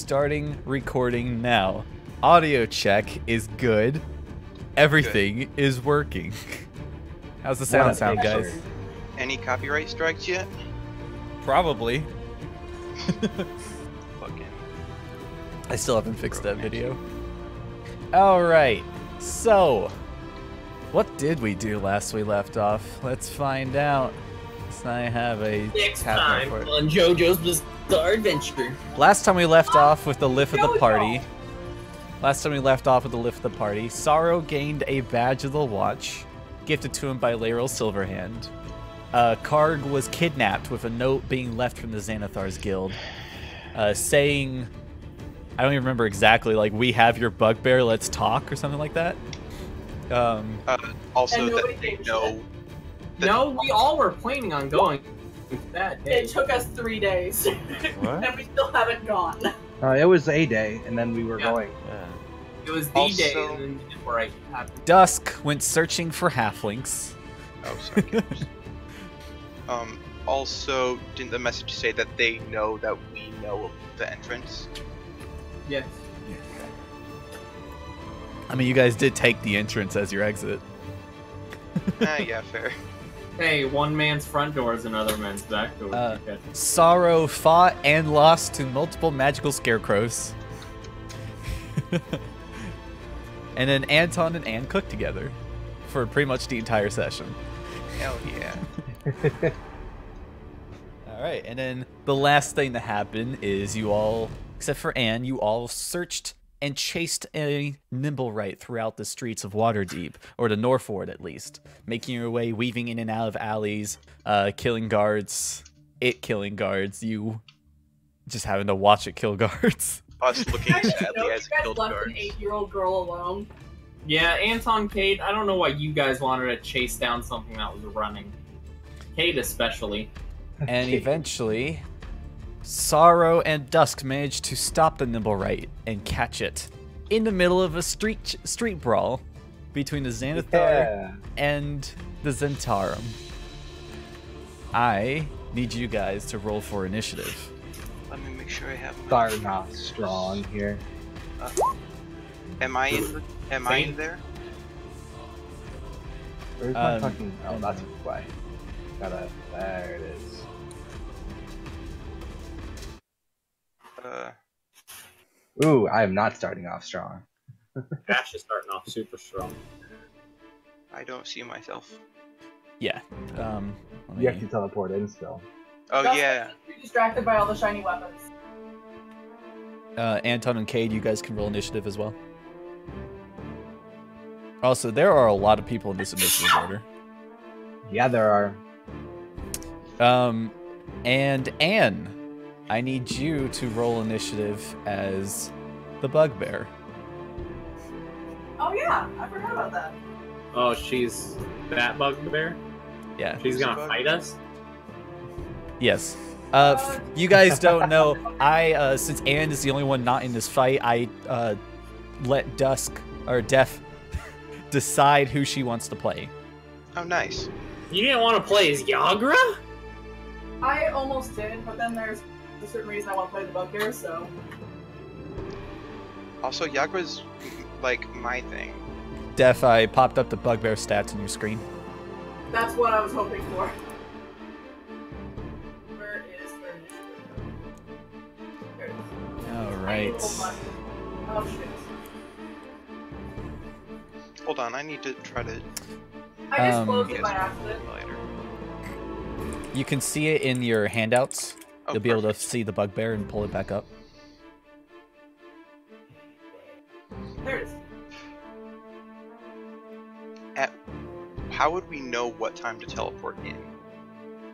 Starting recording now. Audio check is good. Everything is working. How's the sound guys? Any copyright strikes yet? Probably. Fucking. I still haven't fixed that video. Alright, so what did we do last we left off? Let's find out. I have a next time on JoJo's Bizarre Adventure. Last time we left off with the lift of the party. Sorrow gained a badge of the watch, gifted to him by Laeral Silverhand. Karg was kidnapped with a note being left from the Xanathar's guild, saying, I don't even remember exactly, like, we have your bugbear, let's talk, or something like that. Also that they know. No, we all were planning on going that day. It took us 3 days, and we still haven't gone. It was a day, and then we were going. It was the day, and then before I happened. Dusk went searching for halflings. Oh, sorry. Also, didn't the message say that they know that we know of the entrance? Yes. I mean, you guys did take the entrance as your exit. Yeah, fair. Hey, one man's front door is another man's back door. Okay. Sorrow fought and lost to multiple magical scarecrows. And then Anton and Anne cooked together for pretty much the entire session. Hell yeah. Alright, and then the last thing to happen is you all, except for Anne, you all searched and chased a Nimblewright throughout the streets of Waterdeep, or the Northward at least, making your way, weaving in and out of alleys, killing guards, killing guards, you just having to watch it kill guards. Us looking sadly as it killed left guards. an 8-year-old girl alone. Yeah, Anton, Kate, I don't know why you guys wanted to chase down something that was running. Kate especially. And eventually, Sorrow and Dusk managed to stop the Nimblewright and catch it in the middle of a street brawl between the Xanathar and the Zentarum. I need you guys to roll for initiative. Let me make sure I have my... Starting off strong here. Am I in? Am I in there? Where's my fucking... Oh, that's why. There it is. Ooh, I am not starting off strong. Ash is starting off super strong. I don't see myself. Yeah. You have to teleport in still. Oh Dust yeah. is too distracted by all the shiny weapons. Anton and Cade, you guys can roll initiative as well. Also, there are a lot of people in this initiative order. Yeah, there are. And Anne, I need you to roll initiative as the bugbear. Oh yeah, I forgot about that. Oh, she's that bugbear? Yeah. She's gonna fight us? Yes. You guys don't know, since Anne is the only one not in this fight, I let Dusk, or Def, decide who she wants to play. Oh, nice. You didn't want to play as Yagra? I almost did, but then there's a certain reason I want to play the bugbear, so... Also, Yagra's like my thing. Def, I popped up the bugbear stats on your screen. That's what I was hoping for. Where is their initiative? There it is. Alright. Oh shit. Hold on, I need to try to... I just closed it by accident. Later. You can see it in your handouts. Oh, You'll be able to perfect. see the bugbear and pull it back up. There it is. How would we know what time to teleport in?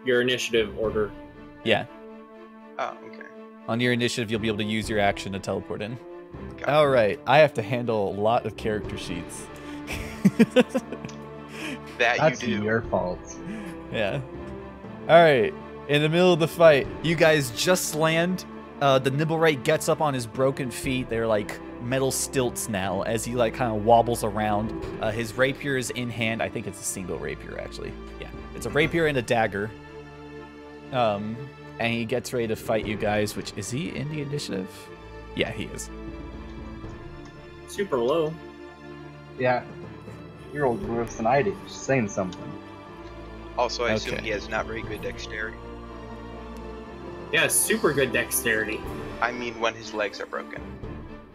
Your initiative order. Yeah. Oh, okay. On your initiative, you'll be able to use your action to teleport in. Got it. Alright, I have to handle a lot of character sheets. That's you do. your fault. Yeah. Alright, in the middle of the fight, you guys just land. The Nimblewright gets up on his broken feet. They're like metal stilts now as he like kind of wobbles around. His rapier is in hand. I think it's a single rapier actually. Yeah, it's a rapier and a dagger. And he gets ready to fight you guys, which, is he in the initiative? Yeah, he is. Super low. Yeah. You rolled worse than I did. Just saying something. Also, I assume Okay. he has not very good dexterity. Yeah, super good dexterity. I mean, when his legs are broken.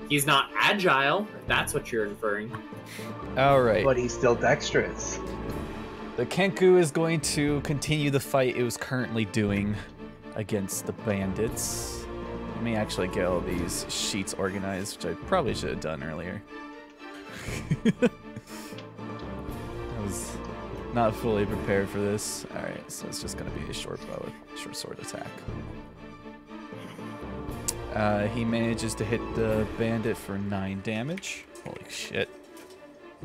He's not agile, if that's what you're inferring. All right. But he's still dexterous. The Kenku is going to continue the fight it was currently doing against the bandits. Let me actually get all these sheets organized, which I probably should have done earlier. I was not fully prepared for this. All right, so it's just going to be a short bow, short sword attack. He manages to hit the bandit for 9 damage. Holy shit.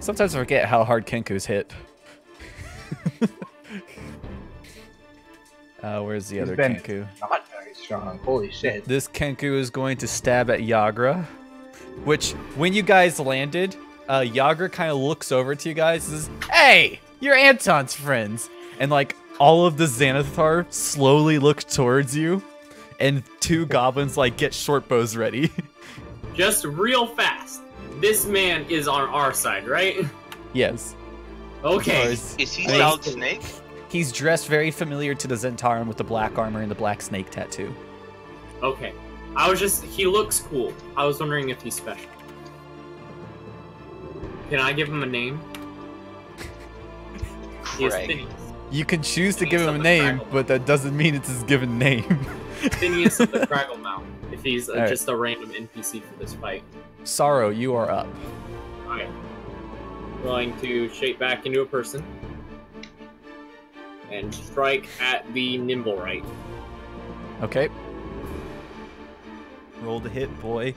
Sometimes I forget how hard Kenku's hit. Where's the other been Kenku? Not very strong. Holy shit. This Kenku is going to stab at Yagra, which, when you guys landed, Yagra kind of looks over to you guys and says, "Hey, you're Anton's friends." And like all of the Xanathar slowly look towards you, and 2 goblins like get short bows ready. Just real fast. This man is on our side, right? Yes. Okay. Is he Wait. Solid Snake? He's dressed very familiar to the Zentaran with the black armor and the black snake tattoo. Okay. He looks cool. I was wondering if he's special. Can I give him a name? He is Craig. Phineas. You can choose to Phineas give him of a the name, Craggle. but that doesn't mean it's his given name. Phineas of the Craggle Mount. If he's Alright. just a random NPC for this fight. Sorrow, you are up. Okay. Going to shape back into a person. And strike at the nimble right. Okay. Roll the hit, boy.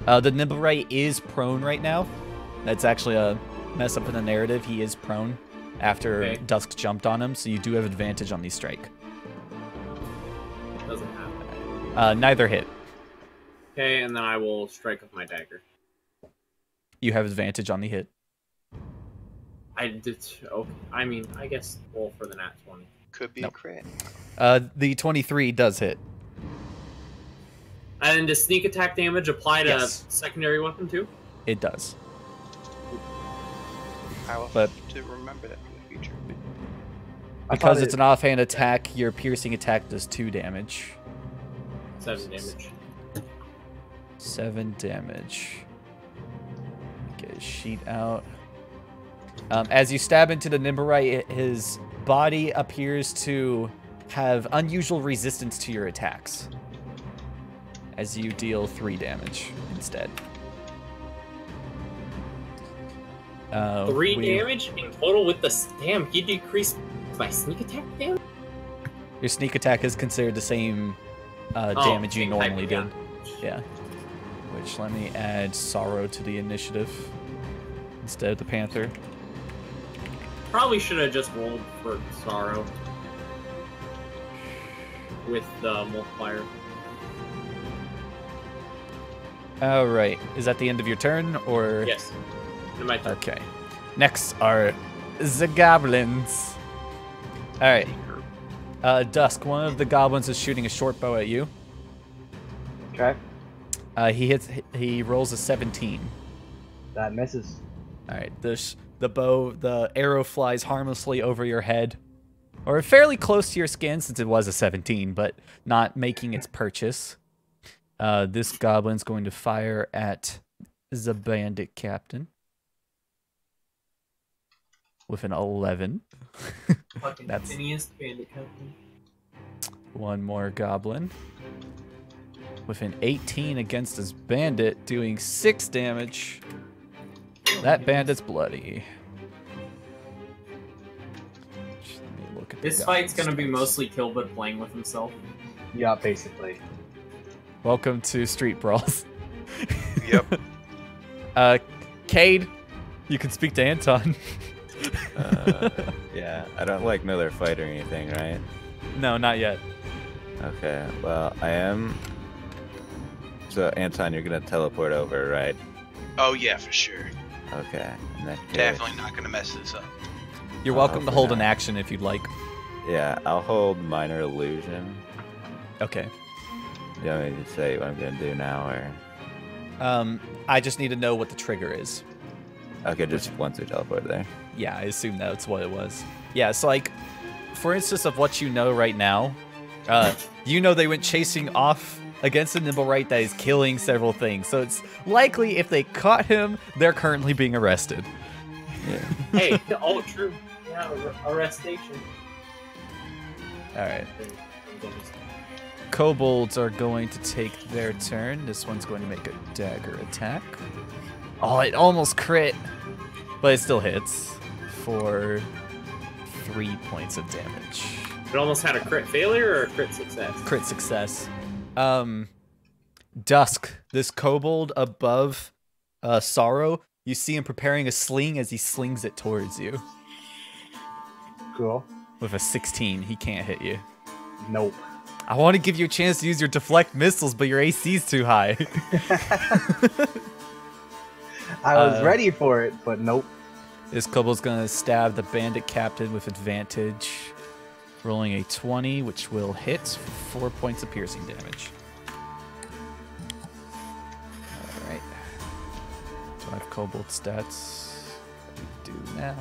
The Nimblewright is prone right now. That's actually a mess up in the narrative. He is prone after Okay. Dusk jumped on him, so you do have advantage on the strike. Doesn't happen. Neither hit. Okay, and then I will strike with my dagger. You have advantage on the hit. I did. Okay. I mean, I guess roll for the nat 20. Could be Nope. a crit. The 23 does hit. And does sneak attack damage apply to Yes. secondary weapon too? It does. I will But- have to remember that for the future. I Because thought it's an offhand attack, your piercing attack does 2 damage. 7 damage. 7 damage. Get his sheet out. As you stab into the Nimblewright, his body appears to have unusual resistance to your attacks. As you deal 3 damage instead. 3 damage in total with the damn. He decreased my sneak attack damage. Your sneak attack is considered the same damage you same type normally of did. damage. Yeah. Which, let me add Sorrow to the initiative instead of the Panther. Probably should have just rolled for sorrow with the multiplier. Alright. Is that the end of your turn, or...? Yes. In my turn. Okay. Next are the goblins. Alright. Dusk, one of the goblins is shooting a short bow at you. Okay. He rolls a 17. That misses. Alright, the arrow flies harmlessly over your head. Or fairly close to your skin, since it was a 17, but not making its purchase. This goblin's going to fire at the bandit captain. With an 11. Fucking That's- Phineas, bandit captain. One more goblin. With an 18 against his bandit, doing 6 damage. That bandit's bloody. Let me look at the This fight's gonna be goblins. mostly Kilbud playing with himself. Yeah, basically. Welcome to Street Brawls. Yep. Cade, you can speak to Anton. Yeah, I don't like Miller fight or anything, right? No, not yet. Okay, well, I am. So, Anton, you're gonna teleport over, right? Oh yeah, for sure. Okay, in that case. Definitely not gonna mess this up. You're welcome to for hold now. an action if you'd like. Yeah, I'll hold Minor Illusion. Okay. You want me to say what I'm gonna do now, or? I just need to know what the trigger is. Okay, just once we teleport there. Yeah, I assume that's what it was. Yeah, so like, for instance of what you know right now, you know they went chasing off against a Nimblewright that is killing several things. So it's likely if they caught him, they're currently being arrested. Yeah. Hey, oh, true. Yeah, arrestation. Alright. Kobolds are going to take their turn. This one's going to make a dagger attack. Oh, it almost crit, but it still hits for 3 points of damage. It almost had a crit failure or a crit success? Crit success. Dusk, this kobold above Sorrow, you see him preparing a sling as he slings it towards you. Cool. With a 16, he can't hit you. Nope. I want to give you a chance to use your deflect missiles, but your AC's too high. I was ready for it, but nope. This kobold's gonna stab the bandit captain with advantage. Rolling a 20, which will hit for 4 points of piercing damage. Alright. Do I have kobold stats? We do now.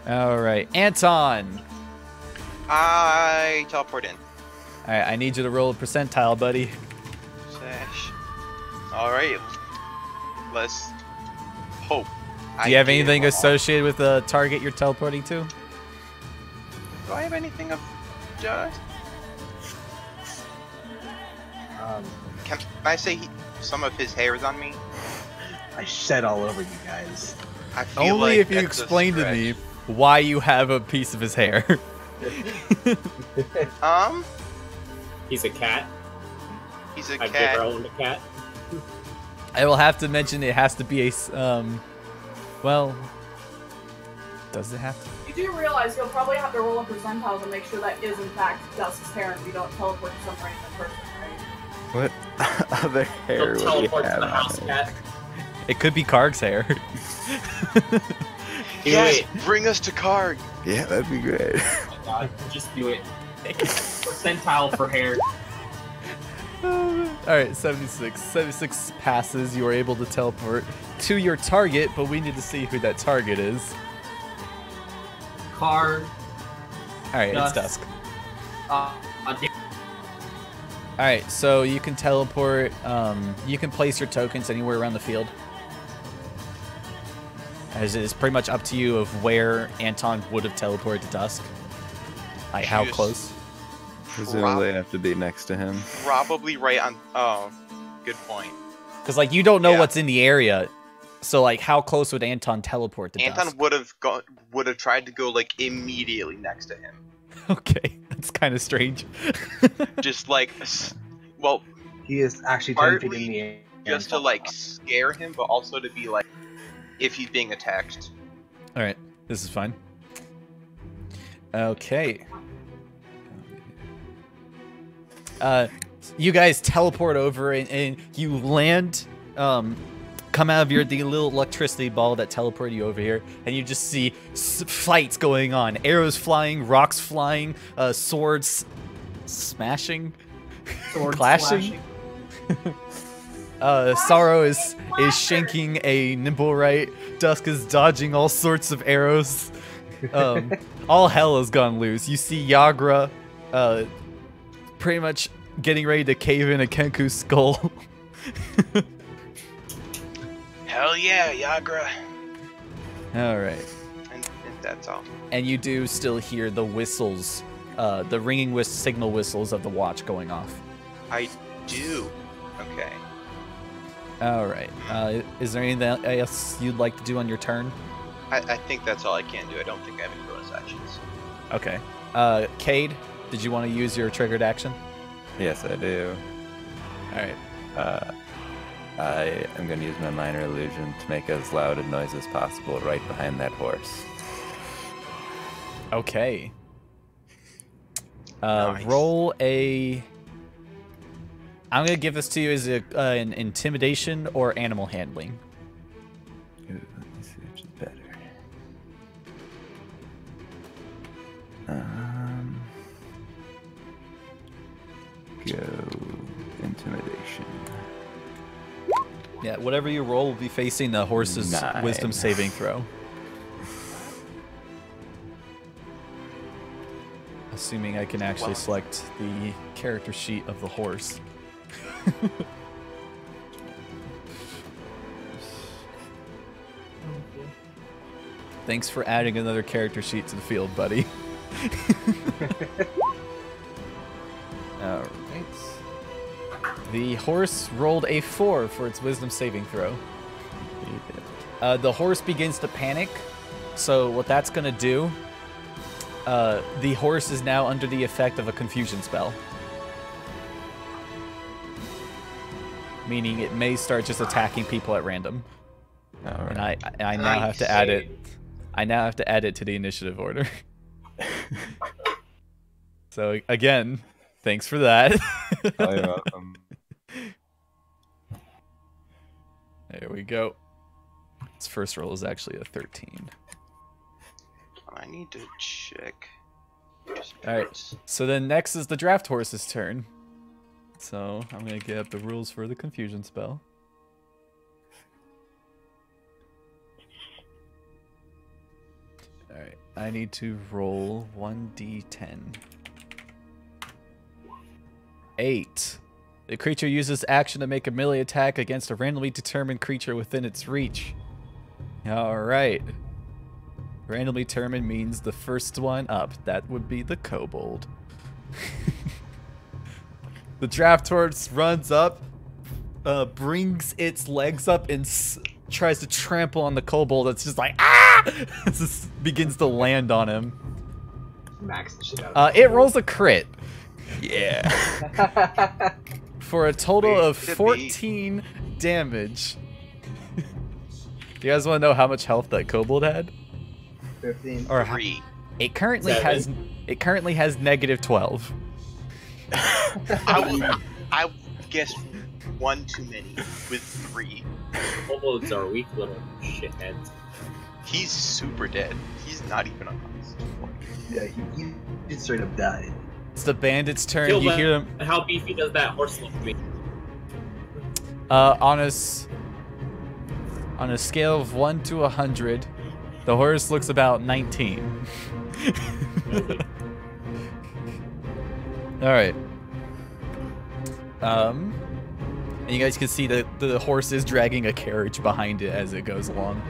Alright, Anton! I teleport in. Alright, I need you to roll a percentile, buddy. Sash. Alright. Let's hope. Do you have anything associated with the target you're teleporting to? Do I have anything of just? Can I say some of his hair is on me? I shed all over you guys. I feel Only like if you that's a explain to stretch. me why you have a piece of his hair. He's a cat. He's a I've cat. never owned a cat. I will have to mention it has to be a, well, does it have to? You do realize you'll probably have to roll a percentile to make sure that is in fact Dusk's hair and you don't teleport to some random person, right? What other hair He'll would he teleport to have the on house it? cat. It could be Karg's hair. Yes, Wait. bring us to Karg. Yeah, that'd be great. Oh my god, just do it. Percentile for hair. Alright, 76. 76 passes. You are able to teleport to your target, but we need to see who that target is. Card. Alright, it's Dusk. Dusk. Alright, so you can teleport, you can place your tokens anywhere around the field. As it is pretty much up to you of where Anton would have teleported to Dusk. Like, how Just- close? Presumably I have to be next to him. Probably right on. Oh, good point. Because, like, you don't know Yeah. what's in the area. So, like, how close would Anton teleport to Anton Dusk? would have tried to go like immediately next to him. Okay, that's kind of strange. Just like, well, He is actually 10 feet in Partly the air. just to like scare him, but also to be like, if he's being attacked. Alright, this is fine. Okay. You guys teleport over and you land, come out of the little electricity ball that teleported you over here, and you just see fights going on. Arrows flying, rocks flying, swords smashing, Sword clashing. Sorrow is shanking a Nimblewright. Dusk is dodging all sorts of arrows. All hell has gone loose. You see Yagra pretty much getting ready to cave in a Kenku's skull. Hell yeah, Yagra. Alright. And that's all. And you do still hear the whistles, the ringing signal whistles of the watch going off. I do. Okay. Alright. Is there anything else you'd like to do on your turn? I think that's all I can do. I don't think I have any bonus actions. Okay. Cade, did you want to use your triggered action? Yes, I do. Alright. I am going to use my minor illusion to make as loud a noise as possible right behind that horse. Okay. Nice. Roll a... I'm going to give this to you as an intimidation or animal handling. Ooh, let me see which is better. go intimidation. Yeah, whatever you roll will be facing the horse's 9. wisdom saving throw. Assuming I can actually select the character sheet of the horse. Thanks for adding another character sheet to the field, buddy. Alright. The horse rolled a 4 for its wisdom saving throw. The horse begins to panic. So what that's going to do, the horse is now under the effect of a confusion spell. Meaning it may start just attacking people at random. Alright. And I now have to add it. I now have to add it to the initiative order. So again, thanks for that. Oh, you're welcome. There we go. Its first roll is actually a 13. I need to check. Alright, so then next is the draft horse's turn. So I'm going to get up the rules for the confusion spell. Alright, I need to roll 1d10. 8. The creature uses action to make a melee attack against a randomly determined creature within its reach. Alright. Randomly determined means the first one up. That would be the kobold. The draft horse runs up, brings its legs up, and tries to trample on the kobold. It's just like, ah! It just begins to land on him. Max the shit out. It rolls a crit. Yeah. For a total of 14 damage. Do you guys want to know how much health that kobold had? 15. Or 3. It currently has -12. I guess one too many with 3. Kobolds are weak little shitheads. He's super dead. He's not even unconscious. Yeah, he straight up died. It's the bandit's turn. Kill You them. hear them How beefy does that horse look to me? on a scale of 1 to 100. The horse looks about 19. All right. And you guys can see that the horse is dragging a carriage behind it as it goes along.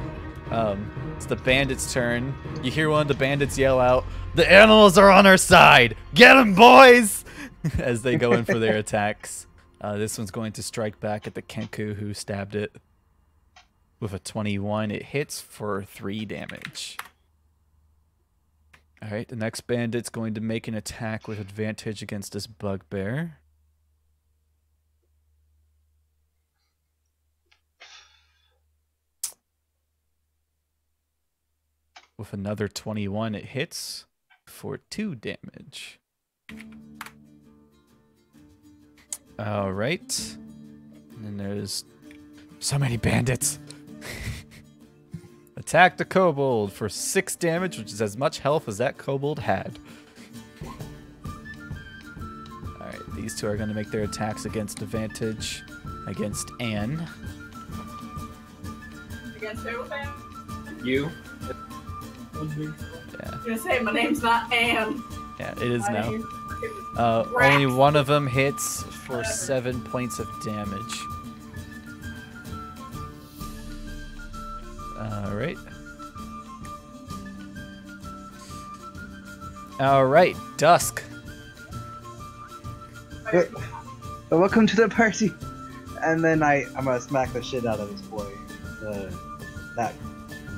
It's the bandit's turn. You hear one of the bandits yell out, "The animals are on our side! Get them, boys!" as they go in for their attacks. This one's going to strike back at the Kenku who stabbed it. With a 21, it hits for 3 damage. Alright, the next bandit's going to make an attack with advantage against this bugbear. With another 21, it hits for 2 damage. Alright. And then there's so many bandits. Attack the kobold for 6 damage, which is as much health as that kobold had. Alright, these two are going to make their attacks against advantage against Anne. Against who, fam? You? Yeah, I'm gonna say my name's not Anne. yeah, it is My now. name's Only one of them hits for 7 points of damage. Alright. Alright, Dusk. Welcome to the party. And then I'm gonna smack the shit out of this boy.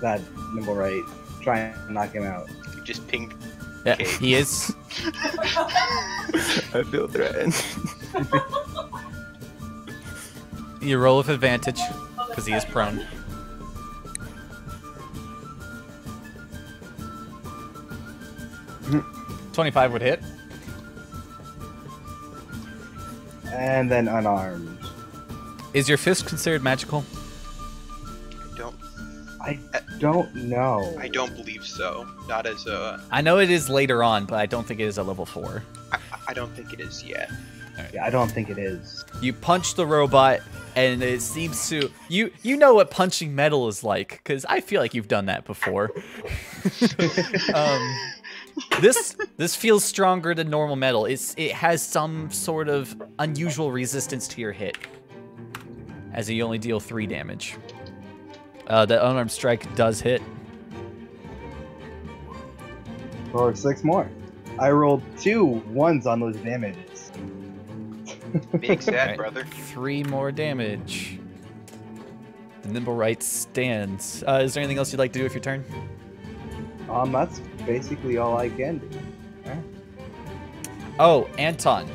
That nimble right. Try and knock him out. You just pinged. Yeah, Okay. he is. I feel threatened. You roll with advantage, because he is prone. Mhm. 25 would hit. And then unarmed. Is your fist considered magical? I don't know. I don't believe so. Not as a. I know it is later on, but I don't think it is a level 4. I don't think it is yet. Yeah, I don't think it is. You punch the robot, and it seems to you know what punching metal is like, because I feel like you've done that before. This feels stronger than normal metal. It has some sort of unusual resistance to your hit, as you only deal 3 damage. The unarmed strike does hit. Or 6 more. I rolled 2 1s on those damages. Being sad, Alright, brother. 3 more damage. The nimble right stands. Is there anything else you'd like to do with your turn? That's basically all I can do. Oh, Anton,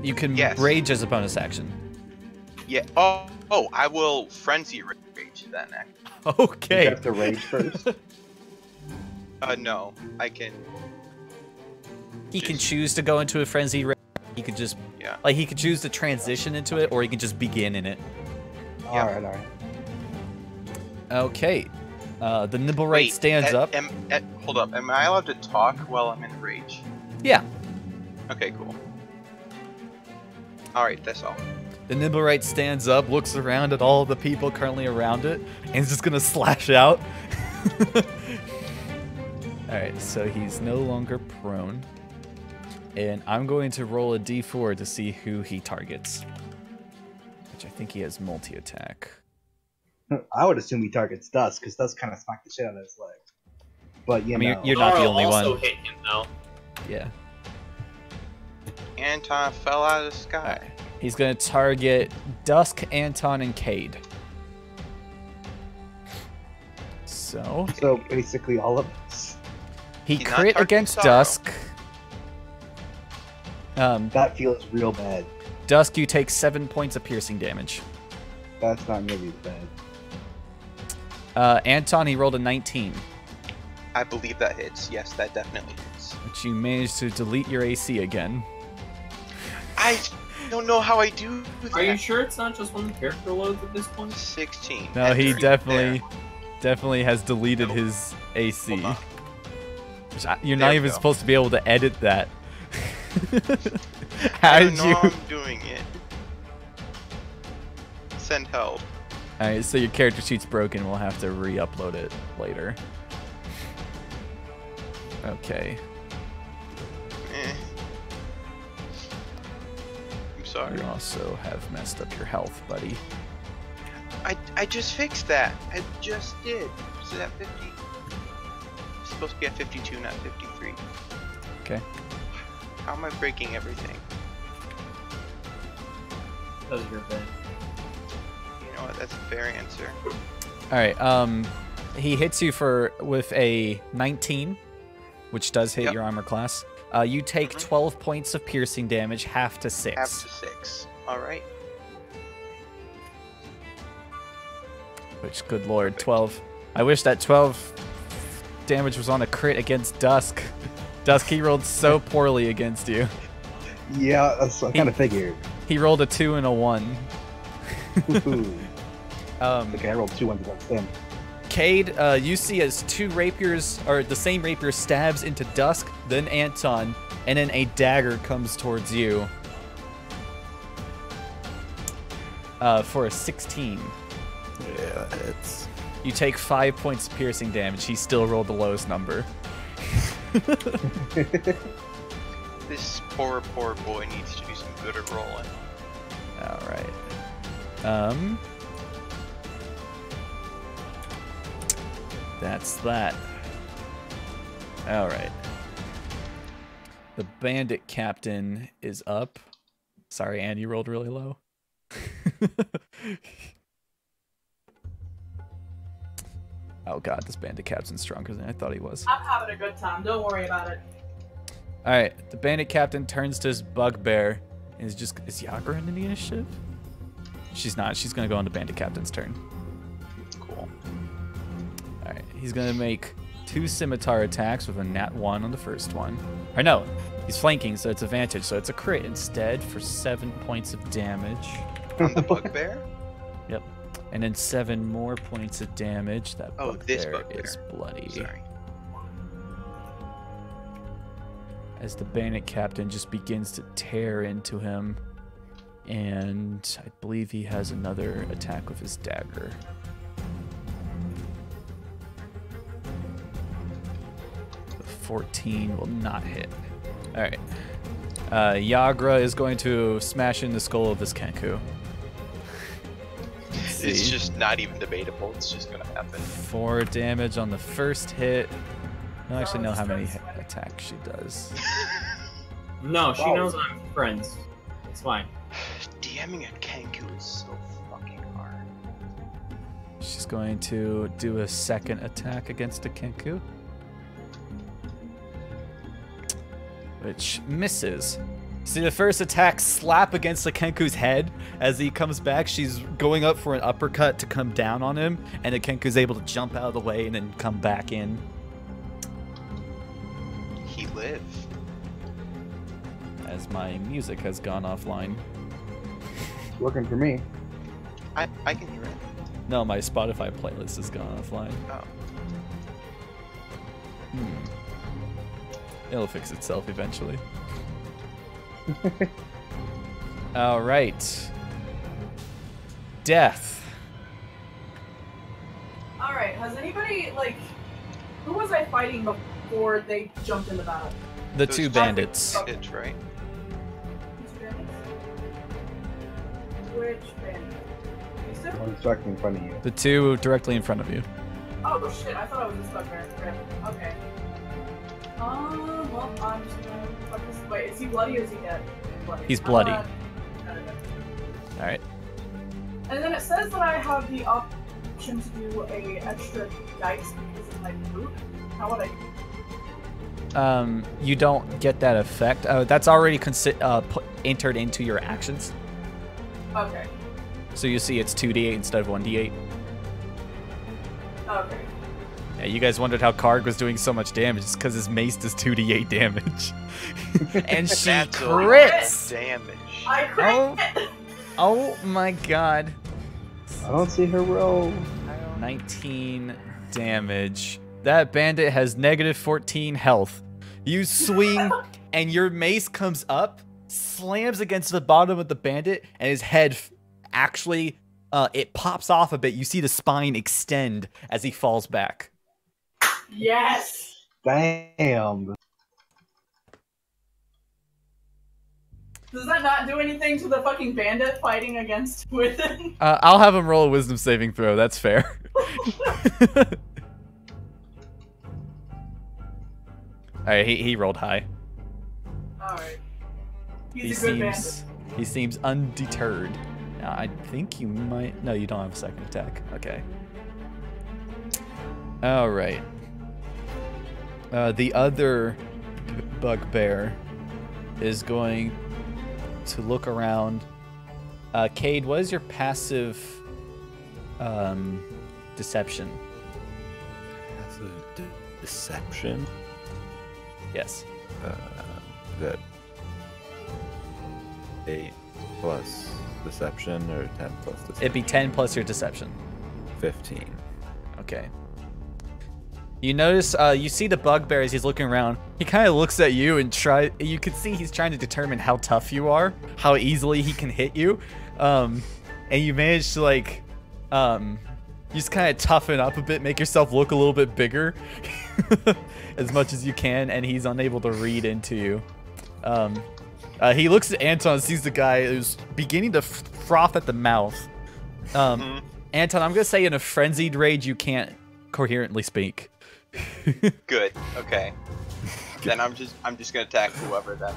you can Yes. rage as a bonus action. Yeah. Oh, I will frenzy rage then. You Okay. have to rage first. No, I can. He can choose to go into a frenzy rage. He could just, Yeah. like, he could choose to transition into it, or he can just begin in it. Yeah. Alright. Okay. The nimble right Wait, stands up. Hold up. Am I allowed to talk while I'm in rage? Yeah. Okay, cool. All right, that's all. The nimble right stands up, looks around at all the people currently around it, and is just gonna slash out. Alright, so he's no longer prone. And I'm going to roll a d4 to see who he targets. Which I think he has multi-attack. I would assume he targets Dusk, because Dusk kind of smacked the shit out of his leg. But, you I mean, know. you're not the Laura only also one. hit him, though. Yeah. Anton fell out of the sky. Alright. He's gonna target Dusk, Anton, and Cade. So So, basically all of us. he He's not crit targeting against Sorrow. Dusk. That feels real bad. Dusk, you take 7 points of piercing damage. That's not really bad. Anton, he rolled a 19, I believe that hits. Yes, that definitely hits. which you managed to delete your AC again. I don't know how I do that. Are you sure it's not just when the character loads at this point? 16. No, he Enter. definitely has deleted Nope. his AC. Hold on. Which you're There not we even go. supposed to be able to edit that. I How don't did know you? how I'm doing it. Send help. Alright, so your character sheet's broken. We'll have to re-upload it later. Okay. Eh. I'm sorry. You also have messed up your health, buddy. I just fixed that. I just did. Is it at 50? It's supposed to be at 52, not 53. Okay. How am I breaking everything? Because you're bad. You know what? That's a fair answer. Alright, he hits you with a 19, which does hit Yep. your armor class. You take 12 points of piercing damage, half to 6. Half to 6. Alright. Which, good lord, 12. I wish that 12 damage was on a crit against Dusk. Dusk, he rolled so poorly against you. Yeah, that's what I kind of figured. He rolled a 2 and a 1. Woohoo. Um, Okay, I rolled 2 1s against him. Cade, you see as 2 rapiers, or the same rapier stabs into Dusk, then Anton, and then a dagger comes towards you. For a 16. Yeah, it's. You take 5 points of piercing damage. He still rolled the lowest number. This poor boy needs to do some good at rolling. Alright. That's that. Alright. The bandit captain is up. Sorry, Anne, you rolled really low. Oh god, this bandit captain's stronger than I thought he was. I'm having a good time. Don't worry about it. Alright, the bandit captain turns to his bugbear and is just... Is Yagra in the initiative? She's not. She's gonna go on the bandit captain's turn. Cool. Alright, he's gonna make 2 scimitar attacks with a nat 1 on the first one. Or no, he's flanking, so it's advantage, so it's a crit instead for 7 points of damage. On the bugbear? Yep. And then 7 more points of damage. That Oh, this bugbear bugbear. is bloody. Sorry. as the bandit captain just begins to tear into him. And I believe he has another attack with his dagger. The 14 will not hit. All right. Yagra is going to smash in the skull of this Kenku. It's just not even debatable. It's just gonna happen. 4 damage on the first hit. I don't actually know how many attacks she does. No, she knows I'm friends. It's fine. DMing a Kenku is so fucking hard. She's going to do a second attack against a Kenku, which misses. See the first attack slap against the Kenku's head. As he comes back, she's going up for an uppercut to come down on him, and the Kenku's able to jump out of the way and then come back in. He live. As my music has gone offline. Working for me. I can hear it. No, my Spotify playlist has gone offline. Oh. It'll fix itself eventually. All right. Death. All right. Has anybody who was I fighting before they jumped into battle? The Those 2 bandits. It's right. Which bandits? Which bandit? These two? One's directly in front of you. The 2 directly in front of you. Oh shit! I thought I was this bugbear. Okay. Well, I'm just gonna fuck this. Wait, is he bloody or is he dead? Bloody. He's bloody. All Alright. And then it says that I have the option to do a extra dice because of my group. How would I? You don't get that effect. That's already entered into your actions. Okay. So you see it's 2d8 instead of 1d8. Okay. Yeah, you guys wondered how Karg was doing so much damage. It's because his mace does 2d8 damage. And she That's a lot crits! of damage. I crit. Oh my god. I don't see her roll. 19 damage. That bandit has negative 14 health. You swing, and your mace comes up, slams against the bottom of the bandit, and his head actually, it pops off a bit. You see the spine extend as he falls back. Yes. Damn. Does that not do anything to the fucking bandit fighting against Within? I'll have him roll a wisdom saving throw. That's fair. Alright, he rolled high. Alright. He's a good bandit. He seems undeterred. Now, I think you might... No, you don't have a second attack. Okay. Alright. The other bugbear is going to look around. Cade, what is your passive deception? Passive deception? Yes. That 8 plus deception or 10 plus deception? It'd be 10 plus your deception. 15. Okay. You notice, you see the bugbear as he's looking around. He kind of looks at you and you can see he's trying to determine how tough you are, how easily he can hit you. And you manage to you just kind of toughen up a bit, make yourself look a little bit bigger as much as you can, and he's unable to read into you. He looks at Anton and sees the guy who's beginning to froth at the mouth. Anton, I'm gonna say in a frenzied rage you can't coherently speak. Good. Okay. Then I'm just gonna attack whoever then.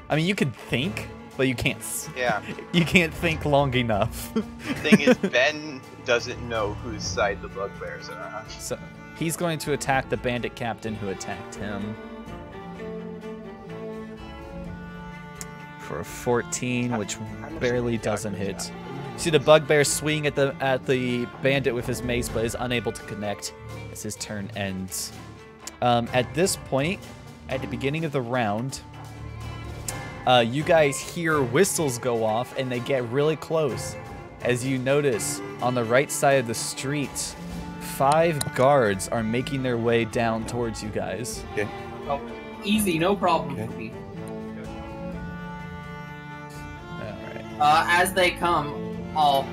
I mean, you can think, but you can't. Yeah. You can't think long enough. Thing is, Ben doesn't know whose side the bugbears are on. So he's going to attack the bandit captain who attacked him for a 14, which barely doesn't hit. See the bugbear swing at the bandit with his mace, but is unable to connect as his turn ends. At this point, at the beginning of the round, you guys hear whistles go off, and they get really close. As you notice, on the right side of the street, 5 guards are making their way down towards you guys. Okay. Easy, no problem Okay. for me. Alright. As they come, I'll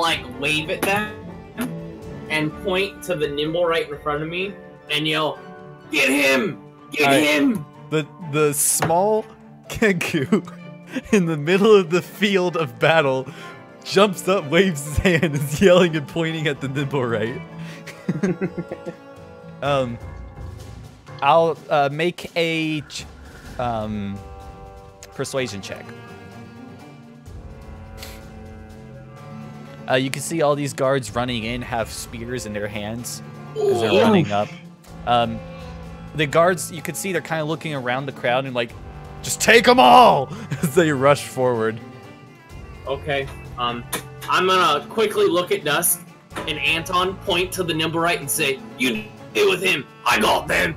like wave at them and point to the nimble right in front of me and yell, "Get him! Get Alright. him!" The small Kenku in the middle of the field of battle jumps up, waves his hand, and is yelling and pointing at the nimble right. I'll make a persuasion check. You can see all these guards running in have spears in their hands as they're running up. The guards, you can see they're kind of looking around the crowd and like, just take them all as they rush forward. Okay. I'm gonna quickly look at Dusk and Anton, point to the nimble right and say, "You deal with him. I got them."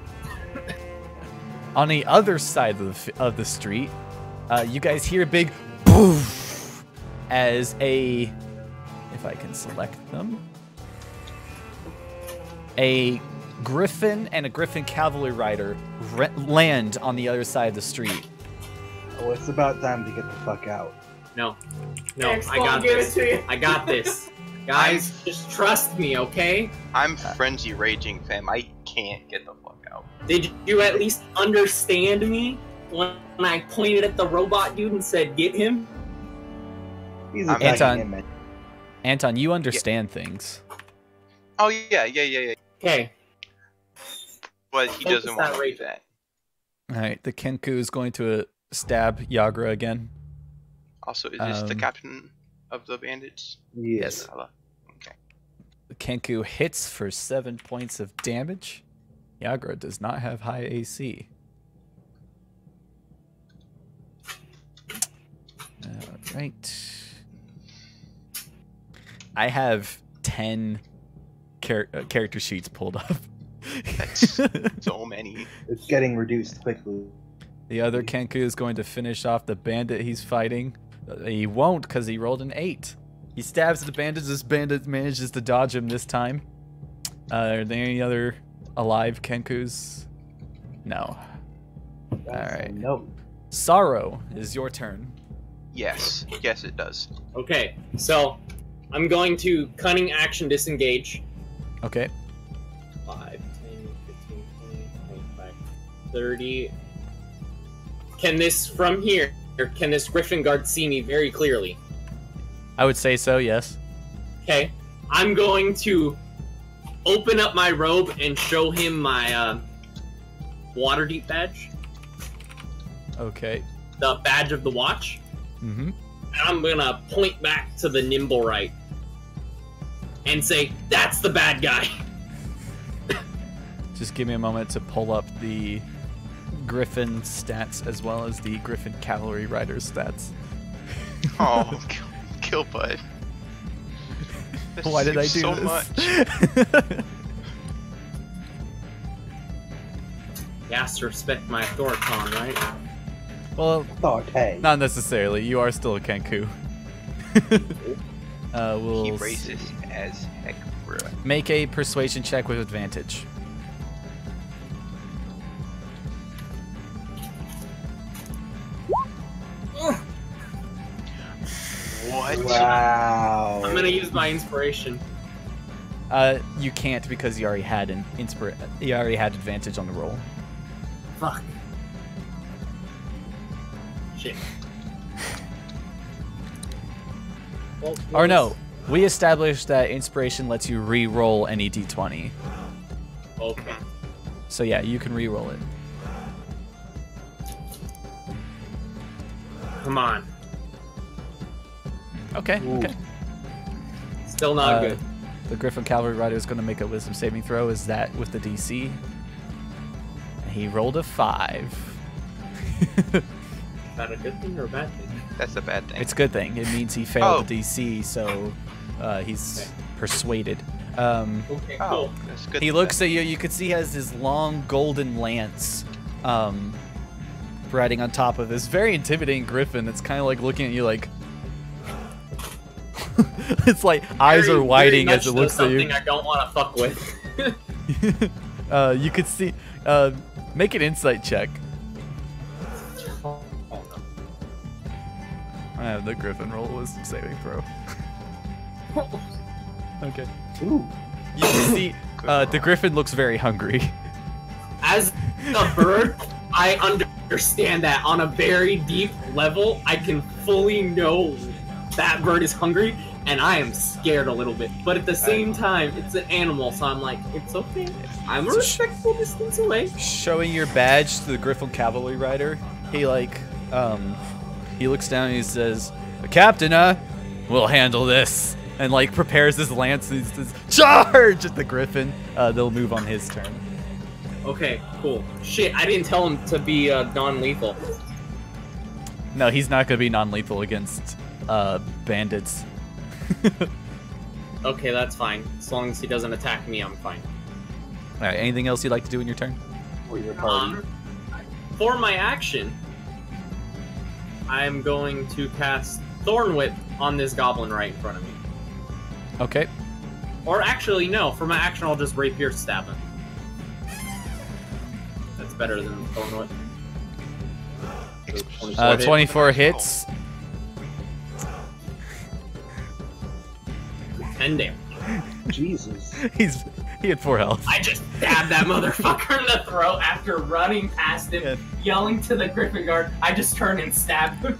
On the other side of the street, you guys hear a big poof as a, if I can select them, a griffin and a griffin cavalry rider land on the other side of the street. Oh, it's about time to get the fuck out. No, Thanks, I I'll got give this. it to you. I got this. Guys, just trust me, okay? I'm frenzy raging, fam. I can't get the fuck out. Did you at least understand me when I pointed at the robot dude and said, "Get him"? He's I'm attacking Anton. him, man. Anton, you understand things. Oh yeah. Okay. But he Focus doesn't that want to do rage. that. All right, the Kenku is going to stab Yagra again. Also, is this the Um, captain of the bandits? Yes. Okay. The Kenku hits for 7 points of damage. Yagra does not have high AC. Alright. I have 10 character sheets pulled up. That's so many. It's getting reduced quickly. The other Kenku is going to finish off the bandit he's fighting. He won't because he rolled an 8. He stabs the bandit. This bandit manages to dodge him this time. Are there any other alive Kenkus? No. Alright. No. Sorrow is your turn. Yes, it does. Okay, so I'm going to cunning action disengage. Okay. 5, 10, 15, 20, 25, 30. Can this, from here, can this Griffin guard see me very clearly? I would say so, yes. Okay, I'm going to open up my robe and show him my Waterdeep badge, Okay. the badge of the watch, Mm-hmm. and I'm gonna point back to the nimble right and say, "That's the bad guy." Just give me a moment to pull up the Griffin stats as well as the Griffin Cavalry Rider stats. Oh, kill bud. This Why did I do seems so this? much. You have to respect my authoricon, right? Well, Okay. not necessarily. You are still a Kenku. We'll He s- racist as heck, bro. make a persuasion check with advantage. What? Wow. I'm gonna use my inspiration. You can't because you already had you already had advantage on the roll. Fuck. Shit. Well, Or no, we established that inspiration lets you re-roll any d20. Okay. So yeah, you can re-roll it. Come on. Okay. Ooh. Okay. Still not good. The Griffin Cavalry Rider is going to make a Wisdom saving throw. Is that with the DC? He rolled a 5. Is that a good thing or a bad thing? That's a bad thing. It's a good thing. It means he failed Oh. the DC, so he's Okay. persuaded. Okay, Oh, cool. that's good. He looks at you. You can see he has his long golden lance riding on top of this very intimidating griffin. It's kind of like looking at you like... it's like eyes Very- are widening very as it much looks at you. something I don't want to fuck with. You could see Make an insight check. Oh, The Griffin roll was saving throw. no. Okay. Ooh. You can see the Griffin looks very hungry. As a bird, I understand that on a very deep level. I can fully know that bird is hungry, and I am scared a little bit. But at the same time, it's an animal, so I'm like, it's okay. I'm a respectful distance away. Showing your badge to the Griffin cavalry rider, he he looks down and he says, "Captain, we'll handle this." And prepares his lance and he says, "Charge!" at the Griffin. They'll move on his turn. Okay, cool. Shit, I didn't tell him to be non-lethal. No, he's not gonna be non-lethal against bandits. Okay, that's fine. As long as he doesn't attack me, I'm fine. All right. Anything else you'd like to do in your turn? For your party. For my action, I'm going to cast Thorn Whip on this goblin right in front of me. Okay. Or actually, no. For my action, I'll just rapier stab him. That's better than Thorn Whip. So 24 hits. 10 damage. Jesus. He had 4 health. I just stabbed that motherfucker in the throat after running past him, yelling to the Griffin guard. I just turned and stabbed him.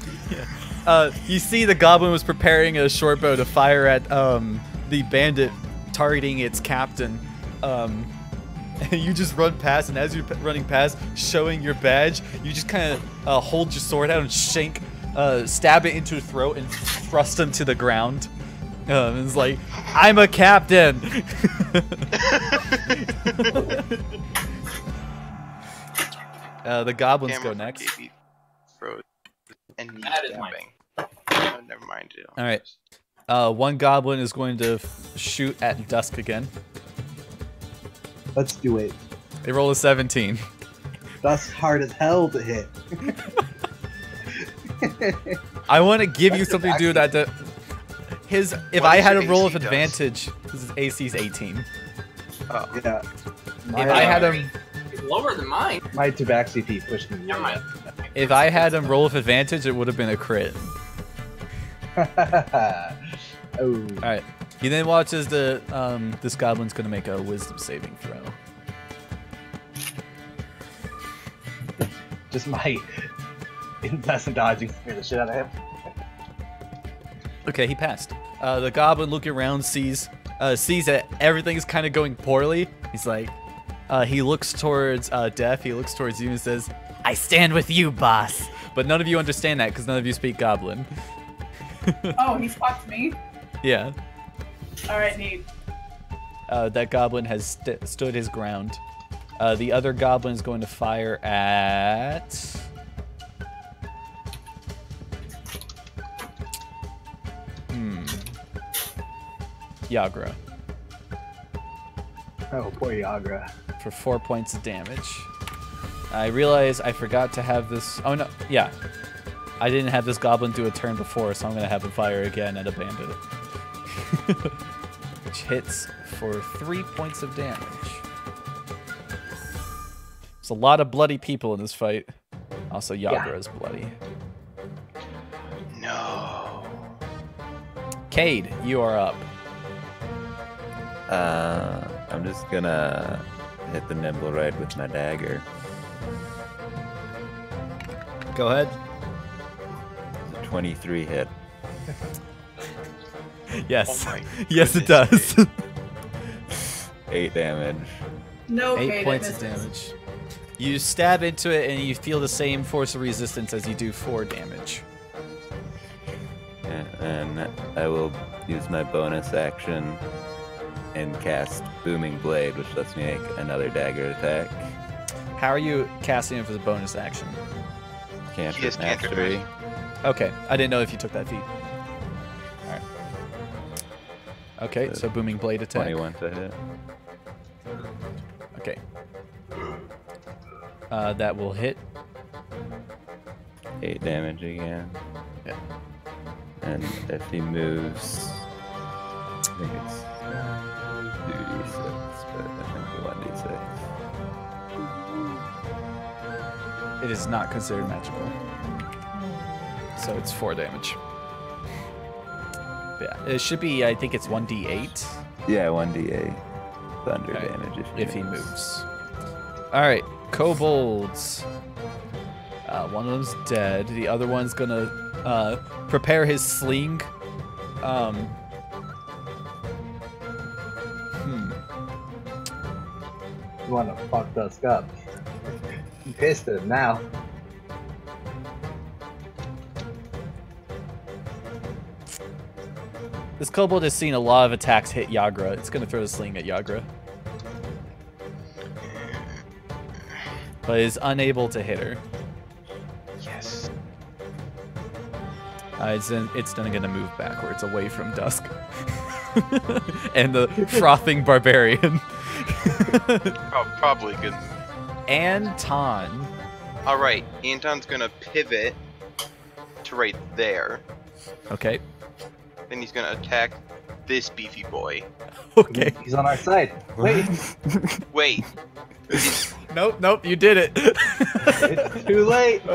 You see the goblin was preparing a short bow to fire at the bandit, targeting its captain. And you just run past, and as you're running past, showing your badge, you just kind of hold your sword out and stab it into the throat and thrust him to the ground. It's like, I'm a captain. The goblins go next. That is my thing. Oh, never mind. All right. One goblin is going to shoot at Dusk again. Let's do it. They roll a 17. That's hard as hell to hit. I want to give you something to do that. If What I is had your a roll AC of advantage, his AC is 18. Oh. Yeah. If I had him, It's lower than mine. My tabaxi feet pushed me. Never mind. if I had him roll with advantage, it would have been a crit. Oh. All right. He then watches this goblin's gonna make a wisdom saving throw. Just my incessant dodging scared the shit out of him. Okay, he passed. The goblin looking around sees that everything's kind of going poorly. He's like, he looks towards Def. He looks towards you and says, "I stand with you, boss." But none of you understand that because none of you speak Goblin. Oh, he spots me? Yeah. Alright, neat. That goblin has stood his ground. The other goblin is going to fire at... Yagra. Oh, poor Yagra. For 4 points of damage. I realize I forgot to have this... Oh, no. Yeah. I didn't have this goblin do a turn before, so I'm going to have him fire again at a bandit. Which hits for 3 points of damage. There's a lot of bloody people in this fight. Also, Yagra is bloody. No. Cade, you are up. I'm just gonna hit the nimble right with my dagger. Go ahead. It's a 23 hit. Yes. Oh my Yes, it goodness, does. 8 damage. No, 8 Kate, points it of misses. damage. You stab into it and you feel the same force of resistance as you do 4 damage. And I will use my bonus action and cast Booming Blade, which lets me make another dagger attack. How are you casting it for the bonus action? Cantrip He has cantrip mastery. Okay, I didn't know if you took that feat. Alright. Okay, so booming blade attack. 21 to hit. Okay. That will hit. 8 damage again. Yeah. And if he moves, I think it's 2d6, but I think 1d6. It is not considered magical. So it's 4 damage. Yeah, it should be, I think it's 1d8. Yeah, 1d8 thunder Okay, damage if he moves. Alright, kobolds. One of them's dead. The other one's gonna prepare his sling. You wanna fuck us up. I'm pissed at him now. This kobold has seen a lot of attacks hit Yagra. It's gonna throw the sling at Yagra. But is unable to hit her. Yes. It's then gonna move backwards away from Dusk. And the frothing barbarian. Probably good. Anton. Alright, Anton's gonna pivot to right there. Okay. Then he's gonna attack this beefy boy. Okay. He's on our side. Wait, Wait. Nope, you did it. it's too late.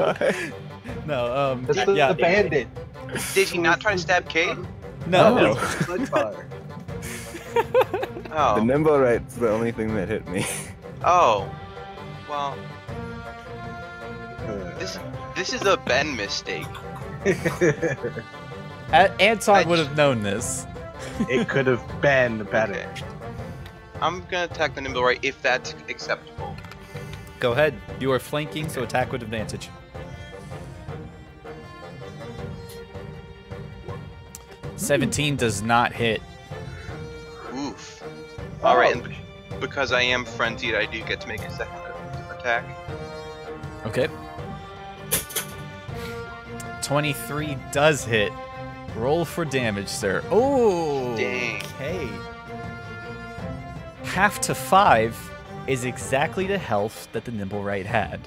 No, It's yeah. the bandit. Did he not try to stab Kate? No. Sludge-fire. The Oh. nimble right's the only thing that hit me. Oh. Well, this is a Ben mistake. Anton would have known this. It could have been better. Okay. I'm gonna attack the nimble right if that's acceptable. Go ahead. You are flanking, so attack with advantage. "17 does not hit. Oof. Alright, and because I am frenzied, I do get to make a second attack. Okay. 23 does hit. Roll for damage, sir. Oh, Dang. okay. Half to 5 is exactly the health that the nimble right had.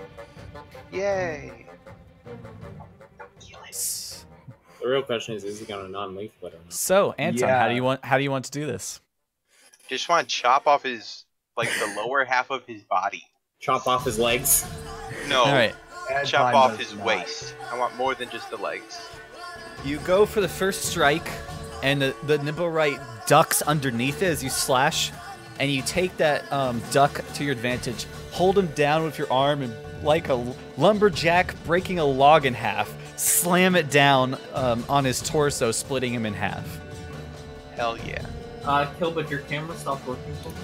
Yay. Nice. The real question is he gonna non-lethal it or not? So, Anton, Yeah. how do you want to do this? Just want to chop off his, like, the lower half of his body. Chop off his legs? No. All right. Chop off his waist. I want more than just the legs. You go for the first strike, and the nimble right ducks underneath it as you slash, and you take that duck to your advantage, hold him down with your arm, and like a lumberjack breaking a log in half, slam it down on his torso, splitting him in half. Hell yeah. Kilbert, your camera stopped working for me.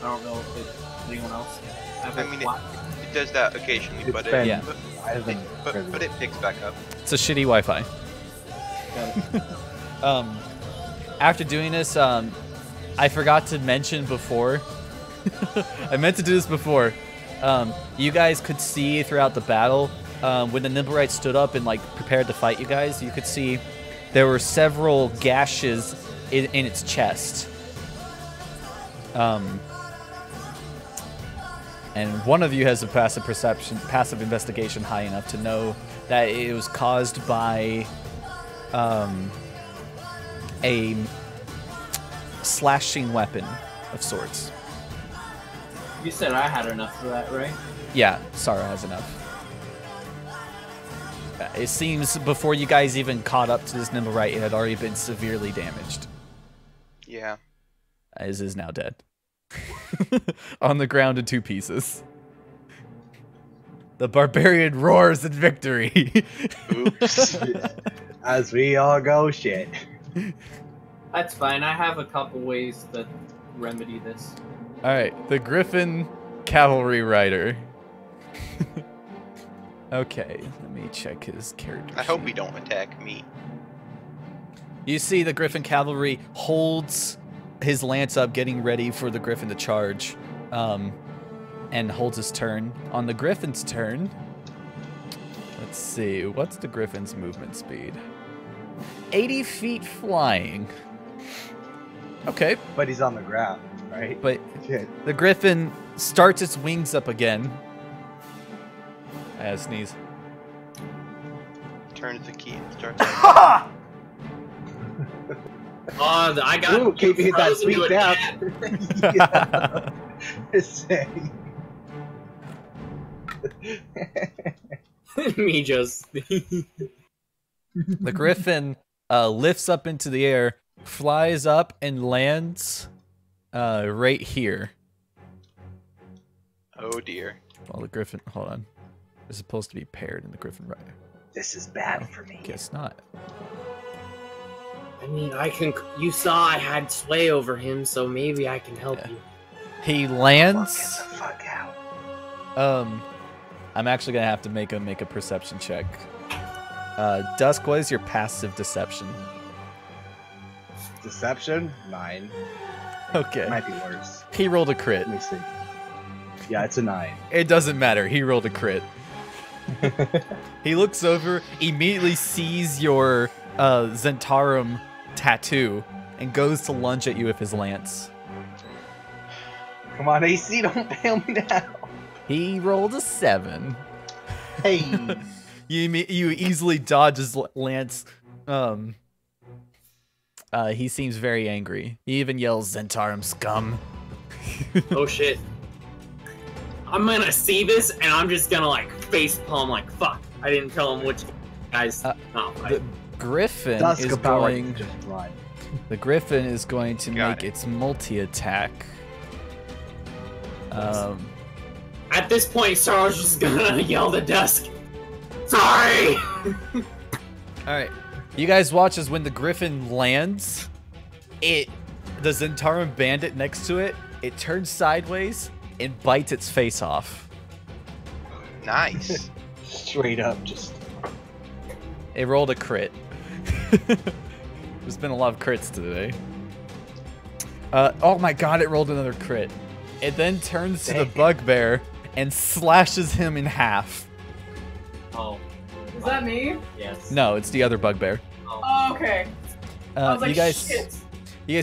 I don't know if it's anyone else. I mean, it does that occasionally, It's but been- Yeah. I haven't but it picks back up. It's a shitty Wi-Fi. After doing this, I forgot to mention before. I meant to do this before. You guys could see throughout the battle when the Nimblewright stood up and like prepared to fight you guys. You could see there were several gashes in its chest. And one of you has a passive investigation high enough to know that it was caused by a slashing weapon of sorts. You said I had enough for that, right? Yeah, Sarah has enough. It seems before you guys even caught up to this Nimblewright, it had already been severely damaged. Yeah. As is now dead. On the ground in 2 pieces. The barbarian roars in victory. Oops. As we all go, shit. That's fine. I have a couple ways to remedy this. Alright, the Griffin Cavalry Rider. Okay, let me check his character I hope sheet. he don't attack me. You see the Griffin Cavalry holds his lance up, getting ready for the Griffin to charge, and holds his turn. On the Griffin's turn, let's see, what's the Griffin's movement speed? 80 feet flying. Okay, But he's on the ground, right? but Shit. the Griffin starts its wings up again. I sneeze. Turns the key and starts. I got Ooh, keep hit that frozen to sweet a down. cat. Insane. Me just. The griffin lifts up into the air, flies up, and lands right here. Oh dear. Well, the griffin, hold on. It's supposed to be paired in the griffin, right? This is bad for me. Guess not. I mean, I can. You saw I had sway over him, so maybe I can help you. He Well, lands. get the fuck out. I'm actually gonna have to make a perception check. Dusk, what is your passive deception? Deception? 9. Okay. Might be worse. He rolled a crit. Let me see. Yeah, it's a 9. It doesn't matter. He rolled a crit. He looks over, immediately sees your Xanatharum tattoo, and goes to lunge at you with his lance. Come on, AC, don't fail me now. He rolled a 7. Hey. You easily dodge his lance. He seems very angry. He even yells, "Xanatharum scum!" Oh shit. I'm gonna see this, and I'm just gonna like face palm like fuck. I didn't tell him which guys. The griffin Dusk is about going. just run. The griffin is going to Got make it. its multi-attack. At this point, Sarah's just gonna yell to Dusk. Sorry. All right, you guys watch as when the griffin lands, the Xanatharum bandit next to it, it turns sideways and bites its face off. Nice. Straight up, just. It rolled a crit. There's been a lot of crits today. Oh my god, it rolled another crit. It then turns to the bugbear and slashes him in half. Oh. Is that me? Yes. No, it's the other bugbear. Oh, okay. I was like, you guys shit.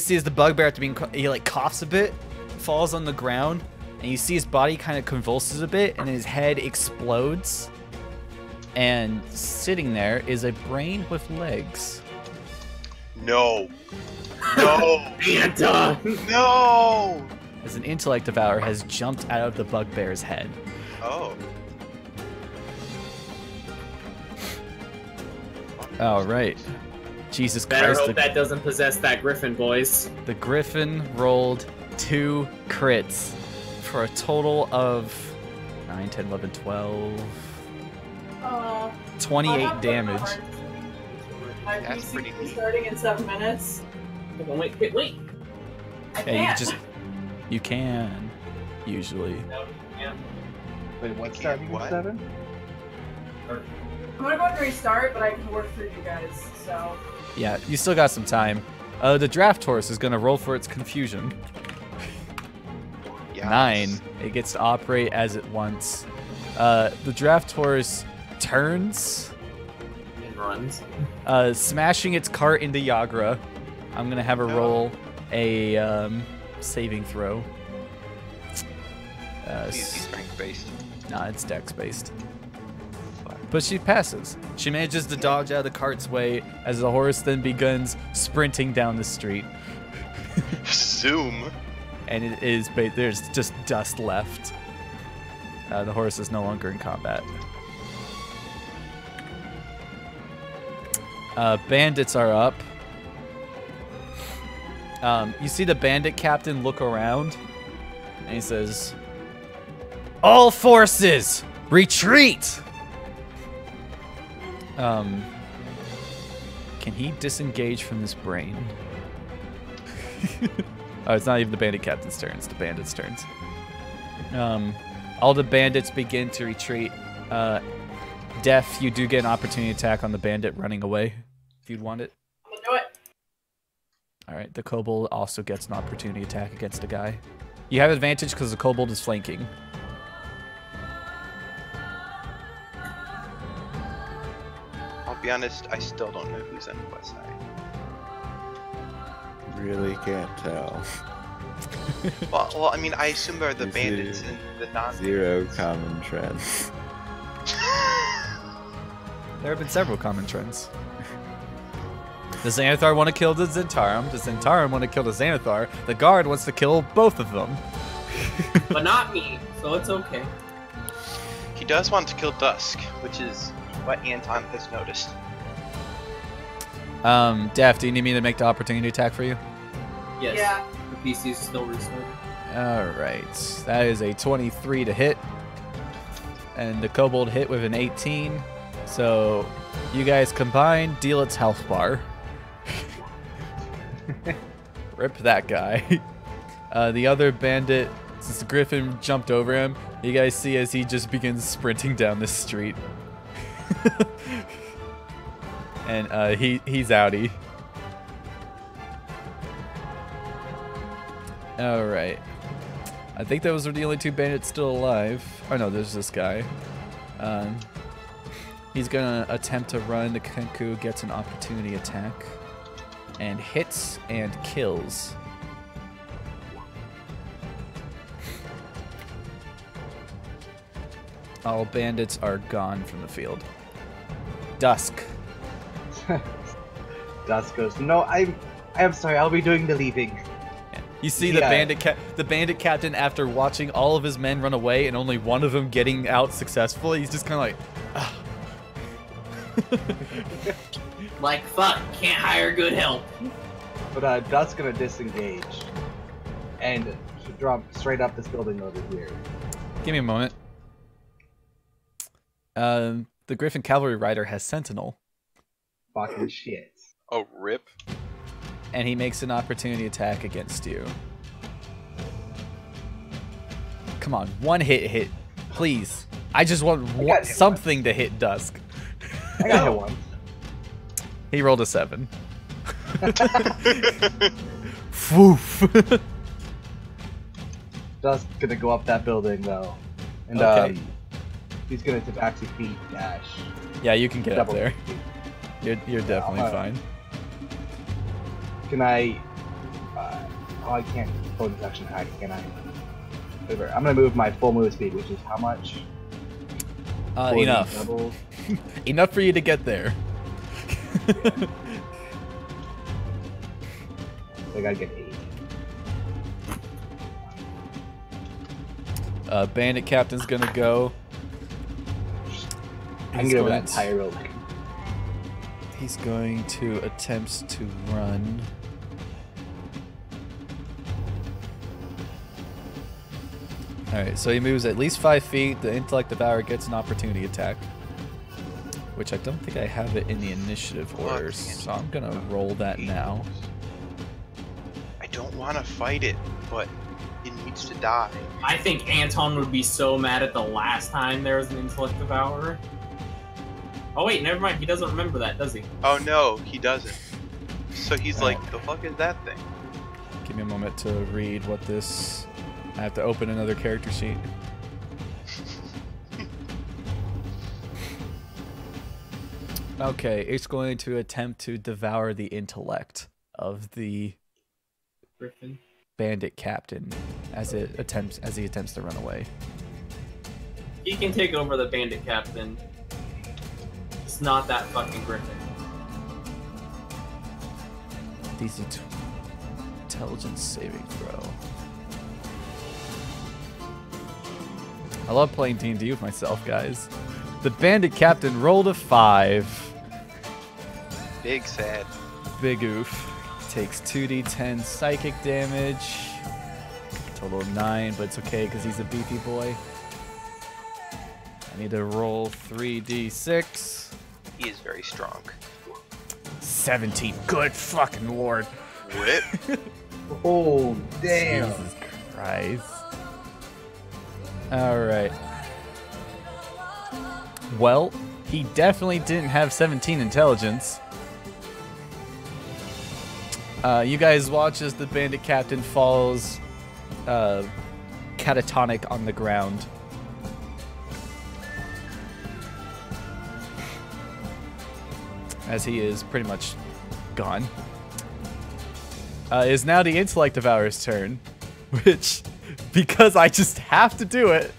see as the bugbear after being he like coughs a bit, falls on the ground, and you see his body kind of convulses a bit, and his head explodes. And sitting there is a brain with legs. No. No. Santa. No. As an intellect devourer has jumped out of the bugbear's head. Oh. All right. Jesus Better Christ. hope that doesn't possess that griffin, boys. The griffin rolled 2 crits for a total of 9, 10, 11, 12, 28 damage. My That's PC pretty is neat. starting in 7 minutes. Hold on, wait. I Hey, can't. you can, usually. No, yeah. Wait, what's Can't starting what? at 7? I'm gonna go and restart, but I can work through you guys, so. Yeah, you still got some time. The draft horse is gonna roll for its confusion. Yeah. 9. It gets to operate as it wants. The draft horse turns, And runs. smashing its cart into Yagra. I'm gonna have her roll a saving throw. Easy strength based. Nah, it's dex based. But she passes. She manages to dodge out of the cart's way as the horse then begins sprinting down the street. Zoom. And it is there's just dust left. The horse is no longer in combat. Bandits are up. You see the bandit captain look around, and he says, "All forces, retreat!" Can he disengage from this brain? Oh, it's not even the bandit captain's turn, it's the bandits' turns. All the bandits begin to retreat. Def, you do get an opportunity attack on the bandit running away, if you'd want it. I'm gonna do it. Alright, the kobold also gets an opportunity attack against a guy. You have advantage because the kobold is flanking. I'll be honest, I still don't know who's on the west side. Really can't tell. Well, I mean, I assume they're the This bandits is and the non. Zero common trends. There have been several common trends. Does Xanathar want to kill the Xanatharum? Does Xanatharum want to kill the Xanathar? The guard wants to kill both of them. But not me, so it's okay. He does want to kill Dusk, which is what Anton has noticed. Daph, do you need me to make the opportunity attack for you? Yes. Yeah. The PC is still restored. Alright. That is a 23 to hit. And the kobold hit with an 18. So you guys combined deal its health bar. Rip that guy. The other bandit, since the griffin jumped over him, you guys see as he just begins sprinting down the street. And he's outie. Alright. I think those are the only 2 bandits still alive. Oh no, there's this guy. He's gonna attempt to run. The Kenku gets an opportunity attack. And hits and kills. All bandits are gone from the field. Dusk. Dusk goes, no, I'm sorry, I'll be doing the leaving. You see the bandit captain, after watching all of his men run away and only one of them getting out successfully, he's just kind of like, Like, fuck, can't hire good help. But Dusk's gonna disengage and drop straight up this building over here. Give me a moment. The Griffin Cavalry Rider has Sentinel. Fucking shit. Oh, rip. And he makes an opportunity attack against you. Come on, one hit, please. I just want something to hit Dusk. I got hit once. He rolled a 7. Woof. Dusk's gonna go up that building though, and Okay. He's gonna actually feed Dash. Yeah, you can get up Double there. feed. You're definitely fine. Can I? Oh, I can't bonus action hack. Can I? Whatever. I'm gonna move my full move speed, which is how much? 40 Enough. doubles. Enough for you to get there. I gotta get 8. Bandit Captain's gonna go. I can get over that entire building. He's going to attempt to run. Alright, so he moves at least 5 feet. The Intellect Devourer gets an opportunity attack. Which I don't think I have it in the initiative orders, so I'm gonna roll that now. I don't want to fight it, but it needs to die. I think Anton would be so mad at the last time there was an Intellect Devourer. Oh wait, never mind. He doesn't remember that, does he? Oh no, he doesn't. So he's like, the fuck is that thing? Give me a moment to read what this... I have to open another character sheet. Okay, it's going to attempt to devour the intellect of the Griffin. bandit captain as he attempts to run away. He can take over the bandit captain. It's not that fucking Griffin. DC intelligence saving throw. I love playing D&D with myself, guys. The bandit captain rolled a 5. Big sad. Big oof. Takes 2d10 psychic damage. Total of 9, but it's okay because he's a beefy boy. I need to roll 3d6. He is very strong. 17. Good fucking lord. Rip. Oh, damn. Jesus Christ. Alright. Well, he definitely didn't have 17 intelligence. You guys watch as the bandit captain falls catatonic on the ground. As he is pretty much gone. It is now the Intellect Devourer's turn, which, because I just have to do it,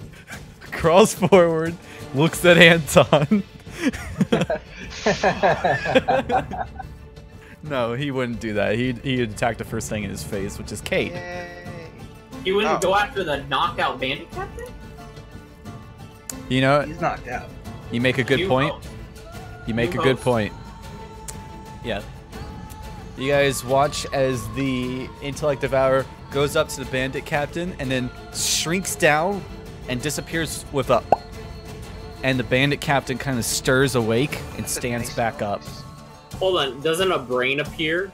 crawls forward, looks at Anton. No, he wouldn't do that. He'd attack the first thing in his face, which is Kate. Yay. He wouldn't go after the knocked out bandit captain? You know, He's knocked out. you make a good You point. vote. You make You a good vote. point. Yeah. You guys watch as the intellect devourer goes up to the bandit captain and then shrinks down and disappears with a. And the bandit captain kind of stirs awake and That's a stands nice back up. noise. Hold on, doesn't a brain appear?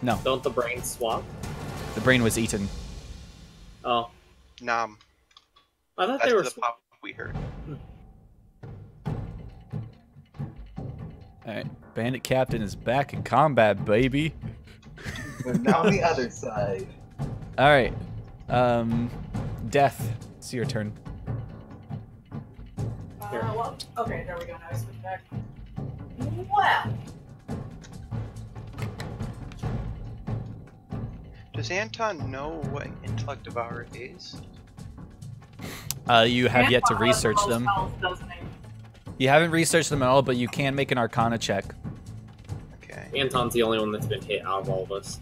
No, Don't the brains swap? the brain was eaten. Oh, Nom. I thought That's they were. the pop we heard. All right, bandit captain is back in combat, baby. But now on the other side. All right, Death. It's your turn. Well, okay, there we go. Now I switch back. Well, Does Anton know what Intellect Devourer is? You have yet to Anton has the research most them. health, doesn't he? You haven't researched them at all, but you can make an Arcana check. Okay. Anton's the only one that's been hit out of all of us.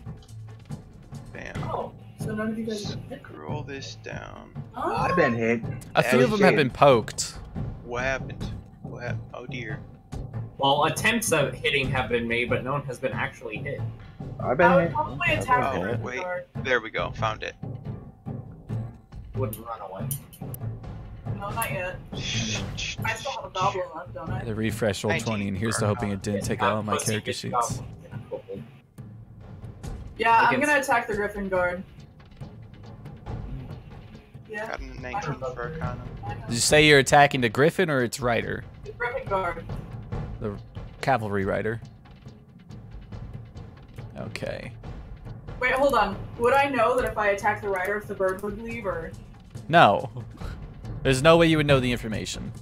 Bam. Oh, so none of you guys have been hit. Scroll this down. Oh, I've been hit. A few of them have shade. been poked. What happened? What happened? Oh dear. Well, attempts of hitting have been made, but no one has been actually hit. I've been I would hit. probably I've attack been Oh, hit. the wait. guard. There we go. Found it. Wouldn't run away. No, not yet. Shh, shh, I still have a goblin left, don't I? The refresh roll 19. 20, and here's to hoping it didn't take all my character sheets. Yeah, I'm Against- gonna attack the Griffin guard. Yeah, Got a 19 for Arcana. Did you say you're attacking the Griffin or its rider? the Griffin guard. The cavalry rider. Okay. Wait, hold on. Would I know that if I attack the rider, if the bird would leave, or? No. There's no way you would know the information.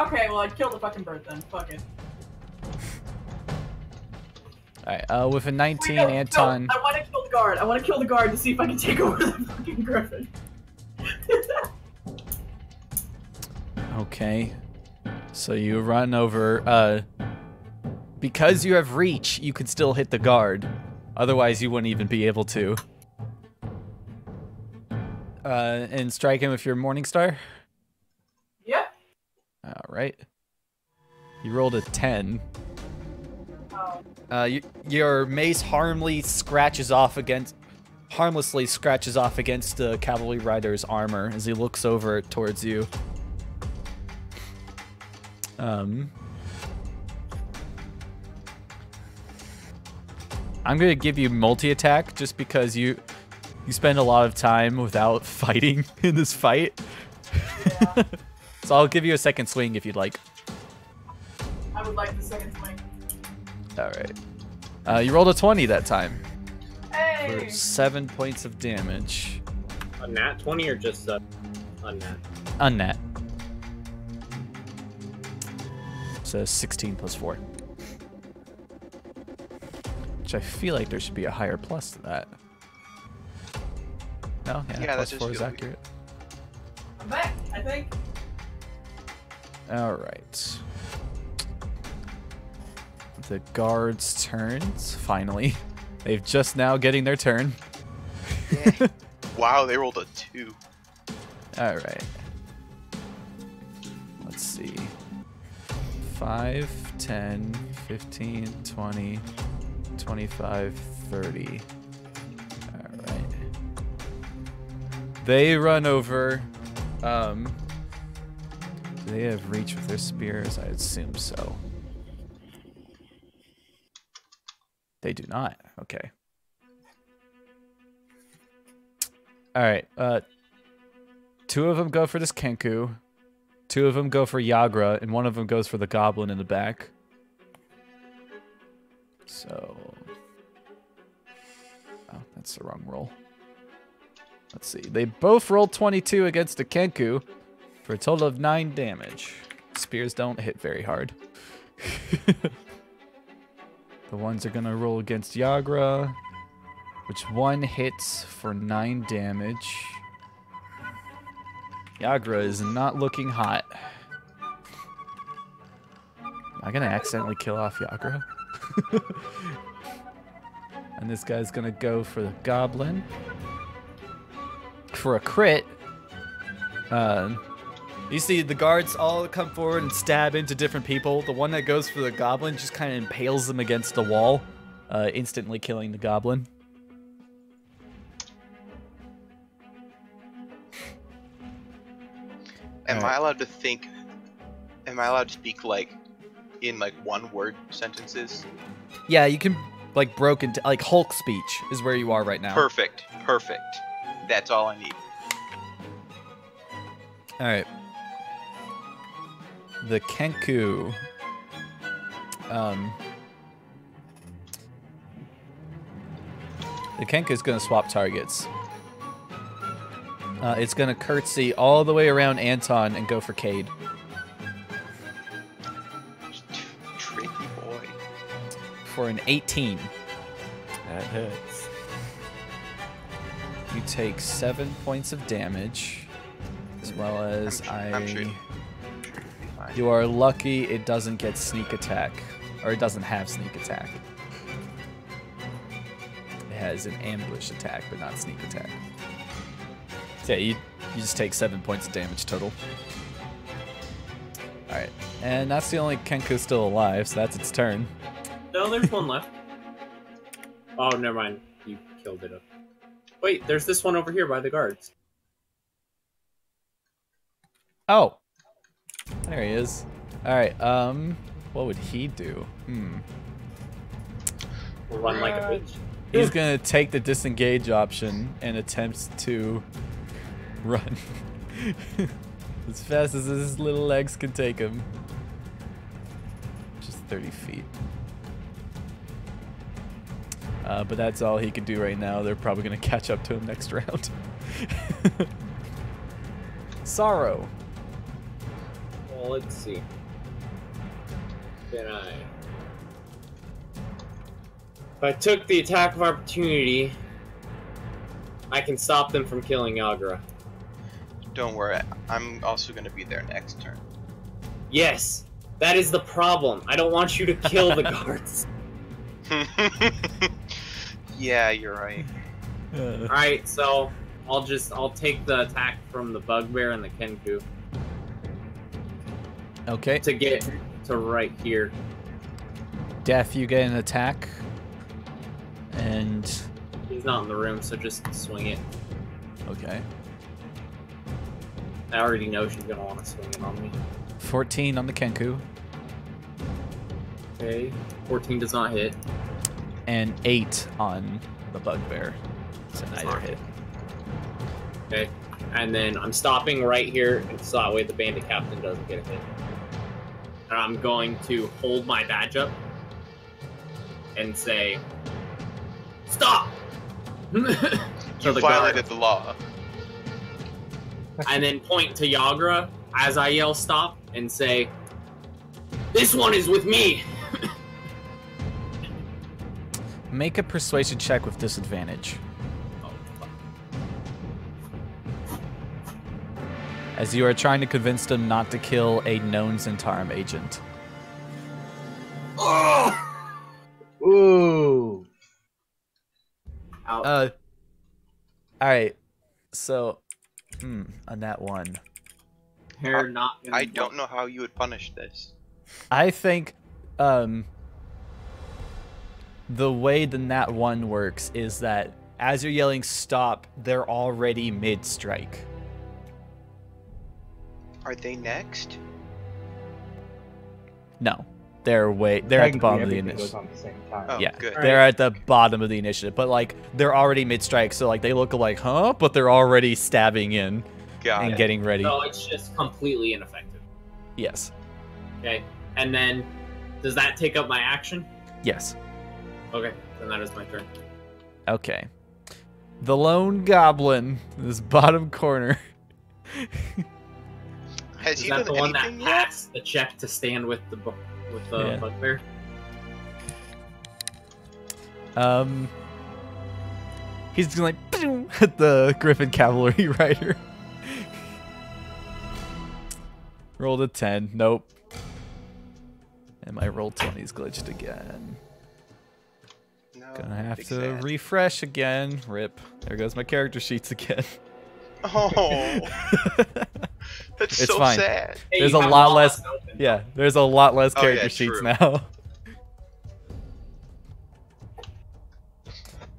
Okay, well I'd kill the fucking bird then. Fuck it. Alright, with a 19, Wait, no, Anton. No, I want to kill the guard. I want to kill the guard to see if I can take over the fucking Griffin. Okay. So you run over. Because you have reach, you can still hit the guard. Otherwise, you wouldn't even be able to. And strike him with your Morning Star? Yep. Alright. You rolled a 10. Oh. Your mace harmlessly scratches off against the cavalry rider's armor as he looks over towards you. I'm gonna give you multi-attack just because you spend a lot of time without fighting in this fight. Yeah. So I'll give you a second swing if you'd like. I would like the second swing. Alright. You rolled a 20 that time. Hey! For 7 points of damage. A nat 20 or just a nat? Unnat. So 16 plus 4. Which I feel like there should be a higher plus to that. No? Yeah, Yeah, that plus just 4 is feels weird. accurate. I'm back, I think. Alright. The guards' turns, finally. They've just now getting their turn. Yeah. Wow, they rolled a 2. Alright. Let's see. 5, 10, 15, 20, 25, 30. Alright. They run over. Do they have reach with their spears? I assume so. They do not. Okay. Alright. 2 of them go for this Kenku. 2 of them go for Yagra, and 1 of them goes for the goblin in the back. So... Oh, that's the wrong roll. Let's see. They both rolled 22 against the Kenku for a total of 9 damage. Spears don't hit very hard. The ones are gonna roll against Yagra, which 1 hits for 9 damage. Yagra is not looking hot. Am I gonna accidentally kill off Yagra? And this guy's gonna go for the goblin. For a crit. You see the guards all come forward and stab into different people. The one that goes for the goblin just kind of impales them against the wall, instantly killing the goblin. Am I allowed to think? Am I allowed to speak like in like one-word sentences? Yeah, you can like broke into like Hulk speech is where you are right now. Perfect. Perfect. That's all I need. All right. The Kenku. The Kenku is going to swap targets. It's going to curtsy all the way around Anton and go for Cade. Tricky boy. For an 18. That hurts. You take 7 points of damage, as well as I'm sure. You are lucky it doesn't get sneak attack, or it doesn't have sneak attack. It has an ambush attack, but not sneak attack. So yeah, you just take 7 points of damage total. Alright, and that's the only Kenku still alive, so that's its turn. No, there's one left. Oh, never mind. You killed it up. Wait, there's this one over here by the guards. Oh! There he is. Alright, what would he do? Run like a bitch. He's gonna take the disengage option and attempts to run as fast as his little legs can take him. Just 30 feet. But that's all he can do right now. They're probably gonna catch up to him next round. Sorrow. Well, let's see. Can I? If I took the attack of opportunity, I can stop them from killing Yagra. Don't worry, I'm also going to be there next turn. Yes, that is the problem. I don't want you to kill the guards. Yeah, you're right. Alright, so I'll take the attack from the bugbear and the Kenku Okay. to get to right here. Death, you get an attack. And He's not in the room, so just swing it. okay. I already know she's gonna want to swing it on me. 14 on the Kenku. Okay, 14 does not hit. And 8 on the bugbear. So neither not hit. Okay, and then I'm stopping right here, so that way the bandit captain doesn't get a hit. And I'm going to hold my badge up and say, "Stop!" You violated the law. And then point to Yagra as I yell "stop" and say, "This one is with me." Make a persuasion check with disadvantage. As you are trying to convince them not to kill a known Xanathar agent. Ooh. Out. Alright. So, on that one. Hair not. I don't know how you would punish this. I think, the way the nat 1 works is that as you're yelling stop, they're already mid-strike. Are they next? No. They're at the bottom of the Everything goes initiative. on at the same time. Oh, Yeah, good. they're at the bottom of the initiative, but like they're already mid-strike, so like they look like, huh? But they're already stabbing in Got and it. getting ready. So it's just completely ineffective. Yes. Okay, and then does that take up my action? Yes. Okay, then that is my turn. Okay. The lone goblin in this bottom corner. Has Is he that done the one that anything yet? passed the check to stand with the Yeah. bugbear? He's like boom, at the Griffin Cavalry Rider. Rolled a 10. Nope. And my roll 20's glitched again. No, Gonna have big to sad. refresh again. Rip. There goes my character sheets again. Oh, That's It's so fine. sad. Hey, There's you a have lot less. open. Yeah, there's a lot less Oh, yeah, character sheets true. now.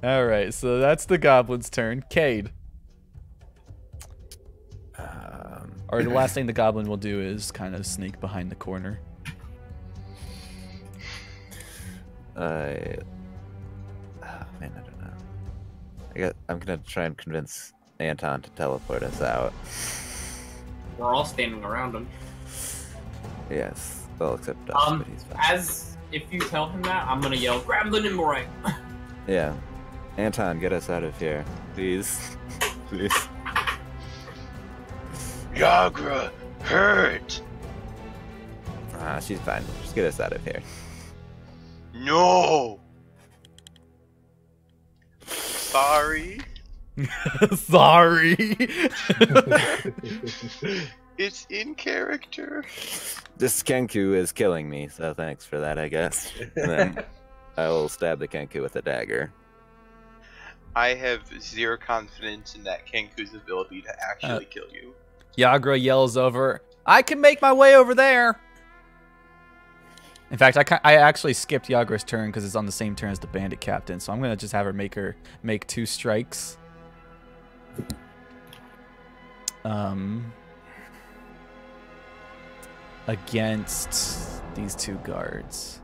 All right, so that's the goblin's turn. Cade. Or the last thing the goblin will do is kind of sneak behind the corner. Man, I don't know. I'm gonna try and convince Anton to teleport us out. We're all standing around him. Yes, well, except us, but he's fine. If you tell him that, I'm gonna yell, grab the nimble right. Yeah. Anton, get us out of here. Please. Please. Yagra, hurt. She's fine. Just get us out of here. No. Sorry. Sorry. It's in character. This Kenku is killing me, so thanks for that, I guess. And then I will stab the Kenku with a dagger. I have zero confidence in that Kenku's ability to actually kill you. Yagra yells over, I can make my way over there. In fact, I actually skipped Yagra's turn because it's on the same turn as the bandit captain, so I'm going to just have her make 2 strikes. Against these 2 guards.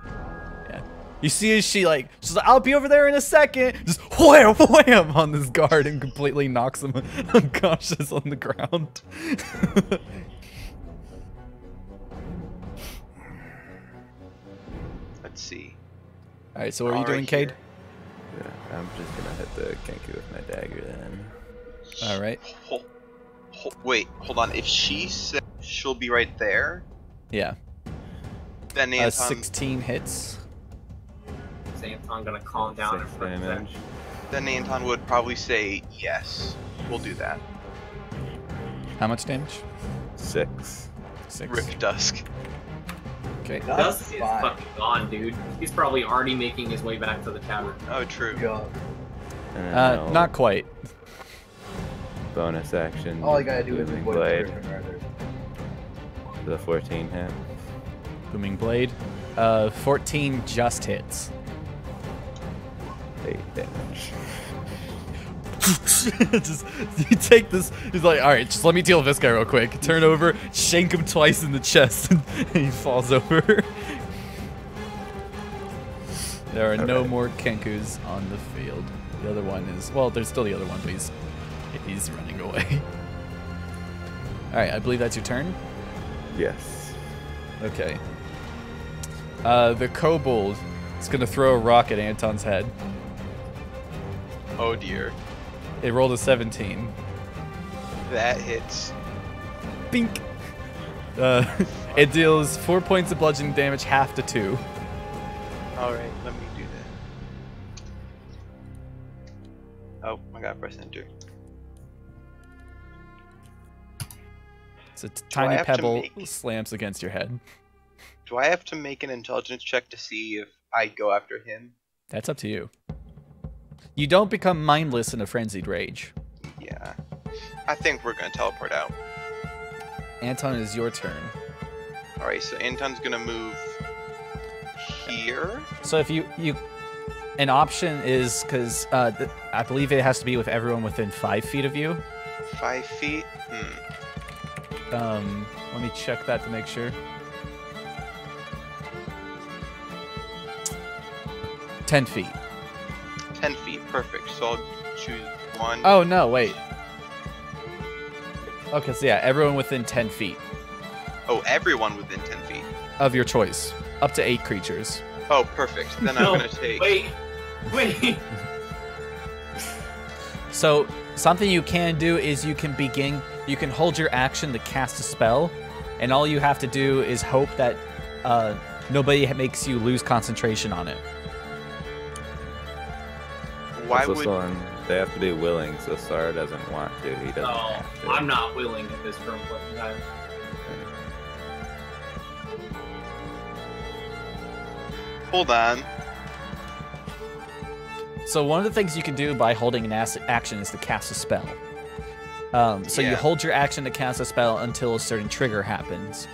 Yeah. You see as she's like, I'll be over there in a second. Just wham, wham on this guard and completely knocks him unconscious on the ground. Let's see. All right, so what are you All doing, right Cade? Yeah, I'm just gonna hit the Kenku with my dagger then. All right. Wait, hold on. If she said she'll be right there, Yeah. then Anton. 16 hits. Is Anton gonna calm down in 6 front of that? damage. Then Anton would probably say yes. We'll do that. How much damage? 6. 6. Rip Dusk. Okay. Dust is fine. fucking gone, dude. He's probably already making his way back to the tavern. Oh, true. Yeah. And then I'll Not quite. bonus action. All I gotta do is Booming avoid blade. the Griffin Rider. The 14 hit. Booming blade. 14 just hits. 8 damage. Just you take this. He's like, all right, just let me deal with this guy real quick. Turn over, shank him twice in the chest, and he falls over. There are no more Kenkus on the field. The other one is there's still the other one, but he's running away. All right, I believe that's your turn. Yes. Okay. The kobold is gonna throw a rock at Anton's head. Oh dear. It rolled a 17. That hits. Bink. It deals 4 points of bludgeoning damage, half to 2. Alright, let me do that. Oh, I gotta press enter. It's a tiny have to pebble make- slams against your head. Do I have to make an intelligence check to see if I go after him? That's up to you. You don't become mindless in a frenzied rage. Yeah. I think we're gonna teleport out. Anton, it is your turn. Alright, so Anton's gonna move here. So if an option is because I believe it has to be with everyone within 5 feet of you. 5 feet? Let me check that to make sure. 10 feet. 10 feet, perfect. So I'll choose one. Oh no, wait. Okay, so yeah, everyone within 10 feet Oh, everyone within 10 feet. of your choice. Up to 8 creatures. Oh, perfect. Then I'm No, gonna take. Wait. So something you can do is you can hold your action to cast a spell, and all you have to do is hope that nobody makes you lose concentration on it. Why Also, would. Someone, they have to be willing, so Sar doesn't want to. He doesn't No, have to. I'm not willing at this current point in time. Hold on. So one of the things you can do by holding an action is to cast a spell. So you hold your action to cast a spell until a certain trigger happens.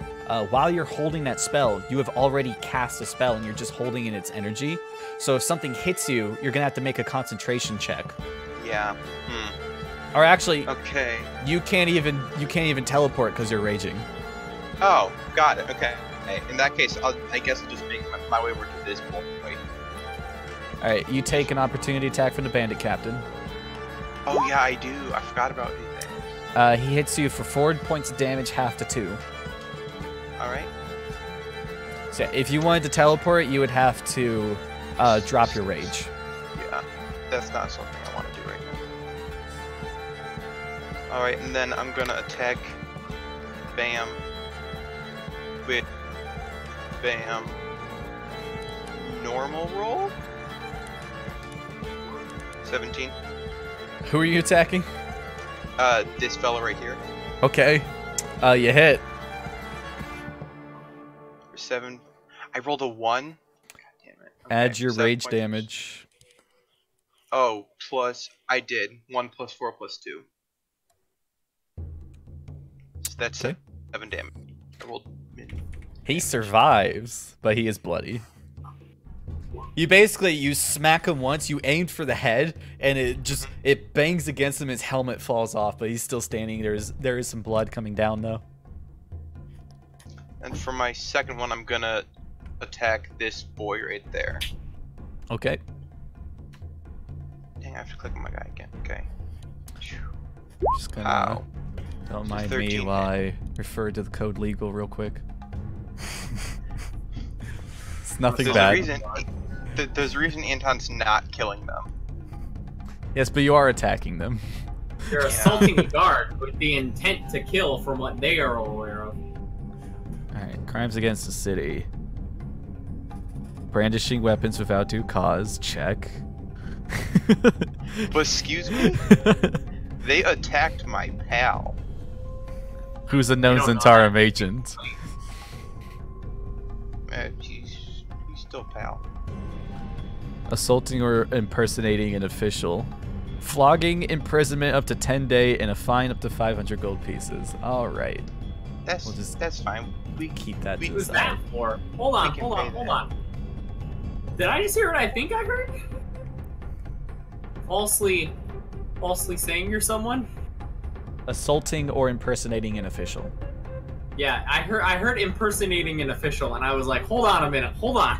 While you're holding that spell, you have already cast a spell and you're just holding in its energy. So if something hits you, you're gonna have to make a concentration check. Yeah. Or actually, Okay. you can't even teleport because you're raging. Oh, got it. Okay. In that case, I guess I'll just make my way over to this point. All right, you take an opportunity attack from the bandit captain. Oh yeah, I do. I forgot about it. He hits you for 4 points of damage, half to 2. All right. So if you wanted to teleport, you would have to drop your rage. Yeah, that's not something I want to do right now. All right, and then I'm gonna attack. Bam. With bam. Normal roll. 17. Who are you attacking? This fella right here. Okay. You hit. For 7. I rolled a 1. God damn it. Okay, Add your 7 rage points. damage. Oh, plus I did 1 plus 4 plus 2. So that's Okay. 7 damage. I rolled mid. He survives, but he is bloody. You smack him once, you aimed for the head, and it bangs against him, his helmet falls off, but he's still standing. There is some blood coming down though. And for my second one, I'm gonna attack this boy right there. Okay. Dang, I have to click on my guy again. Okay. Just gonna Ow. don't mind me 13 while I refer to the code legal real quick. It's nothing bad. There's a reason Anton's not killing them. Yes, but you are attacking them. You're assaulting a guard with the intent to kill from what they are aware of. Alright, crimes against the city. Brandishing weapons without due cause, check. But excuse me? They attacked my pal. Who's a known don't know Xanathar that. agent. He's still pal. Assaulting or impersonating an official. Flogging, imprisonment up to 10 days, and a fine up to 500 gold pieces. Alright. That's fine. We Keep that to the Who's side. that for? Hold on. Did I just hear what I think I heard? Falsely saying you're someone? Assaulting or impersonating an official. Yeah, I heard impersonating an official, and I was like, hold on a minute, hold on.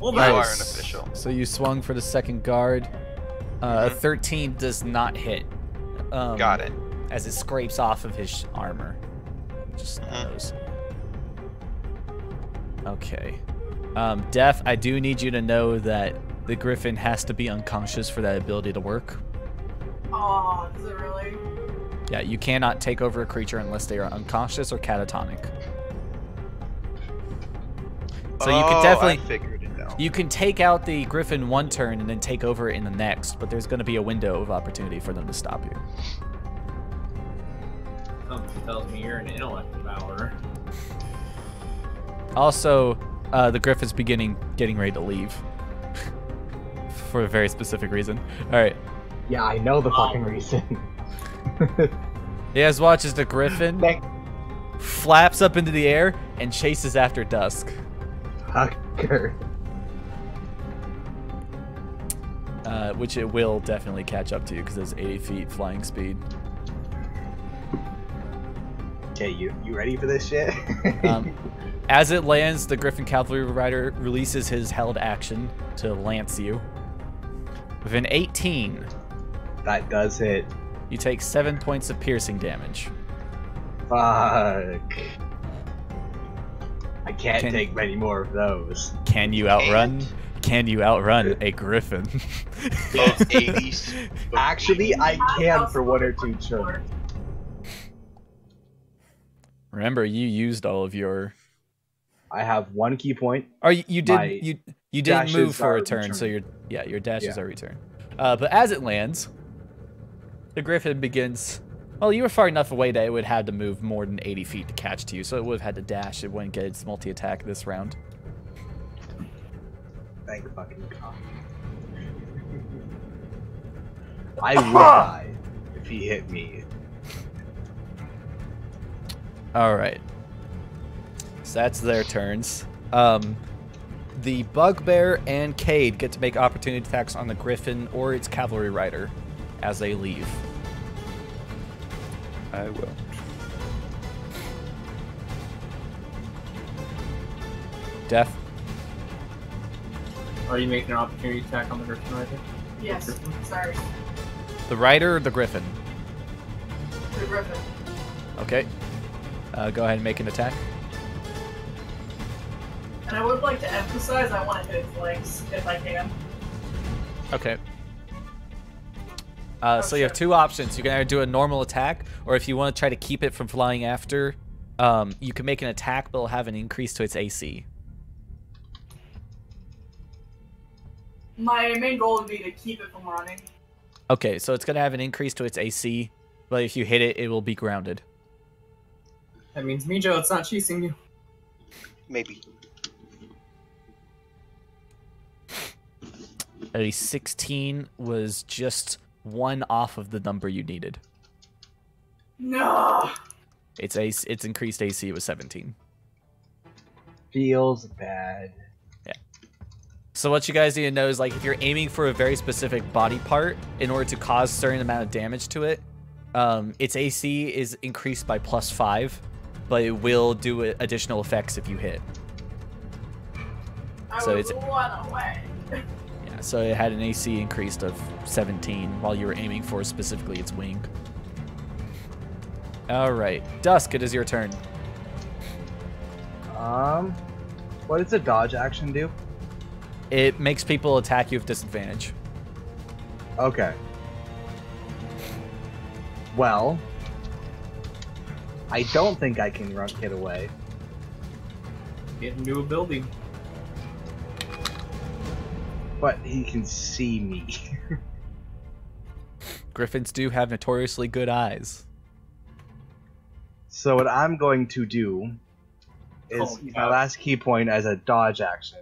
Hold You on. are an official. So you swung for the second guard. A 13 does not hit. Got it. As it scrapes off of his armor. Just those. Okay. Def, I do need you to know that the griffin has to be unconscious for that ability to work. Oh, is it really? Yeah, you cannot take over a creature unless they are unconscious or catatonic. So you can I definitely figured it out. you can take out the griffin one turn and then take over in the next, but there's going to be a window of opportunity for them to stop you. Something tells me you're an intellect devourer. Also, the griffin's getting ready to leave for a very specific reason. All right. Yeah, I know the fucking reason. You guys watch as the griffin flaps up into the air and chases after Dusk. Fucker. Which it will definitely catch up to you because it's 80 feet flying speed. Okay, you ready for this shit? As it lands, the Griffin Cavalry Rider releases his held action to lance you. With an 18, That does hit. you take 7 points of piercing damage. Fuck. I can't Can- take many more of those. Can you outrun? Can you outrun a griffin? Well, 80s. Actually, I can for 1 or 2 turns. Remember, you used all of your. I have 1 key point. Or you My did you didn't move dashes for are a turn, so return. your dashes Yeah. are return. But as it lands, the griffin begins. Well, you were far enough away that it would have to move more than 80 feet to catch to you, so it would have had to dash. It wouldn't get its multi-attack this round. Thank fucking God. I would die if if he hit me. All right. So that's their turns. The Bugbear and Cade get to make opportunity attacks on the Griffin or its cavalry rider as they leave. I will. Death. Are you making an opportunity attack on the Griffin Rider? Yes. Sorry. The rider or the Griffin? The Griffin. Okay. Go ahead and make an attack. And I would like to emphasize I want to hit its legs if I can. Okay. So you have two options. You can either do a normal attack, or if you want to try to keep it from flying after, you can make an attack, but it'll have an increase to its AC. My main goal would be to keep it from running. Okay, so it's going to have an increase to its AC, but if you hit it, it will be grounded. That means Mijo, it's not chasing you. Maybe. A 16 was just one off of the number you needed. No. Its increased AC was 17. Feels bad. So what you guys need to know is, like, if you're aiming for a very specific body part in order to cause a certain amount of damage to it, its AC is increased by +5, but it will do additional effects if you hit. I So would it's- run away. Yeah, so it had an AC increased of 17 while you were aiming for specifically its wing. All right, Dusk, it is your turn. What does a dodge action do? It makes people attack you with disadvantage. Okay. Well, I don't think I can get away. Get into a building. But he can see me. Griffins do have notoriously good eyes. So what I'm going to do is Oh, use yeah. my last key point as a dodge action.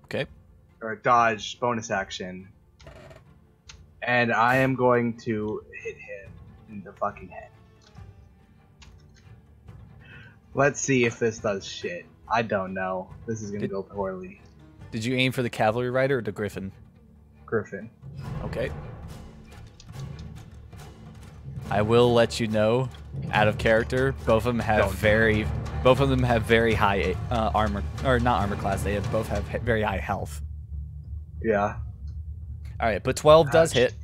Okay. Or a dodge bonus action. And I am going to hit him in the fucking head. Let's see if this does shit. I don't know. This is gonna go poorly. Did you aim for the cavalry rider or the Griffin? Griffin. Okay. I will let you know, out of character, both of them have very high armor, or not armor class. They both have very high health. Yeah. All right, but 12 does Ouch. hit.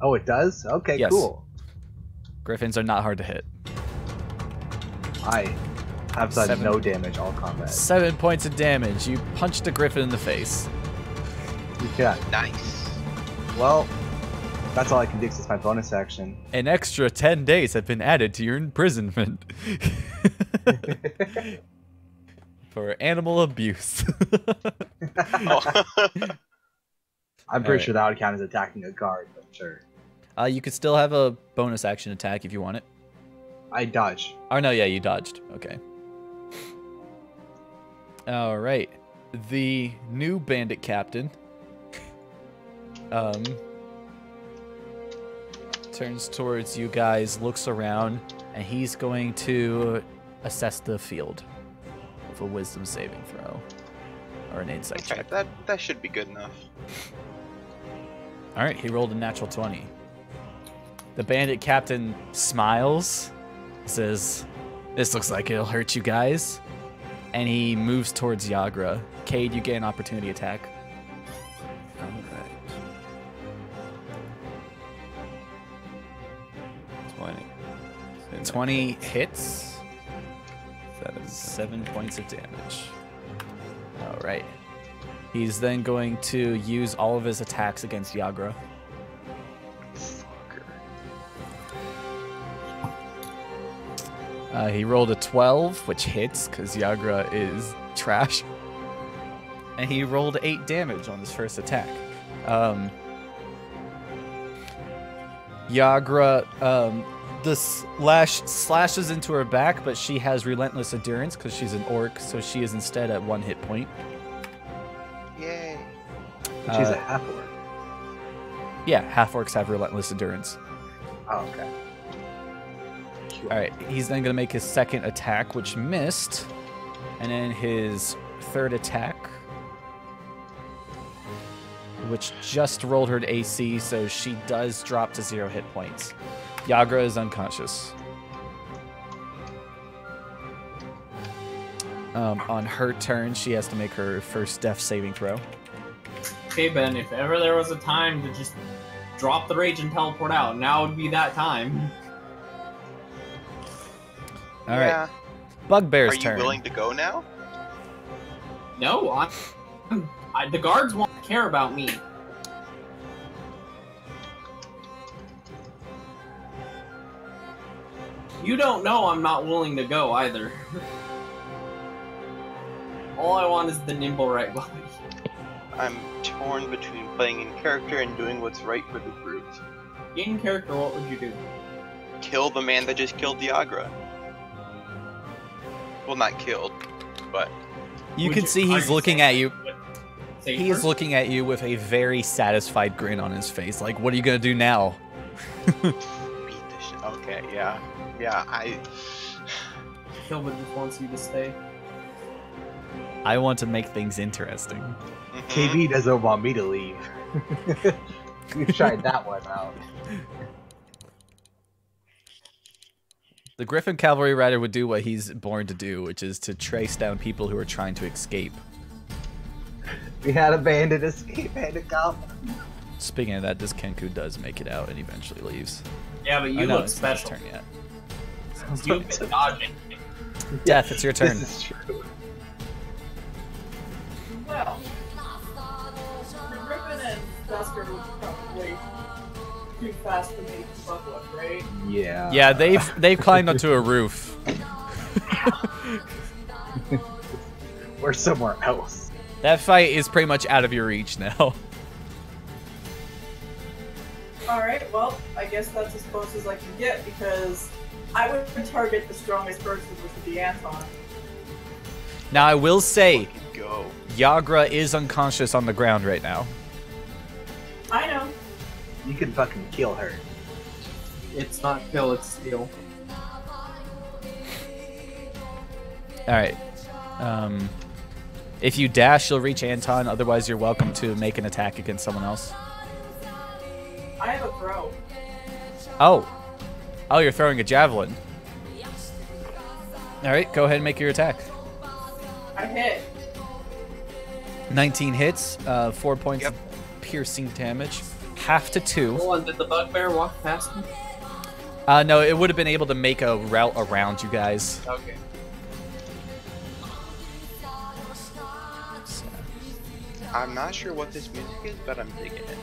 Oh, it does? Okay, Yes. cool. Griffins are not hard to hit. I have done 7. no damage all combat. 7 points of damage. You punched a Griffin in the face. Yeah. Nice. Well, that's all I can do since my bonus action. An extra 10 days have been added to your imprisonment for animal abuse. Oh. I'm pretty Alright. sure that would count as attacking a guard, but sure. You could still have a bonus action attack if you want it. I dodge. Oh no, yeah, you dodged. Okay. All right. The new bandit captain turns towards you guys, looks around, and he's going to assess the field with a wisdom saving throw or an insight Okay, check. that should be good enough. All right, he rolled a natural 20. The bandit captain smiles, says, "This looks like it'll hurt you guys," and he moves towards Yagra. Cade, you get an opportunity attack. Alright. 20. 20 hits, 7. 7 points of damage. All right. He's then going to use all of his attacks against Yagra. He rolled a 12, which hits because Yagra is trash. And he rolled 8 damage on his first attack. Yagra, the slash slashes into her back, but she has relentless endurance because she's an orc, so she is instead at 1 hit point. Yay. She's a half orc. Yeah, half orcs have relentless endurance. Oh, okay. All right, he's then gonna make his second attack, which missed, and then his third attack, which just rolled her to AC, so she does drop to 0 hit points. Yagra is unconscious. On her turn, she has to make her first death saving throw. Okay, Ben, if ever there was a time to just drop the rage and teleport out, now would be that time. All right, Bugbear's turn. Are you willing to go now? No, the guards won't care about me. You don't know I'm not willing to go either. All I want is the nimble right body. I'm torn between playing in character and doing what's right for the group. In character, what would you do? Kill the man that just killed Diagra. Well, not killed, but... You can see he's looking at you. He is looking at you with a very satisfied grin on his face. Like, what are you gonna do now? Beat the shit. Okay, yeah. Yeah, Kilbert just wants you to stay. I want to make things interesting. KB doesn't want me to leave. We've tried that one out. The Griffin Cavalry Rider would do what he's born to do, which is to trace down people who are trying to escape. We had a bandit escape and a goblin. Speaking of that, this Kenku does make it out and eventually leaves. Yeah, but you know look it's not his special. turn yet. You've been dodging. Death, it's your turn. This is true. Well, the Griffin and Dusker would probably too fast for me to keep up with, right? Yeah. Yeah, they've climbed onto a roof. We're somewhere else. That fight is pretty much out of your reach now. Alright, well, I guess that's as close as I can get because I would target the strongest person, which would be Anton. Now, I will say, go. Yagra is unconscious on the ground right now. I know. You can fucking kill her. It's not kill, it's steal. Alright. If you dash, you'll reach Anton. Otherwise, you're welcome to make an attack against someone else. I have a throw. Oh. Oh, you're throwing a javelin. Alright, go ahead and make your attack. I hit. 19 hits, 4 points of piercing damage. Half to 2. Oh, and did the bugbear walk past me? No, it would have been able to make a route around you guys. Okay. I'm not sure what this music is, but I'm digging it.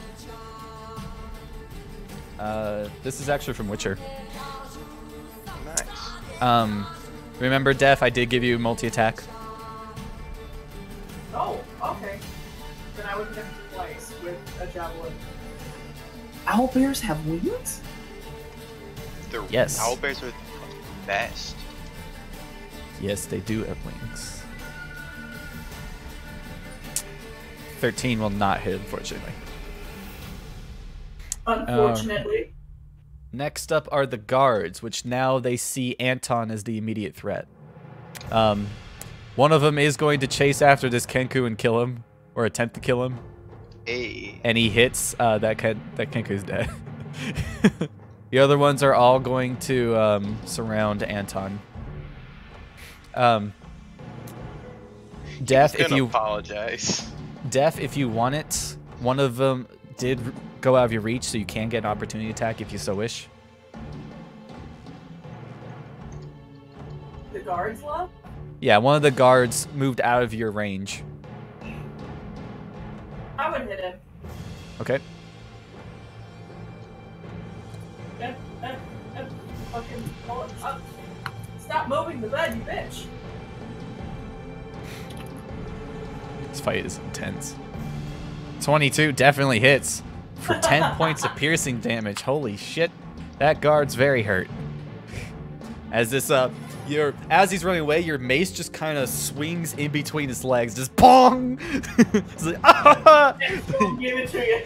This is actually from Witcher. Nice. Remember, Def, I did give you multi-attack. Oh, okay. Then I would hit him twice with a javelin. Owlbears have wings? The Yes. owlbears are the best. Yes, they do have wings. 13 will not hit, unfortunately. Unfortunately. Next up are the guards, which now they see Anton as the immediate threat. One of them is going to chase after this Kenku and kill him, or attempt to kill him. Hey. And he hits. That Kenku's dead. The other ones are all going to surround Anton. Death, if you apologize. Death, if you want it, one of them did go out of your reach, so you can get an opportunity attack if you so wish. The guards left? Yeah, one of the guards moved out of your range. I would hit him. Okay. Fucking pull it up. Stop moving the bed, you bitch. This fight is intense. 22 definitely hits for 10 points of piercing damage. Holy shit. That guard's very hurt. As this as he's running away, your mace just kind of swings in between his legs, just pong. It's like, ah! We'll give it to you.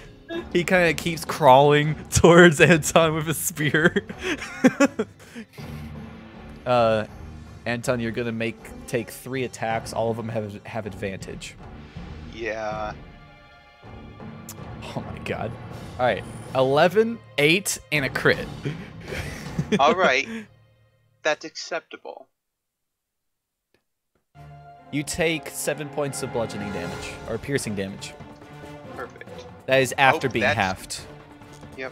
He kind of keeps crawling towards Anton with a spear. Anton, you're gonna take 3 attacks. All of them have advantage. Yeah. Oh my god. All right, 11, 8, and a crit. All right. That's acceptable. You take 7 points of bludgeoning damage or piercing damage. Perfect. That is after Oh, being that's- halved. Yep.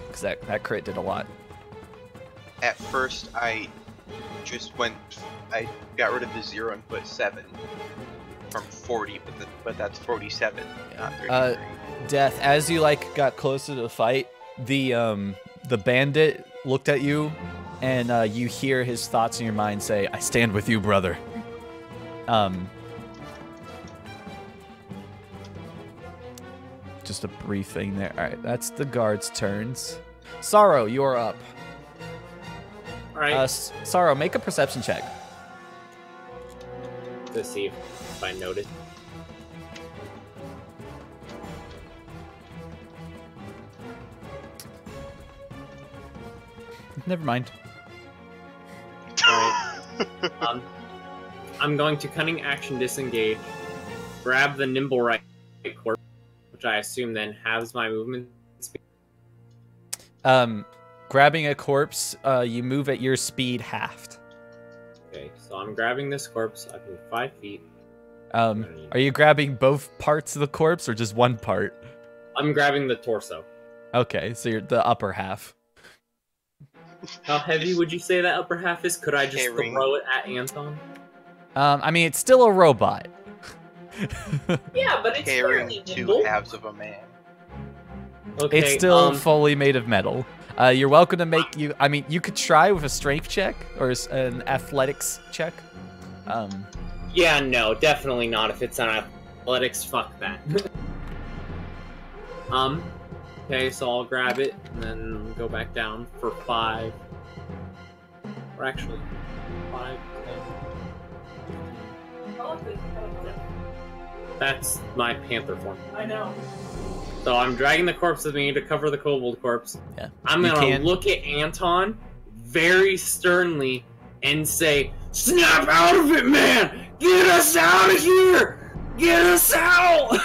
Because that crit did a lot. At first, I got rid of the 0 and put 7 from 40, but that's 47, not 33. Death, as you got closer to the fight, the bandit looked at you, and you hear his thoughts in your mind say, "I stand with you, brother." Just a brief thing there. All right, that's the guards' turns. Sorrow, you're up. All right. Sorrow, make a perception check. To see if I noticed. Never mind. Alright. I'm going to cunning action disengage, grab the nimble right corpse, which I assume then halves my movement speed. Grabbing a corpse, you move at your speed halved. Okay, so I'm grabbing this corpse. I move 5 feet. Are you grabbing both parts of the corpse or just one part? I'm grabbing the torso. Okay, so you're the upper half. How heavy would you say that upper half is? Could I just Carrying. throw it at Anton? I mean, it's still a robot. Yeah, but it's Carrying fairly 2 nimble. halves of a man. Okay, It's still fully made of metal. You're welcome to make you. I mean, you could try with a strength check or an athletics check. Yeah, no, definitely not. If it's on athletics, fuck that. Okay, so I'll grab it and then go back down for 5. Or actually, 5, 10. That's my panther form. I know. So I'm dragging the corpse with me to cover the kobold corpse. Yeah. I'm You gonna can- look at Anton very sternly and say, "Snap out of it, man! Get us out of here! Get us out!"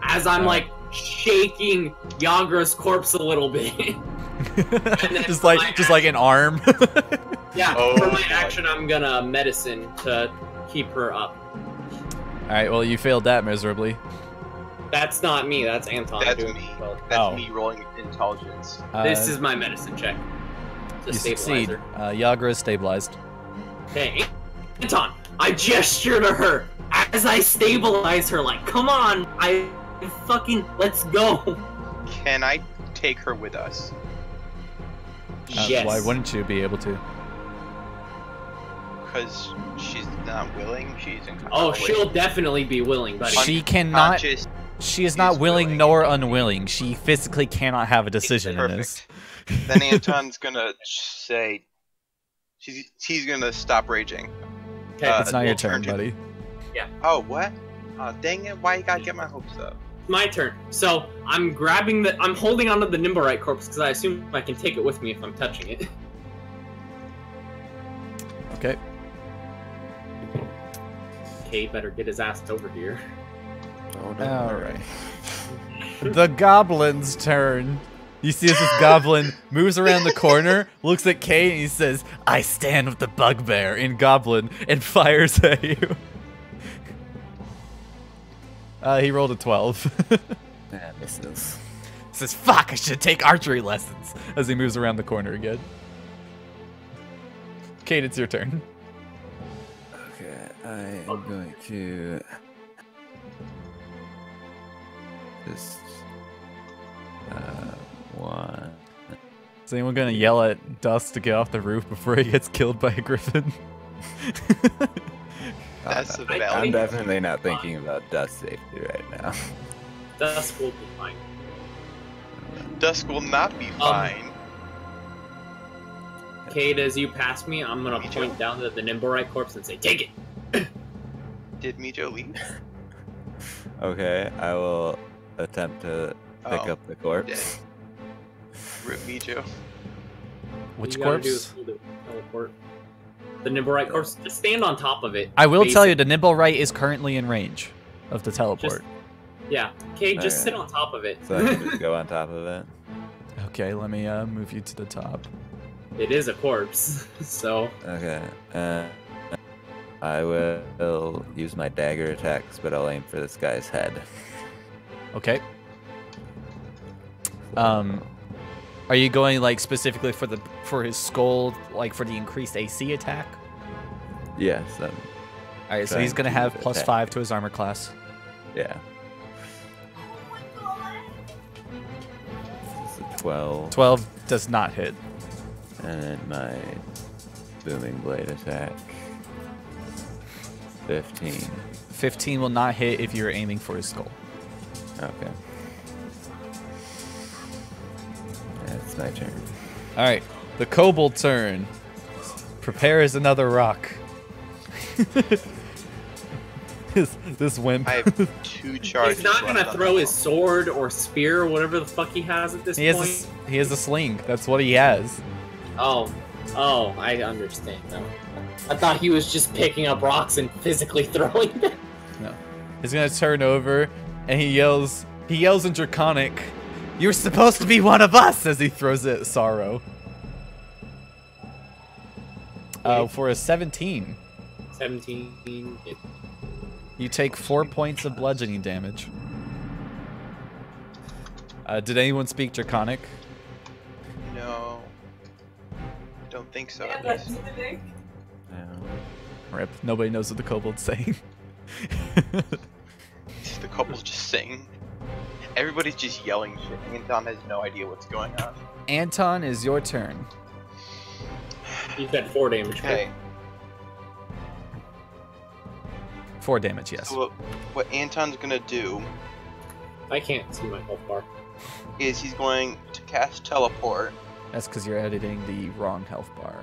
As I'm shaking Yagra's corpse a little bit. then just for like an arm. Yeah, Oh, for my God. action, I'm gonna medicine to keep her up. All right. Well, you failed that miserably. That's not me. That's Anton. That's doing me. it. Well, That's Oh. me rolling intelligence. this is my medicine check. To you stabilize succeed. her. Yagra is stabilized. Okay, Anton, I gesture to her as I stabilize her, come on, let's go. Can I take her with us? Yes. Why wouldn't you be able to? Because she's not willing. She's Oh, she'll definitely be willing, buddy. She cannot. Unconscious. She is not She's willing willing. nor unwilling. She physically cannot have a decision in this. Then Anton's gonna say, he's gonna stop raging. Okay, It's not your we'll turn, turn to- buddy. Oh, what? Oh, dang it! Why you gotta get my hopes up? my turn. So I'm holding onto the Nimblewright corpse because I assume I can take it with me if I'm touching it. Okay. Okay, better get his ass over here. Oh, no. All right. The goblin's turn. You see as this goblin moves around the corner, looks at Kay, and he says, "I stand with the bugbear" in goblin, and fires at you. He rolled a 12. That misses. Says, "Fuck, I should take archery lessons," as he moves around the corner again. Kate, it's your turn. Okay, I am going to just one. Is anyone gonna yell at Dust to get off the roof before he gets killed by a griffin? That's the I- valid. I'm definitely not thinking about dust safety right now. Dusk will be fine. Dusk will not be fine. Cade, as you pass me, I'm gonna Me point too. down to the Nimblewright corpse and say, "Take it." Did Mijo leave? Okay, I will attempt to pick Oh, up the corpse. Rip me too. Which You gotta do corpse? is the teleport. The Nimblewright corpse. Just stand on top of it. I will tell you, basically. the Nimblewright is currently in range of the teleport. Yeah. Okay, just sit Alright. on top of it. So I can just go on top of it. Okay, let me move you to the top. It is a corpse, so Okay. I will use my dagger attacks, but I'll aim for this guy's head. Okay. Are you going like specifically for his skull, like for the increased AC attack? Yes. All right, so Trying he's gonna to have attack. +5 to his armor class. Yeah. It's a 12. 12 does not hit. And then my booming blade attack. 15. 15 will not hit if you're aiming for his skull. Okay. It's my turn. All right, the kobold turn. Prepares another rock. this wimp. I have 2 charges. he's not gonna left on throw that his sword or spear or whatever the fuck he has at this he point. has a sling. That's what he has. Oh, I understand now. I thought he was just picking up rocks and physically throwing them. No, he's gonna turn over and he yells in Draconic, "You're supposed to be one of us!" as he throws it at Sorrow. For a 17, 17. you take 4 points of bludgeoning damage. Did anyone speak Draconic? No. Don't think so, Yeah, at that's least. the thing. Rip. Nobody knows what the kobold's saying. The couple's just saying. Everybody's just yelling shit. Anton has no idea what's going on. Anton, is your turn. He said 4 damage. Okay. 4 damage, yes. So what Anton's gonna do I can't see my health bar. is he's going to cast teleport That's because you're editing the wrong health bar.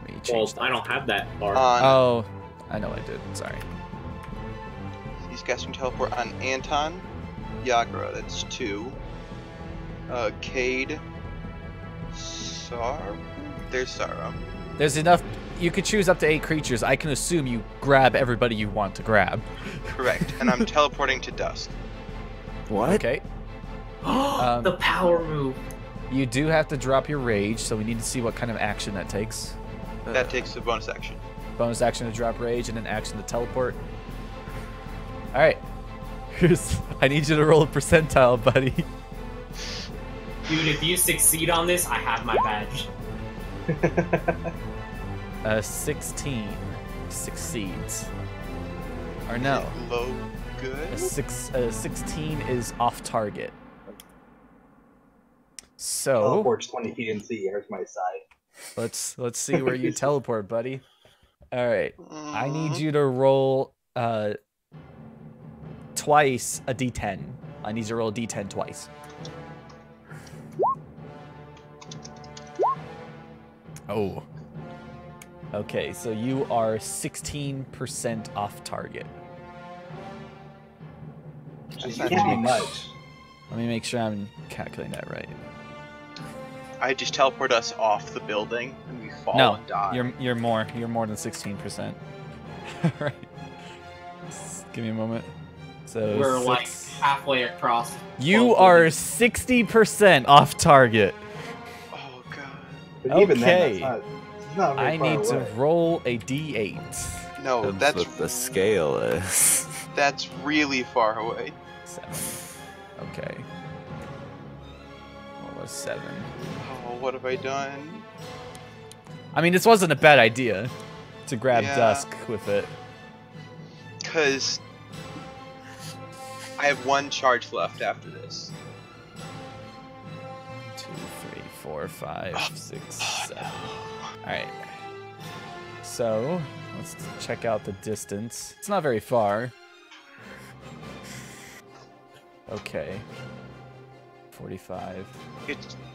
Let me Well, change I that. don't have that bar. on. Oh, I know I did. Sorry. He's casting teleport on Anton, Yagra. That's 2. Cade, Sar. There's Sarah. There's enough. You could choose up to 8 creatures. I can assume you grab everybody you want to grab. Correct. And I'm teleporting to Dusk. What? Okay. The power move. You do have to drop your rage, so we need to see what kind of action that takes. That takes a bonus action. Bonus action to drop rage, and then action to teleport. All right. I need you to roll a percentile, buddy. Dude, if you succeed on this, I have my badge. 16 succeeds. Or no, Low good. 16 is off target. So Teleport's 20 feet in sea. Here's my side. let's see where you teleport, buddy. All right, I need Mhm. you to roll twice a d10. I need you to roll a d10 twice. Oh. Okay, so you are 16% off target. Just not can't be too much. Let me make sure I'm calculating that right. I just teleport us off the building and we fall No, and die. you're more than 16%. Right. Just give me a moment. So We're like six- halfway across. you both are buildings. 60% off target. Oh god. But even Okay. then, it's not very I far need to away. roll a d8. No, That's what the scale is. that's really far away. 7. Okay. What was 7? Oh, what have I done? I mean, this wasn't a bad idea to grab Yeah. Dusk with it. Cause I have 1 charge left after this. 2, 3, 4, 5, 6, 7. Alright. So, let's check out the distance. It's not very far. Okay. 45.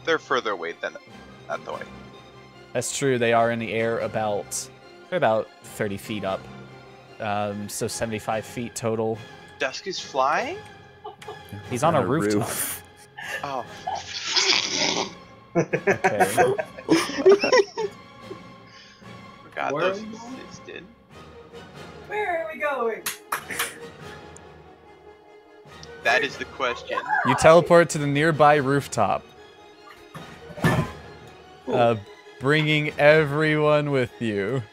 They're further away than not the way. That's true, they are in the air they're about 30 feet up. So 75 feet total. Dusk is flying? He's on a rooftop. roof. Oh. Okay. Forgot Where those are we going? existed. Where are we going? That is the question. You teleport to the nearby rooftop, bringing everyone with you.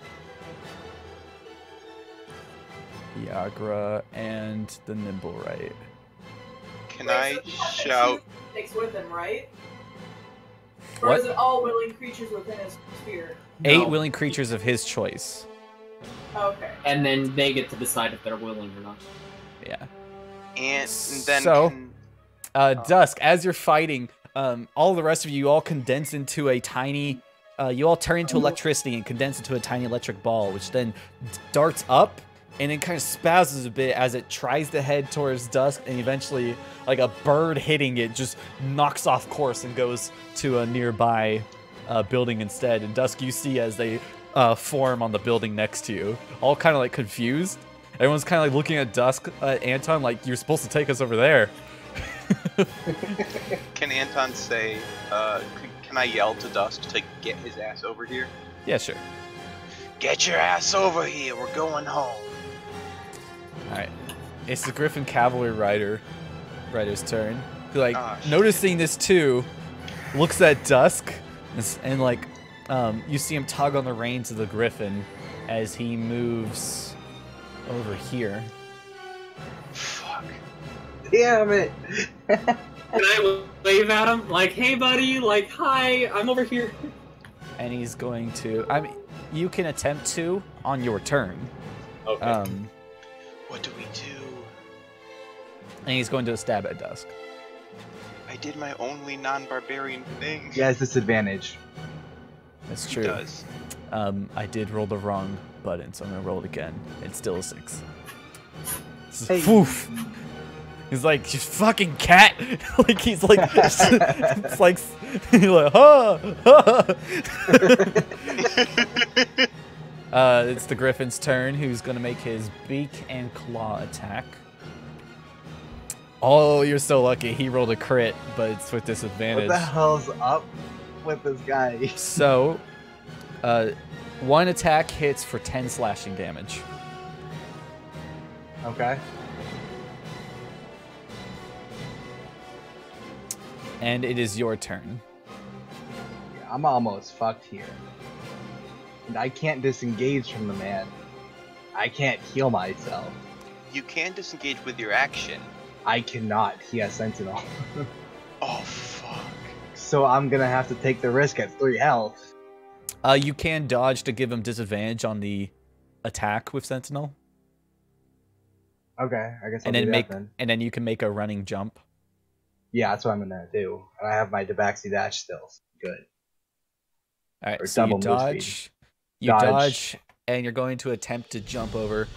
Yagra and the Nimblewright. Can I shout? Takes with him, right? What? Or is it all willing creatures within his sphere? 8 No. willing creatures of his choice. Okay. And then they get to decide if they're willing or not. Yeah. And then So- can- Dusk, as you're fighting, all the rest of you all condense into a tiny. You all turn into electricity and condense into a tiny electric ball, which then darts up and then kind of spasms a bit as it tries to head towards Dusk, and eventually, like a bird hitting it, just knocks off course and goes to a nearby building instead. And Dusk, you see as they form on the building next to you, all kind of like confused. Everyone's kind of like looking at Dusk, Anton, like you're supposed to take us over there. can Anton say, can I yell to Dusk to get his ass over here? Yeah, sure. Get your ass over here, we're going home. Alright. It's the Griffin Cavalry Rider's turn. Who, like, Ah, shit. noticing this too, looks at Dusk and like, you see him tug on the reins of the Griffin as he moves over here. Fuck. Damn it! Can I wave at him? Like, hey buddy, like, hi, I'm over here. And he's going to, I mean, you can attempt to on your turn. Okay. What do we do? And he's going to stab at Dusk. I did my only non-barbarian thing. He has disadvantage. That's He true. does. I did roll the wrong button, so I'm gonna roll it again. It's still a 6. Hey. Woof. He's like, you fucking cat! Like he's like, it's like, he's like, ha, ha. It's the Griffin's turn, who's gonna make his beak and claw attack. Oh, you're so lucky. He rolled a crit, but it's with What disadvantage. the hell's up with this guy? So, one attack hits for 10 slashing damage. Okay. And it is your turn. Yeah, I'm almost fucked here. And I can't disengage from the man. I can't heal myself. You can disengage with your action. I cannot. He has Sentinel. Oh, fuck. So I'm gonna have to take the risk at 3 health. You can dodge to give him disadvantage on the attack with Sentinel, Okay, I guess I'll and do then that make then. and then you can make a running jump. Yeah, that's what I'm gonna do. And I have my Debaxi dash still. Good. All right, Or so you double move dodge, you Dodge. dodge, and you're going to attempt to jump over.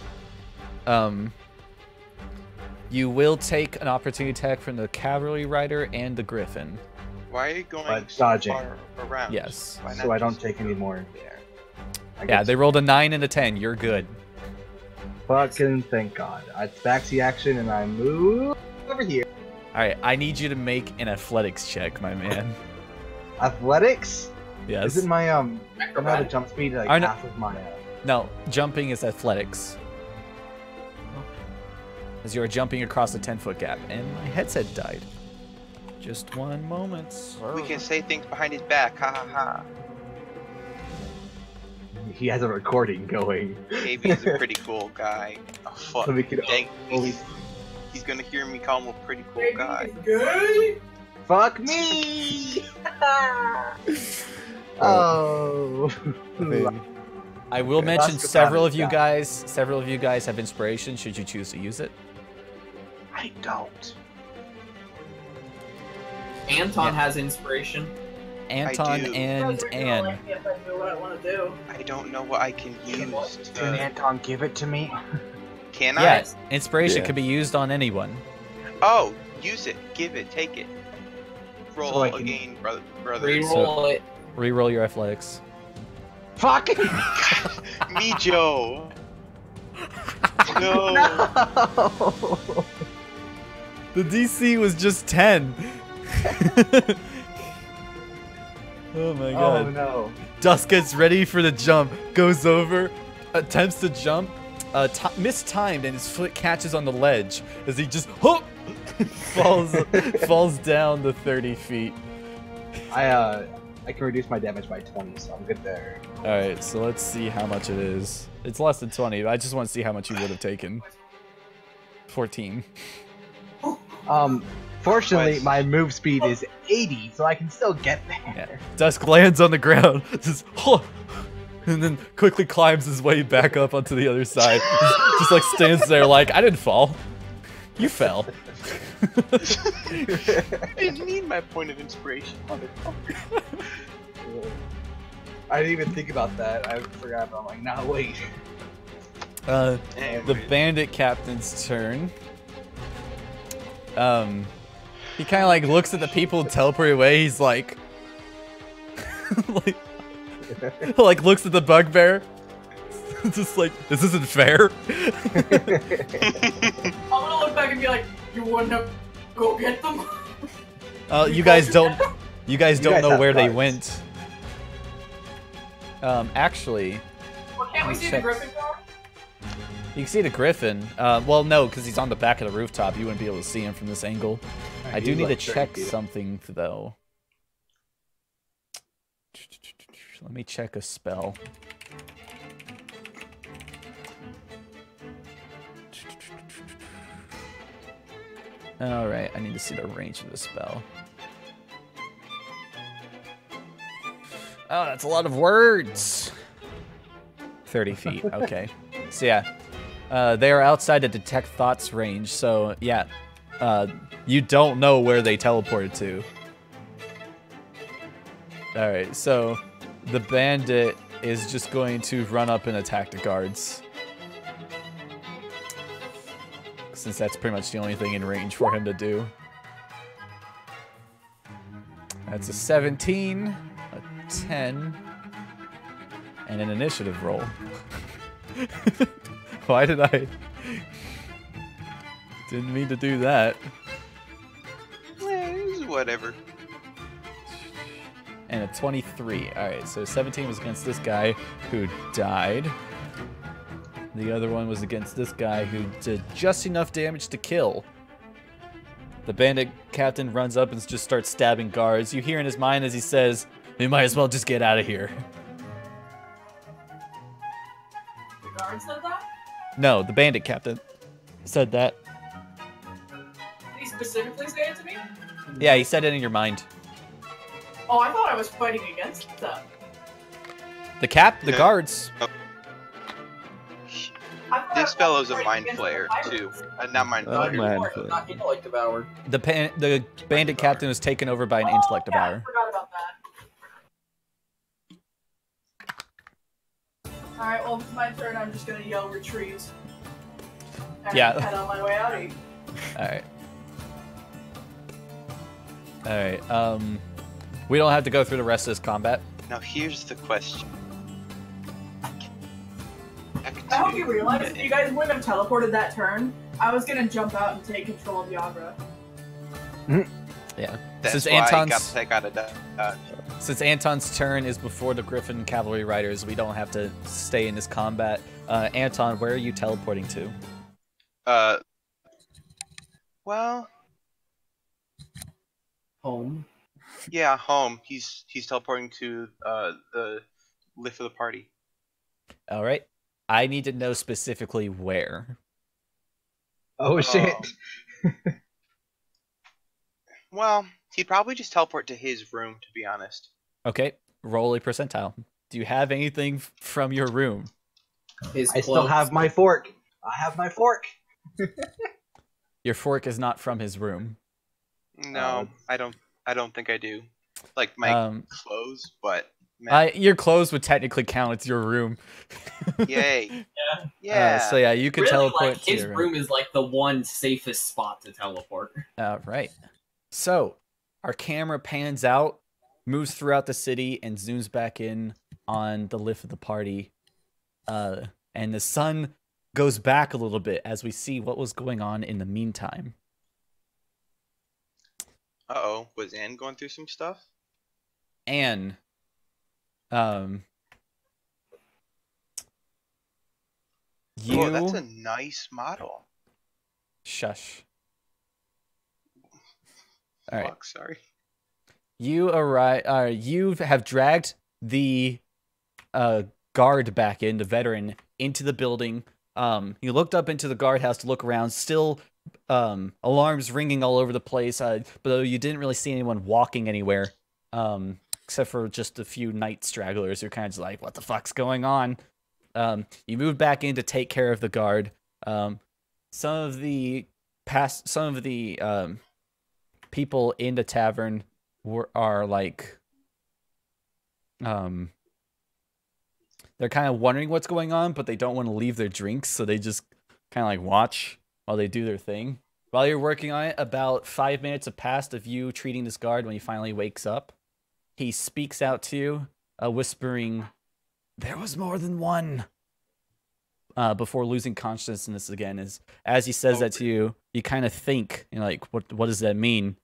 You will take an opportunity attack from the Cavalry Rider and the Griffin. Why are you going But so dodging. far around? Yes. Why So not I don't just- take any more there. I Yeah, guess- they rolled a 9 and a 10. You're good. Fucking thank God. I Debaxi action and I move over here. All right, I need you to make an athletics check, my man. Athletics? Yes. Isn't my I don't have a Acrobatic. jump speed like I know- half of my No, jumping is athletics. As you're jumping across a 10-foot gap, and my headset died. Just one moment. We can say things behind his back. Ha ha ha. He has a recording going. KB is a pretty cool guy. Oh fuck. So we could Dang, only he's gonna hear me call him a pretty cool Baby guy. is good. fuck me. Oh. I will Okay. mention Ask about several it, of you yeah. guys have inspiration should you choose to use it. I don't. Anton Yeah. has inspiration. Anton do. and Guys are gonna Anne. like me if I do what I want to do. I don't know what I can use. Can Anton give it to me? Can I? Yes, inspiration Yeah. can be used on anyone. Oh, use it. Give it. Take it. Roll So I can- again, brother. Reroll it. Reroll your athletics. Fuck! Me, Joe. No. No! The DC was just 10. Oh my god. Oh no. Dusk gets ready for the jump, goes over, attempts to jump, mistimed, and his foot catches on the ledge as he just falls down the 30 feet. I can reduce my damage by 20, so I'm good there. Alright, so let's see how much it is. It's less than 20, but I just want to see how much you would have taken. 14. Fortunately, Twice. my move speed is 80, so I can still get there. Yeah. Dusk lands on the ground, just, and then quickly climbs his way back up onto the other side. Just like stands there like, I didn't fall. You fell. I didn't need my point of inspiration. Motherfucker. I didn't even think about that. I forgot, but I'm like, nah, wait. The Anyways. bandit captain's turn. He kind of like looks at the people teleporting away. He's like, like looks at the bugbear. Just like, this isn't fair. I'm gonna look back and be like, you wanna go get them? You guys don't guys know have where they cards. went. Actually, Well, can't we Let me see the check. griffin car? you can see the griffin. Well, no, because he's on the back of the rooftop. You wouldn't be able to see him from this angle. I do He's need to like 30 check feet. something though. Let me check a spell. Alright, I need to see the range of the spell. Oh, that's a lot of words! 30 feet, okay. So yeah, they are outside the detect thoughts range, so yeah. You don't know where they teleported to. Alright, so the bandit is just going to run up and attack the guards. Since that's pretty much the only thing in range for him to do. That's a 17, a 10, and an initiative roll. Why did I... Didn't mean to do that. It's whatever. And a 23. Alright, so 17 was against this guy who died. The other one was against this guy who did just enough damage to kill. The bandit captain runs up and just starts stabbing guards. You hear in his mind as he says, "We might as well just get out of here." The guard said that? No, the bandit captain said that. Did he specifically say it to me? Yeah, he said it in your mind. Oh, I thought I was fighting against them. The Yeah. guards. I thought This I fellow's was a fighting mind against flayer the too. pirates. Not mind Oh, flayer. man. Not intellect devoured. The bandit captain was taken over by an intellect Oh, yeah, I devourer. forgot about that. Alright, well, it's my turn. I'm just gonna yell retreat. And Yeah. head on my way out of here. Alright. Alright, we don't have to go through the rest of this combat. Now here's the question. I hope you realize if you guys wouldn't have teleported that turn, I was gonna jump out and take control of the Agra. Yeah. That's Since why Anton's I got a Since Anton's turn is before the Griffin Cavalry Riders, we don't have to stay in this combat. Anton, where are you teleporting to? well, Home. yeah, home. He's teleporting to the lift of the party. All right. I need to know specifically where. Oh shit. Well, he'd probably just teleport to his room, to be honest. Okay. Roll a percentile. Do you have anything from your room? His I still clothes. have my fork. I have my fork. Your fork is not from his room. No, I don't think I do. Like my clothes, but man, Your clothes would technically count as your room. yay. Yeah. Yeah. So yeah, you could Really, teleport like, to his your room is like the one safest spot to teleport. Right. So, our camera pans out, moves throughout the city, and zooms back in on the lift of the party. And the sun goes back a little bit as we see what was going on in the meantime. Uh-oh. Was Anne going through some stuff? Anne, you... Oh, that's a nice model. Shush. All right. Fuck, sorry. You arrive. You have dragged the guard back in, the veteran, into the building. You looked up into the guardhouse to look around. Still, alarms ringing all over the place. But you didn't really see anyone walking anywhere, except for just a few night stragglers who are kind of just like, "What the fuck's going on?" You moved back in to take care of the guard. Some of the people in the tavern are like, they're kind of wondering what's going on, but they don't want to leave their drinks, so they just kind of like watch while they do their thing. While you're working on it, about 5 minutes have passed of you treating this guard. When he finally wakes up, he speaks out to you, whispering, "There was more than one." Before losing consciousness again. As he says that to you, you kind of think, like, what does that mean?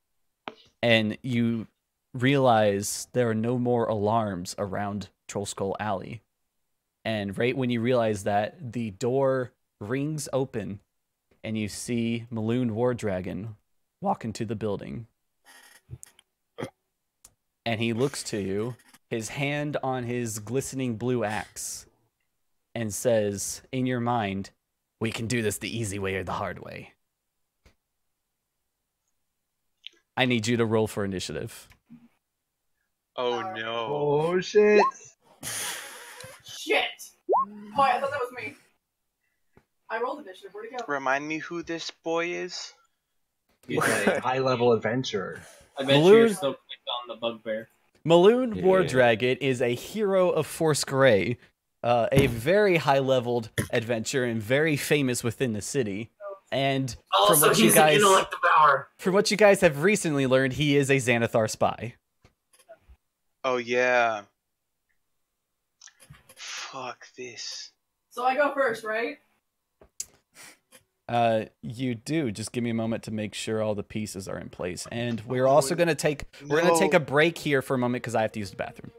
And you realize there are no more alarms around Troll Skull Alley. And right when you realize that, the door rings open, and you see Maloon War Dragon walk into the building. And he looks to you, his hand on his glistening blue axe, and says, in your mind, "We can do this the easy way or the hard way." I need you to roll for initiative. Oh no. Oh shit! Shit! Oh, I thought that was me. I rolled initiative. Where'd it go? Remind me who this boy is? He's a high-level adventurer. I bet you're so quick on the bugbear. Maloon War Dragon is a hero of Force Grey, a very high-leveled adventurer and very famous within the city. And from what you guys, from what you guys have recently learned, he is a Xanathar spy. Oh yeah. Fuck this. So I go first, right? You do. Just give me a moment to make sure all the pieces are in place. And we're also gonna take a break here for a moment because I have to use the bathroom.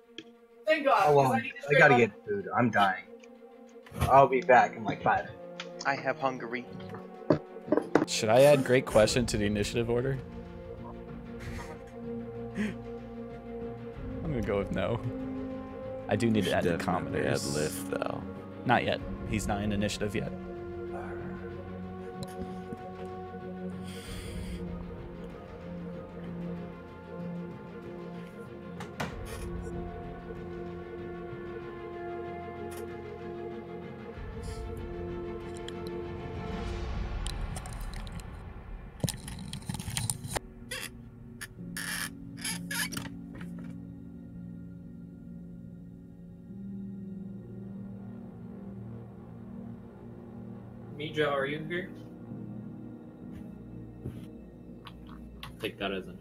Thank God. Oh, well, I gotta get food. I'm dying. I'll be back in like 5 minutes. I have hungry. Should I add great question to the initiative order? I'm gonna go with no. I do need to add the commoners. Add lift though. Not yet. He's not in initiative yet. Mija, are you here? Take that as a no.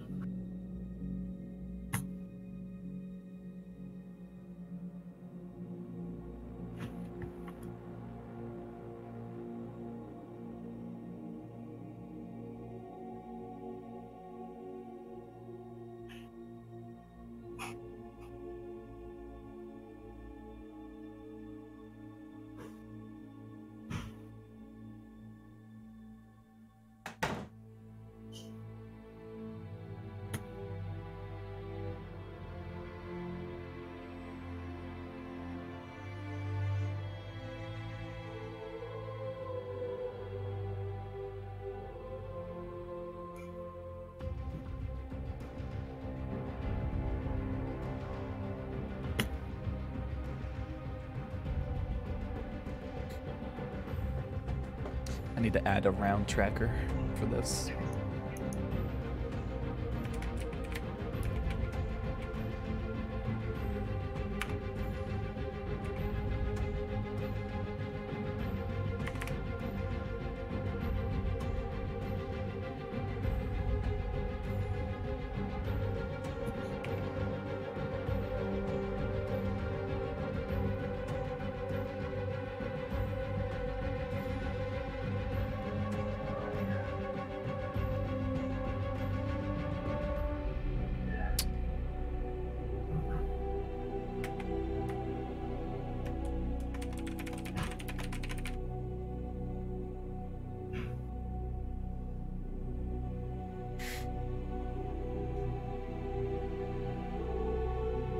I need to add a round tracker for this.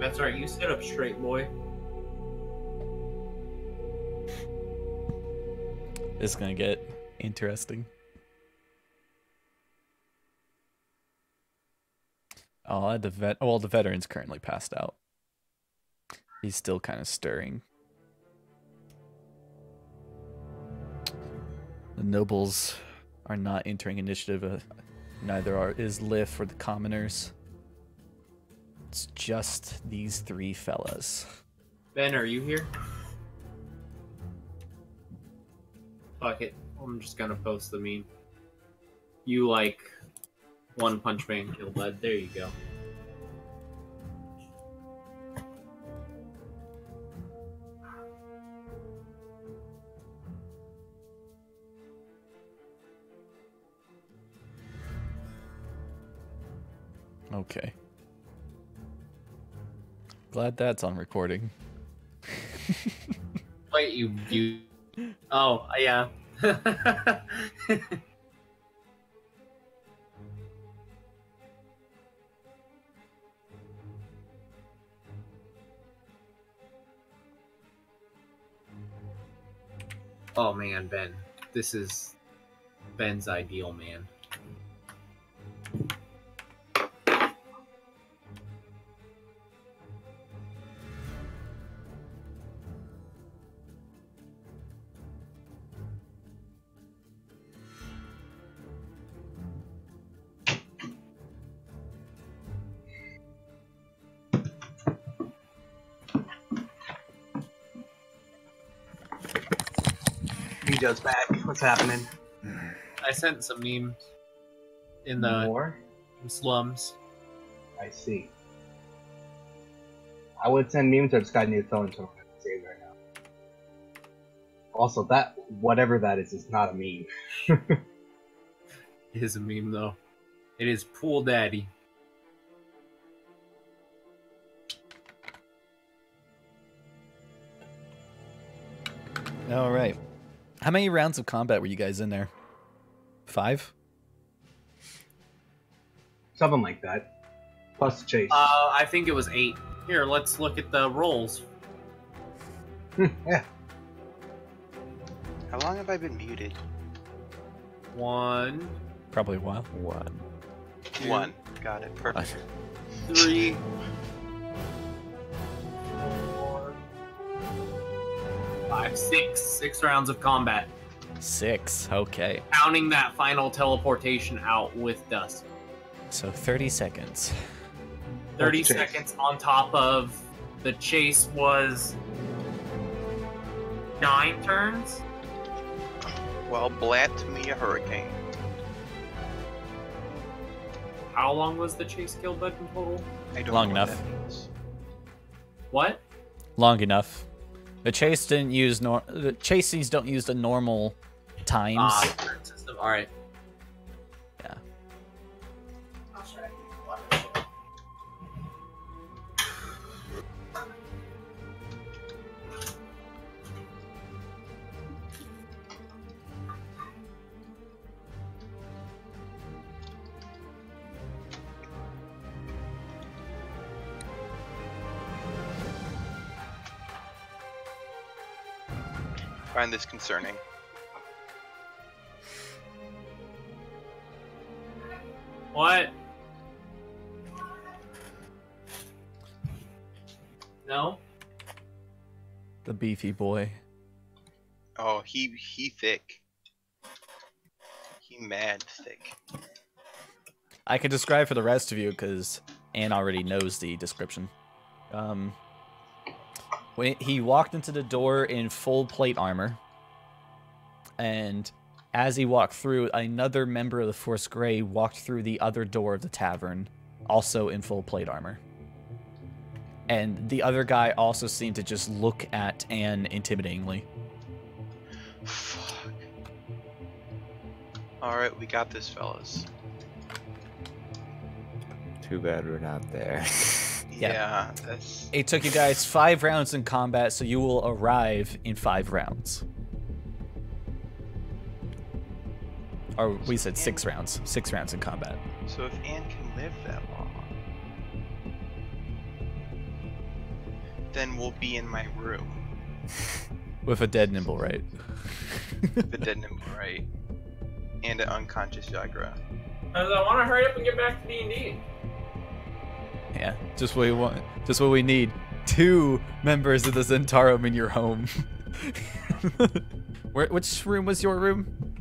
That's right. You sit up straight, boy. This is gonna get interesting. Oh, the veteran's currently passed out. He's still kind of stirring. The nobles are not entering initiative. Neither is Liff or the commoners. It's just these three fellas. Ben, are you here? Fuck it. I'm just gonna post the meme. You like One Punch Man kill bud. There you go. Okay. Glad that's on recording. Wait, you. Oh, yeah. Oh man, Ben. This is Ben's ideal man. Joe's back. What's happening? I sent some memes in the More? slums. I see. I would send memes or just got a new phone, so I'm going to save right now. Also, that, whatever that is not a meme. It is a meme, though. It is Pool Daddy. All right. How many rounds of combat were you guys in there? 5? Something like that. Plus the chase. I think it was 8. Here, let's look at the rolls. Yeah. How long have I been muted? 1, Probably a while. 1. 1. Got it. Perfect. 3, 4, 5, 6. 6 rounds of combat. 6. Okay. Counting that final teleportation out with Dust. So 30 seconds. 30 Chase. seconds on top of the chase was 9 turns. Well, blat me a hurricane. How long was the chase kill bud in total? I don't Long know what enough. that means. What? Long enough. The chase didn't use the chasings don't use the normal times. Turn system. All right. Yeah. I'll try. Find this concerning. What? No. The beefy boy. Oh, he thick. He mad thick. I can describe for the rest of you because Anne already knows the description. When he walked into the door in full plate armor, and as he walked through, another member of the Force Grey walked through the other door of the tavern, also in full plate armor. And the other guy also seemed to just look at Anne intimidatingly. Fuck. Alright, we got this, fellas. Too bad we're not there. Yeah. Yeah, that's... It took you guys 5 rounds in combat, so you will arrive in 5 rounds. Or we said 6 rounds. 6 rounds in combat. So if Anne can live that long... then we'll be in my room. With a dead nimble, right? The dead nimble, right? And an unconscious Jagra. Because I want to hurry up and get back to D&D. Yeah, just what we want. Just what we need. 2 members of the Zentarum in your home. Which room was your room?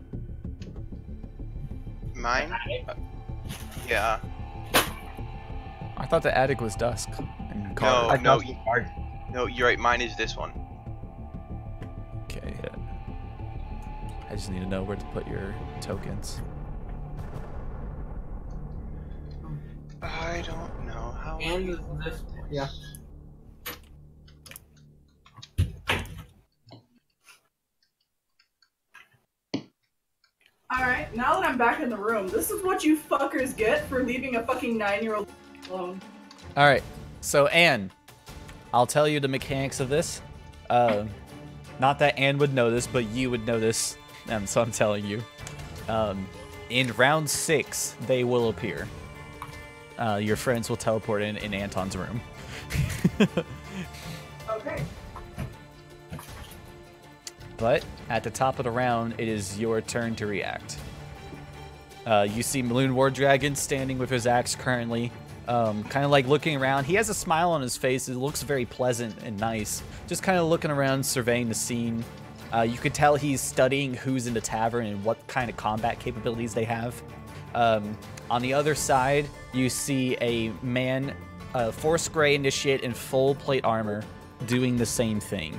Mine? Yeah. I thought the attic was dusk. And No, no, Hard. no, you're right. Mine is this one. Okay. I just need to know where to put your tokens. I don't know how. And this, yeah. Alright, now that I'm back in the room, this is what you fuckers get for leaving a fucking 9-year-old alone. All right. So Anne, I'll tell you the mechanics of this. Not that Anne would know this, but you would know this. So I'm telling you. In round 6, they will appear. Your friends will teleport in Anton's room. Okay. But at the top of the round, it is your turn to react. You see Maloon War Dragon standing with his axe currently, kind of like looking around. He has a smile on his face. It looks very pleasant and nice. Just kind of looking around, surveying the scene. You could tell he's studying who's in the tavern and what kind of combat capabilities they have. On the other side, you see a man, Force Grey Initiate in full plate armor, doing the same thing.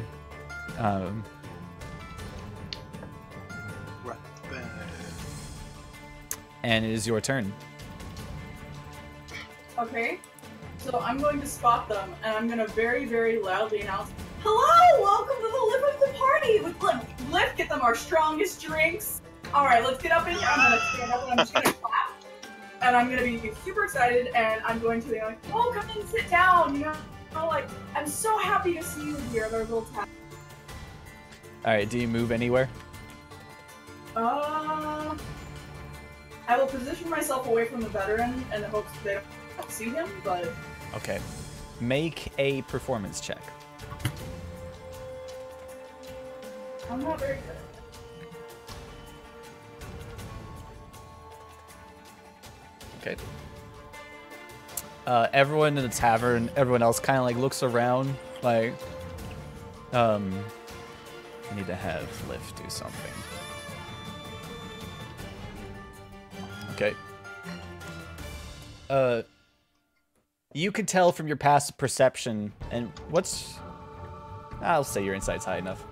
And it is your turn. Okay. So I'm going to spot them, and I'm going to very, very loudly announce, "Hello! Welcome to the Lift of the party! With Lift, get them our strongest drinks! Alright, let's get up in here. I'm going to stand up, and I'm just going to clap. And I'm going to be super excited, and I'm going to be like, oh, come in, sit down, you know, like, I'm so happy to see you here, their little tap. Alright, do you move anywhere? I will position myself away from the veteran in the hopes that they don't see him, but... Okay. Make a performance check. I'm not very good. Okay. Everyone in the tavern, everyone else kind of like looks around, like, I need to have Lift do something. Okay. You can tell from your past perception, and I'll say your insight's high enough.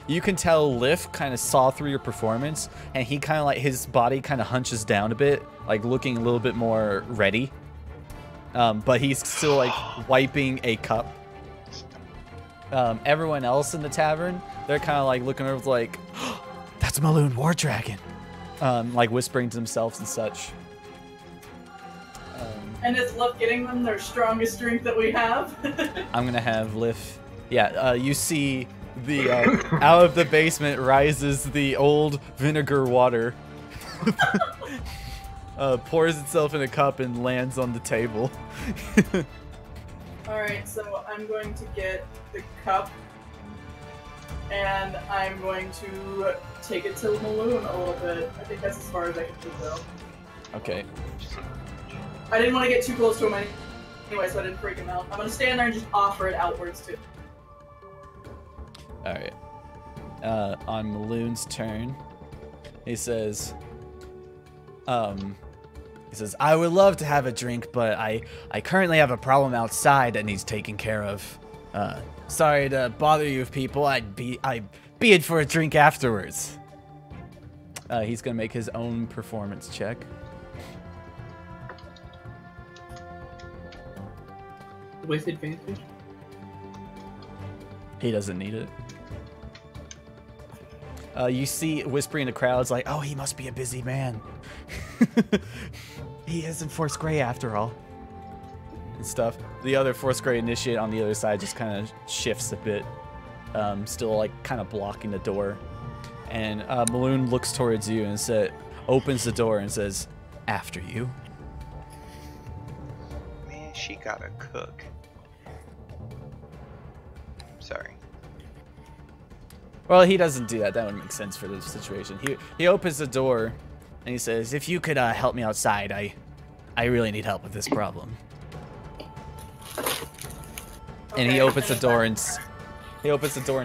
You can tell Lift kind of saw through your performance, and he kind of like, his body kind of hunches down a bit, like looking a little bit more ready. But he's still like wiping a cup. Everyone else in the tavern, they're kind of like looking over like, oh, that's Maloon War Dragon. Like whispering to themselves and such. And is Lift getting them their strongest drink that we have? I'm gonna have Lift. Yeah, you see the out of the basement rises the old vinegar water. Pours itself in a cup and lands on the table. Alright, so I'm going to get the cup, and I'm going to take it to Maloon a little bit. I think that's as far as I can go. Okay. I didn't want to get too close to him anyway, so I didn't freak him out. I'm going to stand there and just offer it outwards too. Alright. On Maloon's turn, he says, I would love to have a drink, but I currently have a problem outside that needs taken care of. Sorry to bother you people. I'd be in for a drink afterwards. He's gonna make his own performance check. With advantage? He doesn't need it. You see whispering in the crowds like, oh, he must be a busy man. He isn't Force Grey after all. And stuff. The other Force Grey Initiate on the other side just kind of shifts a bit. Still like kind of blocking the door. And Maloon looks towards you and opens the door and says, after you. Man, she gotta cook. Sorry. Well, he doesn't do that. That would make sense for the situation. He opens the door, and he says, "If you could help me outside, I really need help with this problem." And he opens the door and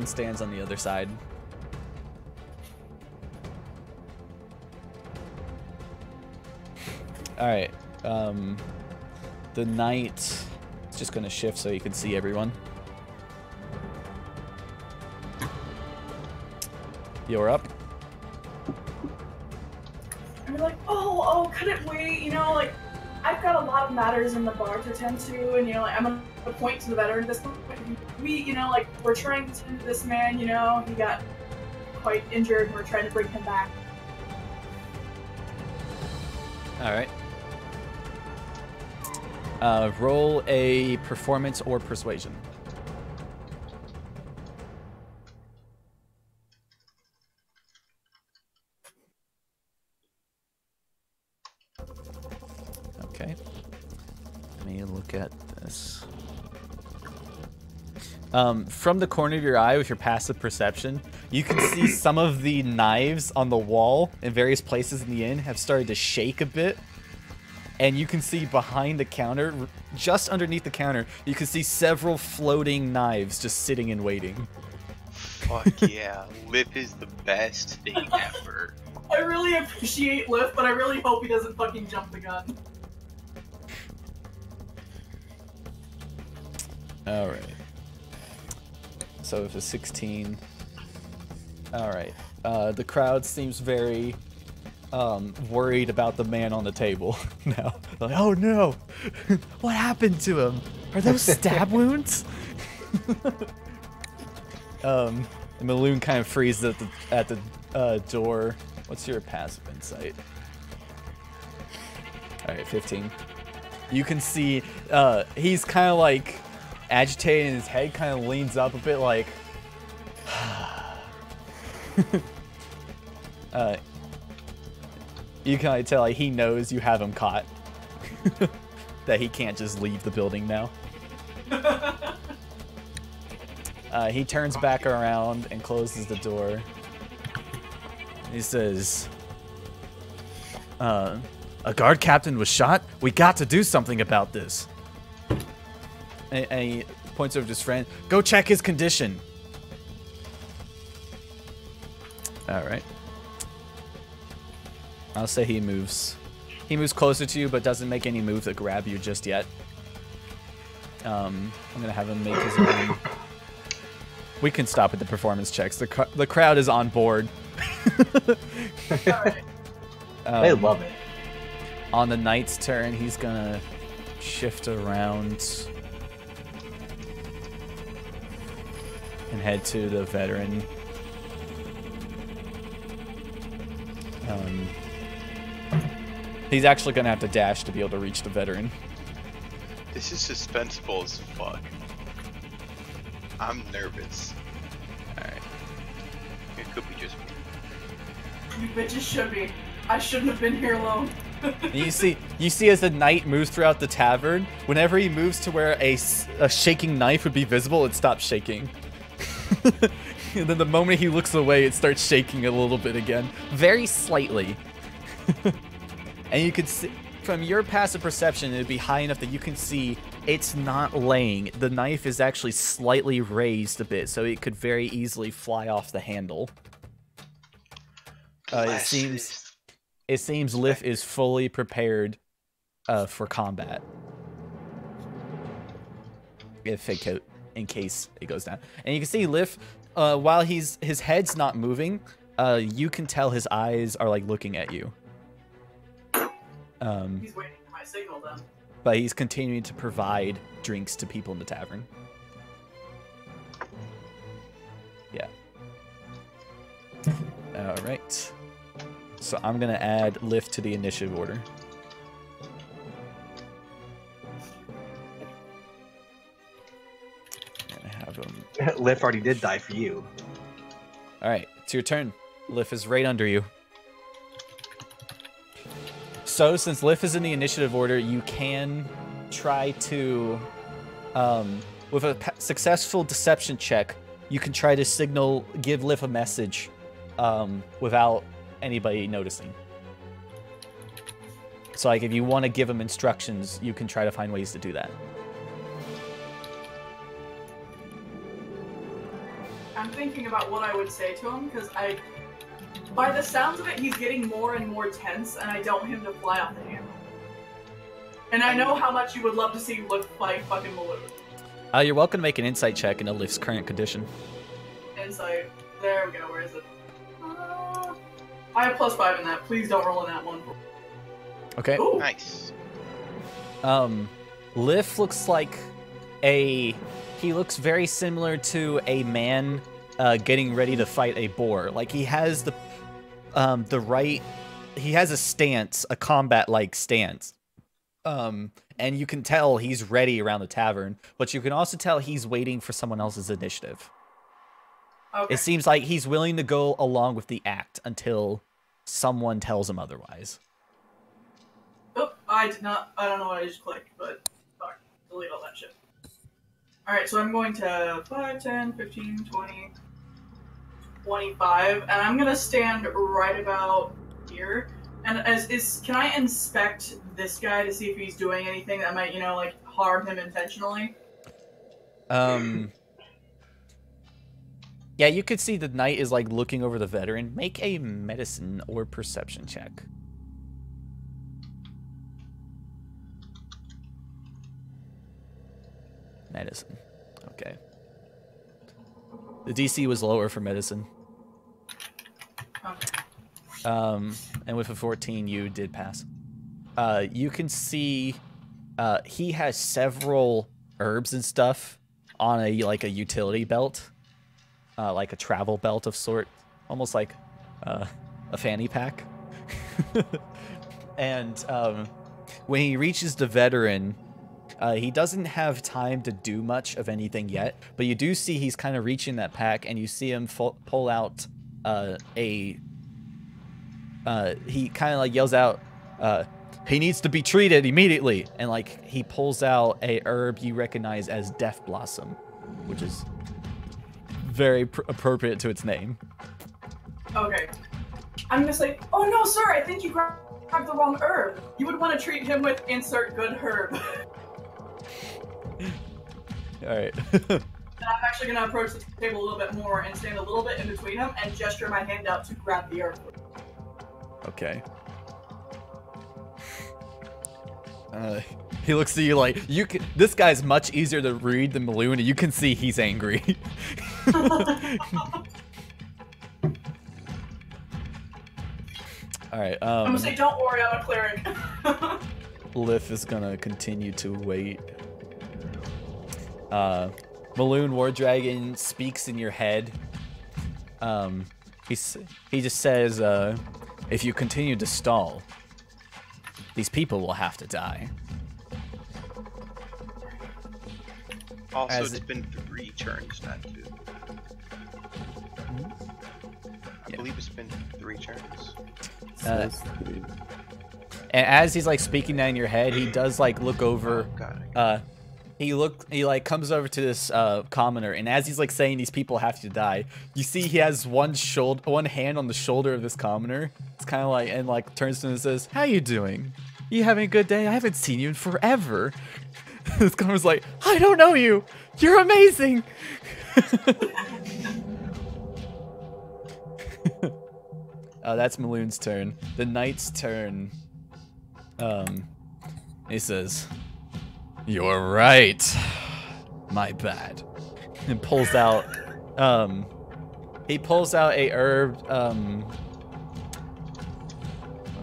stands on the other side. All right. The night is just going to shift so you can see everyone. You're up. And we're like, oh, could it wait? You know, like, I've got a lot of matters in the bar to tend to, and, you know, like, I'm gonna point to the veteran at this point. You know, like, we're trying to tend to this man, you know, he got quite injured, and we're trying to bring him back. All right. Roll a performance or persuasion. Okay. Let me look at this. From the corner of your eye with your passive perception, you can see some of the knives on the wall in various places in the inn have started to shake a bit. And you can see behind the counter, just underneath the counter, you can see several floating knives just sitting and waiting. Fuck yeah, Lip is the best thing ever. I really appreciate Lift, but I really hope he doesn't fucking jump the gun. Alright. So if it's 16. Alright. The crowd seems very worried about the man on the table now. Like, oh no! What happened to him? Are those stab wounds? And Maloon kind of freezes at the door. What's your passive insight? Alright, 15. You can see he's kind of like agitated and his head kind of leans up a bit like you can tell like, he knows you have him caught. That he can't just leave the building now. He turns back around and closes the door. He says, a guard captain was shot? We got to do something about this. And he points over to his friend. Go check his condition. Alright. I'll say he moves. He moves closer to you, but doesn't make any move to grab you just yet. I'm gonna have him make his own. We can stop at the performance checks. The crowd is on board. They love it. On the knight's turn, he's gonna shift around and head to the veteran. He's actually gonna have to dash to be able to reach the veteran. This is suspenseful as fuck. I'm nervous. Alright. It could be just me. You bitches should be. I shouldn't have been here alone. You see as the knight moves throughout the tavern, whenever he moves to where a shaking knife would be visible, it stops shaking. And then the moment he looks away, it starts shaking a little bit again. Very slightly. And you can see, from your passive perception, it'd be high enough that you can see it's not laying. The knife is actually slightly raised a bit, so it could very easily fly off the handle. It seems Lif is fully prepared for combat. In case it goes down. And you can see Lif, while his head's not moving, you can tell his eyes are like looking at you. He's waiting for my signal then. But he's continuing to provide drinks to people in the tavern. Yeah. Alright. So I'm going to add Lift to the initiative order. I'm gonna have him. Liff already did die for you. Alright, it's your turn. Liff is right under you. So, since Liff is in the initiative order, you can try to With a successful deception check, you can try to give Liv a message without anybody noticing. So like if you want to give him instructions, you can try to find ways to do that. I'm thinking about what I would say to him, because by the sounds of it, he's getting more and more tense, and I don't want him to fly off the handle. And I know how much you would love to see Liv fight fucking Balloon. You're welcome to make an insight check into Liv's current condition. Insight. There we go. Where is it? I have +5 in that. Please don't roll in that one. Okay. Ooh. Nice. Liv looks like he looks very similar to a man getting ready to fight a boar. Like he has he has a stance, a combat-like stance. And you can tell he's ready around the tavern, but you can also tell he's waiting for someone else's initiative. Okay. It seems like he's willing to go along with the act until someone tells him otherwise. Oh, I don't know what I just clicked, but sorry. Delete all that shit. Alright, so I'm going to 5, 10, 15, 20, 25, and I'm gonna stand right about here. And can I inspect this guy to see if he's doing anything that might, like, harm him intentionally? Yeah, you could see the knight is, like, looking over the veteran. Make a medicine or perception check. Medicine. Okay. The DC was lower for medicine. Okay. And with a 14, you did pass. You can see he has several herbs and stuff on a utility belt, like a travel belt of sort, almost like a fanny pack. And when he reaches the veteran, he doesn't have time to do much of anything yet, but you do see he's kind of reaching that pack, and you see him pull out he kind of like yells out, he needs to be treated immediately, and like he pulls out a herb you recognize as Death Blossom, which is very appropriate to its name. Okay. I'm gonna say, oh no, sir, I think you grabbed the wrong herb. You would want to treat him with insert good herb. Alright. And I'm actually gonna approach the table a little bit more and stand a little bit in between them and gesture my hand out to grab the herb. Okay. He looks at you like, this guy's much easier to read than Balloon, and you can see he's angry. Alright, I'm gonna say, don't worry, I'm a cleric. Liv is gonna continue to wait. Balloon War Dragon speaks in your head. He just says, if you continue to stall, these people will have to die. Also, it's been 3 turns, not 2. I believe it's been 3 turns. And as he's like speaking that in your head, he does like look over. Oh, He like comes over to this commoner, and as he's like saying these people have to die, you see he has one hand on the shoulder of this commoner. It's kind of like, and like turns to him and says, "How you doing? You having a good day? I haven't seen you in forever." This commoner's like, "I don't know you. You're amazing." That's Maloon's turn. The knight's turn. He says, "You're right. My bad." And pulls out, he pulls out a herb, let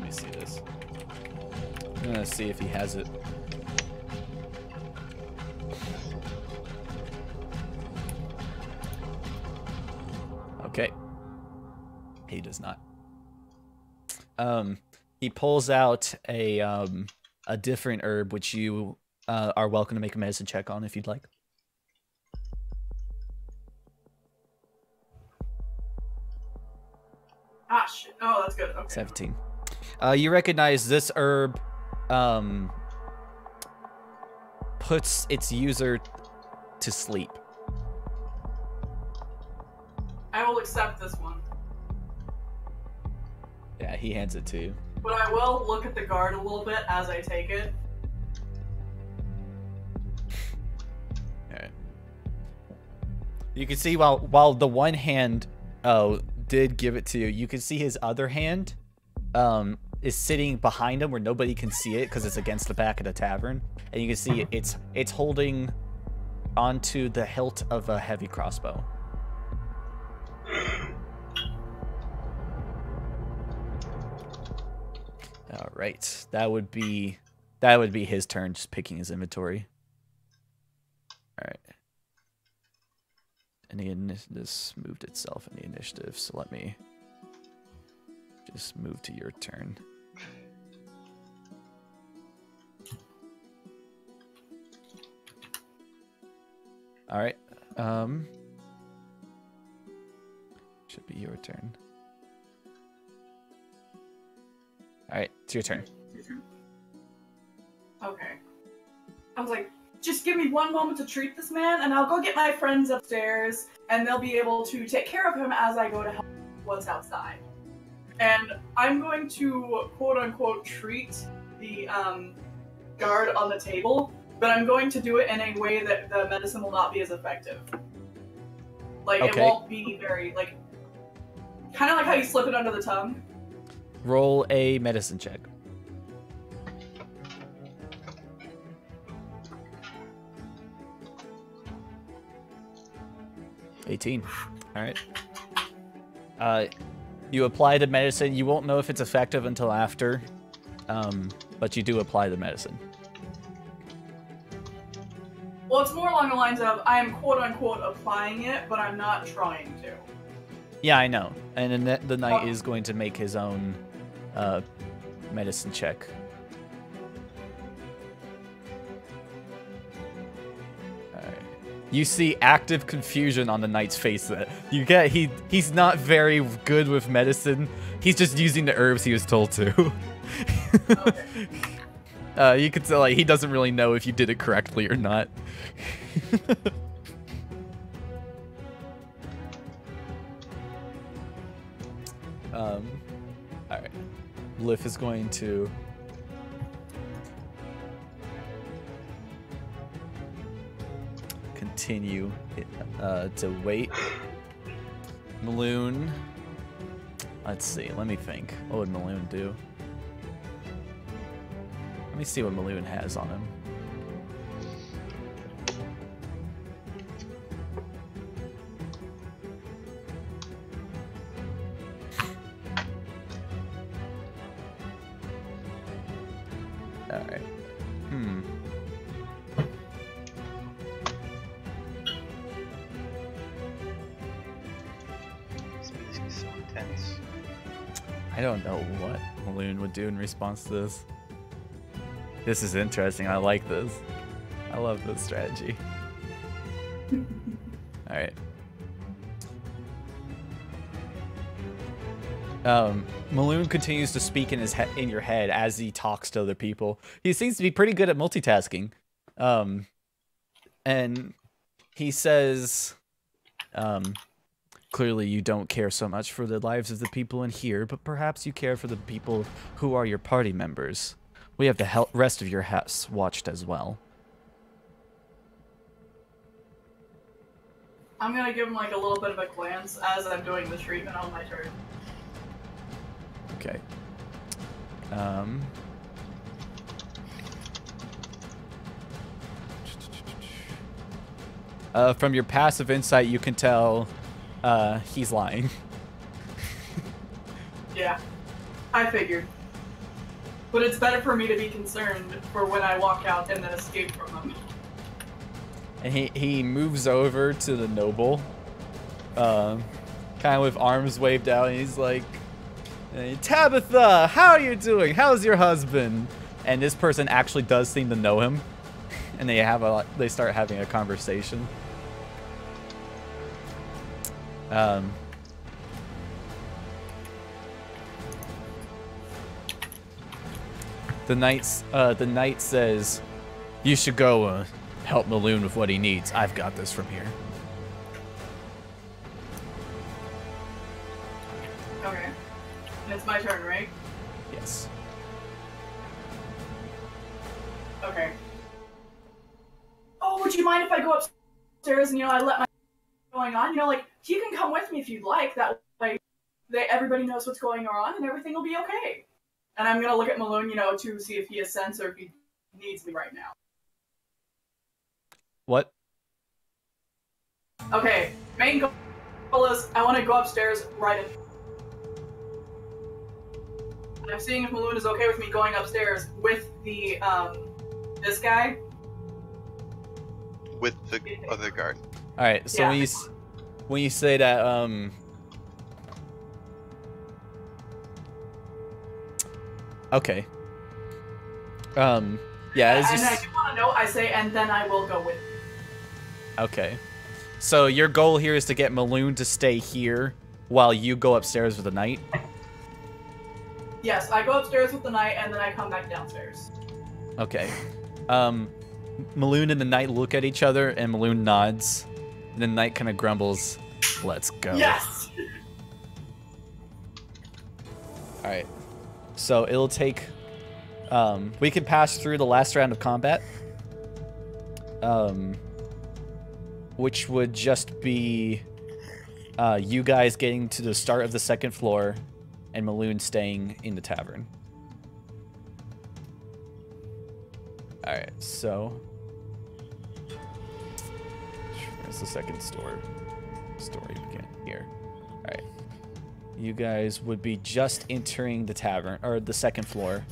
me see this. I'm gonna see if he has it. Okay. He does not. He pulls out a different herb, which you are welcome to make a medicine check on if you'd like. Ah, shit. Oh, that's good. Okay. 17. You recognize this herb puts its user to sleep. I will accept this one. Yeah, he hands it to you. But I will look at the guard a little bit as I take it. Alright. You can see while the one hand did give it to you, you can see his other hand is sitting behind him where nobody can see it because it's against the back of the tavern. And you can see it's holding onto the hilt of a heavy crossbow. All right, that would be his turn, just picking his inventory. All right, and this moved itself in the initiative, so let me just move to your turn. All right, should be your turn. Alright, it's your turn. Okay. I was like, just give me one moment to treat this man, and I'll go get my friends upstairs, and they'll be able to take care of him as I go to help what's outside. And I'm going to, quote-unquote, treat the guard on the table, but I'm going to do it in a way that the medicine will not be as effective. Like, Okay. It won't be very, like, kind of like how you slip it under the tongue. Roll a medicine check. $18. Alright. You apply the medicine. You won't know if it's effective until after, but you do apply the medicine. Well, it's more along the lines of, I am quote-unquote applying it, but I'm not trying to. Yeah, I know. And then the knight is going to make his own medicine check. Alright. You see active confusion on the knight's face. That you get he's not very good with medicine. He's just using the herbs he was told to. Okay. You could tell like he doesn't really know if you did it correctly or not. Alright. Lif is going to continue to wait. Maloon. Let's see. Let me think. What would Maloon do? Let me see what Maloon has on him. Alright. This music is so intense. I don't know what Maloon would do in response to this. This is interesting. I like this. I love this strategy. Alright. Maloon continues to speak in in your head as he talks to other people. He seems to be pretty good at multitasking. And he says, clearly you don't care so much for the lives of the people in here, but perhaps you care for the people who are your party members. We have the rest of your house watched as well. I'm gonna give him like a little bit of a glance as I'm doing the treatment on my turn. Okay. From your passive insight, you can tell he's lying. Yeah, I figured. But it's better for me to be concerned for when I walk out and then escape from them. And he moves over to the noble, kind of with arms waved out, and he's like, Tabitha, how are you doing? How's your husband? And this person actually does seem to know him, and they start having a conversation. The knight says, "You should go help Maloon with what he needs. I've got this from here. Okay. And it's my turn, right? Yes. Okay. Oh, would you mind if I go upstairs and, I let my going on? Like, you can come with me if you'd like. That way, everybody knows what's going on and everything will be okay. And I'm gonna look at Maloon, to see if he has sense or if he needs me right now. What? Okay, main goal is I want to go upstairs right in. I'm seeing if Maloon is okay with me going upstairs with the, this guy. With the other guard. All right. So Yeah. when you say that, okay. Yeah. It's And I just do want to know. I say, and then I will go with. okay. So your goal here is to get Maloon to stay here while you go upstairs with the knight. Yes, I go upstairs with the knight, and then I come back downstairs. Okay. Maloon and the knight look at each other, and Maloon nods. And the knight kind of grumbles, "Let's go." Yes. All right. So it'll take. We can pass through the last round of combat. Which would just be you guys getting to the start of the second floor, and Maloon staying in the tavern. All right. So. Where's the second story begin? Here. All right. You guys would be just entering the tavern, or the second floor.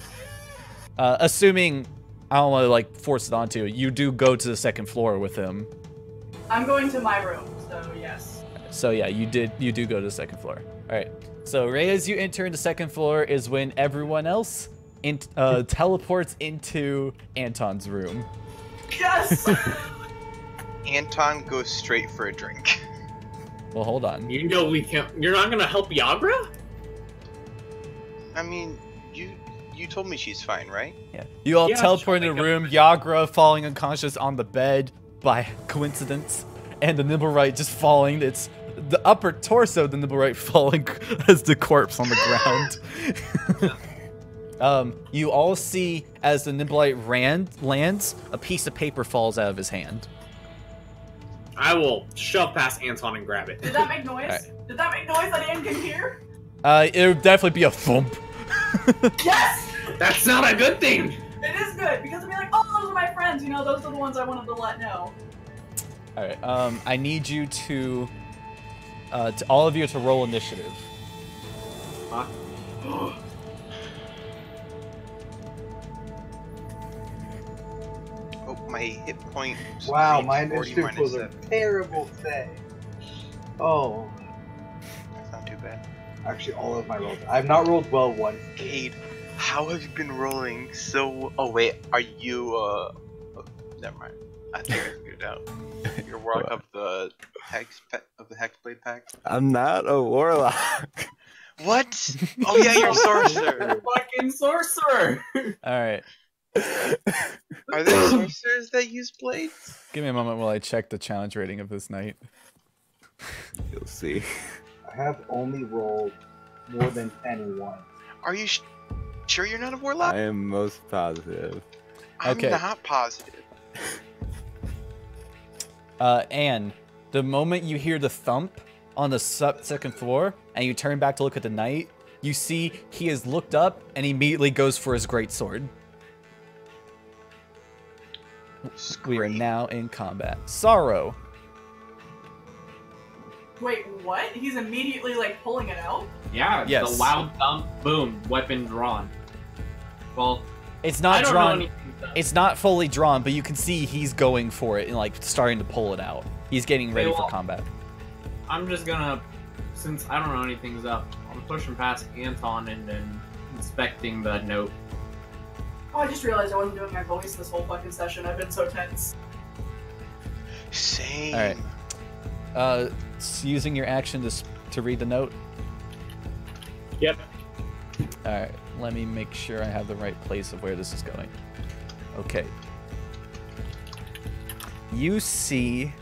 Assuming, I don't want to force it onto you, you do go to the second floor with him. I'm going to my room, so yes. So yeah, you do go to the second floor. All right. So right as you enter the second floor is when everyone else teleports into Anton's room. Yes. Anton goes straight for a drink. Well, hold on. We can't. You're not gonna help Yagra? I mean, you told me she's fine, right? Yeah. You all Yeah, teleport sure, into the make room. Yagra falling unconscious on the bed by coincidence, and the Nibblewright just falling. It's the upper torso of the Nibblewright falling as the corpse on the ground. You all see as the Nibblewright lands, a piece of paper falls out of his hand. I will shove past Anton and grab it. Did that make noise? Right. Did that make noise that Ian can hear? It would definitely be a thump. Yes. That's not a good thing. It is good because I'll be like, oh, those are my friends. Those are the ones I wanted to let know. All right. I need you to all of you to roll initiative. Oh, my hit point. Wow, my 40 initiative was a minus 7. terrible thing. Oh, That's not too bad. actually, all of my rolls. I've not rolled well once. Cade, how have you been rolling so... Oh, wait, are you, Oh, never mind. I think I figured it out. You're warlock of the Hexblade Pact? I'm not a warlock. What? Oh, yeah, you're a sorcerer. Fucking sorcerer. All right. Are there sorcerers that use blades? Give me a moment while I check the challenge rating of this knight. You'll see. I have only rolled more than 10 once. Are you sure you're not a warlock? I am most positive. I'm Okay. not positive. Anne, the moment you hear the thump on the second floor and you turn back to look at the knight, you see he has looked up and immediately goes for his greatsword. We are now in combat. Sorrow. Wait, what? He's immediately pulling it out? Yeah, Yes. the loud thump, boom, weapon drawn. Well, It's I not don't know drawn. anything. It's not fully drawn, but you can see he's going for it and starting to pull it out. He's getting ready for well, combat. I'm just gonna, since I don't know anything's up, I'm pushing past Anton and then inspecting the note. Oh, I just realized I wasn't doing my voice this whole fucking session. I've been so tense. Same. All right. Using your action to read the note. Yep. All right. Let me make sure I have the right place of where this is going. Okay. you see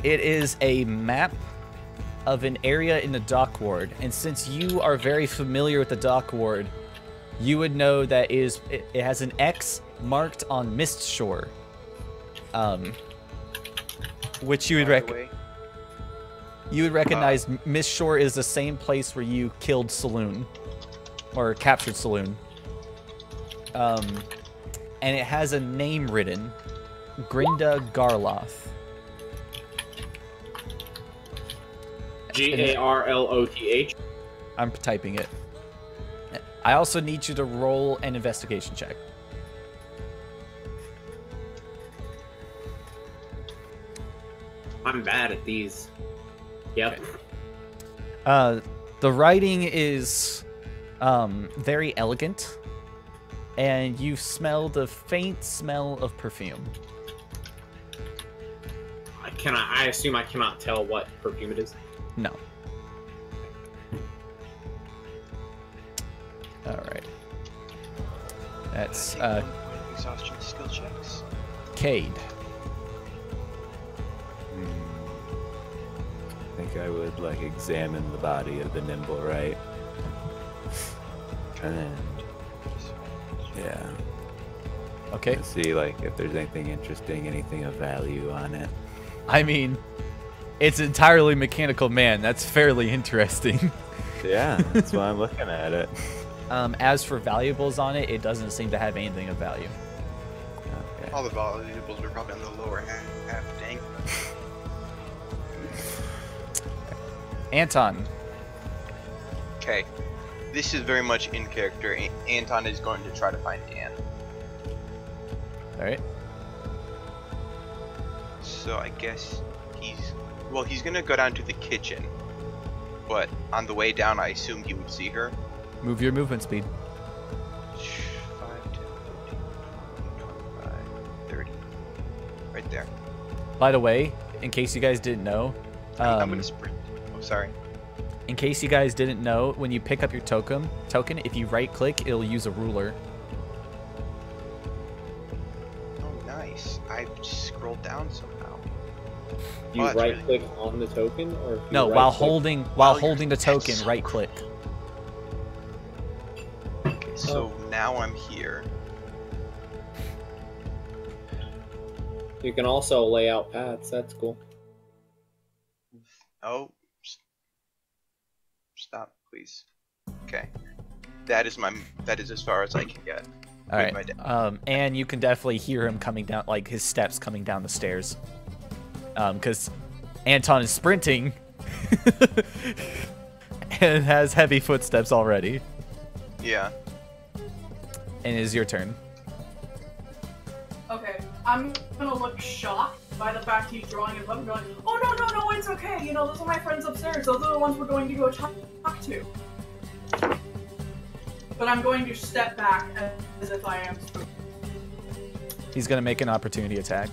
it is a map of an area in the dock ward, and since you are very familiar with the dock ward, you would know that it has an X marked on Mist Shore, which you would recognize. Mist Shore is the same place where you killed Saloon, or captured Saloon, and it has a name written, Grinda Garloth. Garloth. I'm typing it. I also need you to roll an investigation check. I'm bad at these. Yep. Okay. The writing is very elegant, and you smell the faint smell of perfume. I assume I cannot tell what perfume it is. No. All right. That's exhaustion skill checks. Cade. I think I would like examine the body of the nimble, right? And yeah. Okay. To see like if there's anything interesting, anything of value on it. I mean, it's entirely mechanical man. That's fairly interesting. Yeah, that's why I'm looking at it. As for valuables on it, it doesn't seem to have anything of value. Okay. All the valuables were probably on the lower half. Dang. Anton. Okay. This is very much in character. Anton is going to try to find Anne. All right. So I guess he's gonna go down to the kitchen, but on the way down, I assumed he would see her. Move your movement speed. 5, 10, 15, 25, 30. Right there. By the way, in case you guys didn't know, I'm gonna sprint. Oh, sorry. in case you guys didn't know, when you pick up your token, if you right-click, it'll use a ruler. Oh, nice. I just scrolled down somehow. Do you right-click on the token, or if you No, while holding the token, so right-click. Okay, so now I'm here. You can also lay out paths. That's cool. Oh, stop, please. Okay, that is as far as I can get. All right. And you can definitely hear him coming down, like his steps coming down the stairs. Because Anton is sprinting and has heavy footsteps already. Yeah. And it is your turn. Okay, I'm gonna look shocked by the fact he's drawing his weapon, going, oh no, it's okay, you know, those are my friends upstairs, those are the ones we're going to go talk to. But I'm going to step back as if I am spooked. He's gonna make an opportunity attack.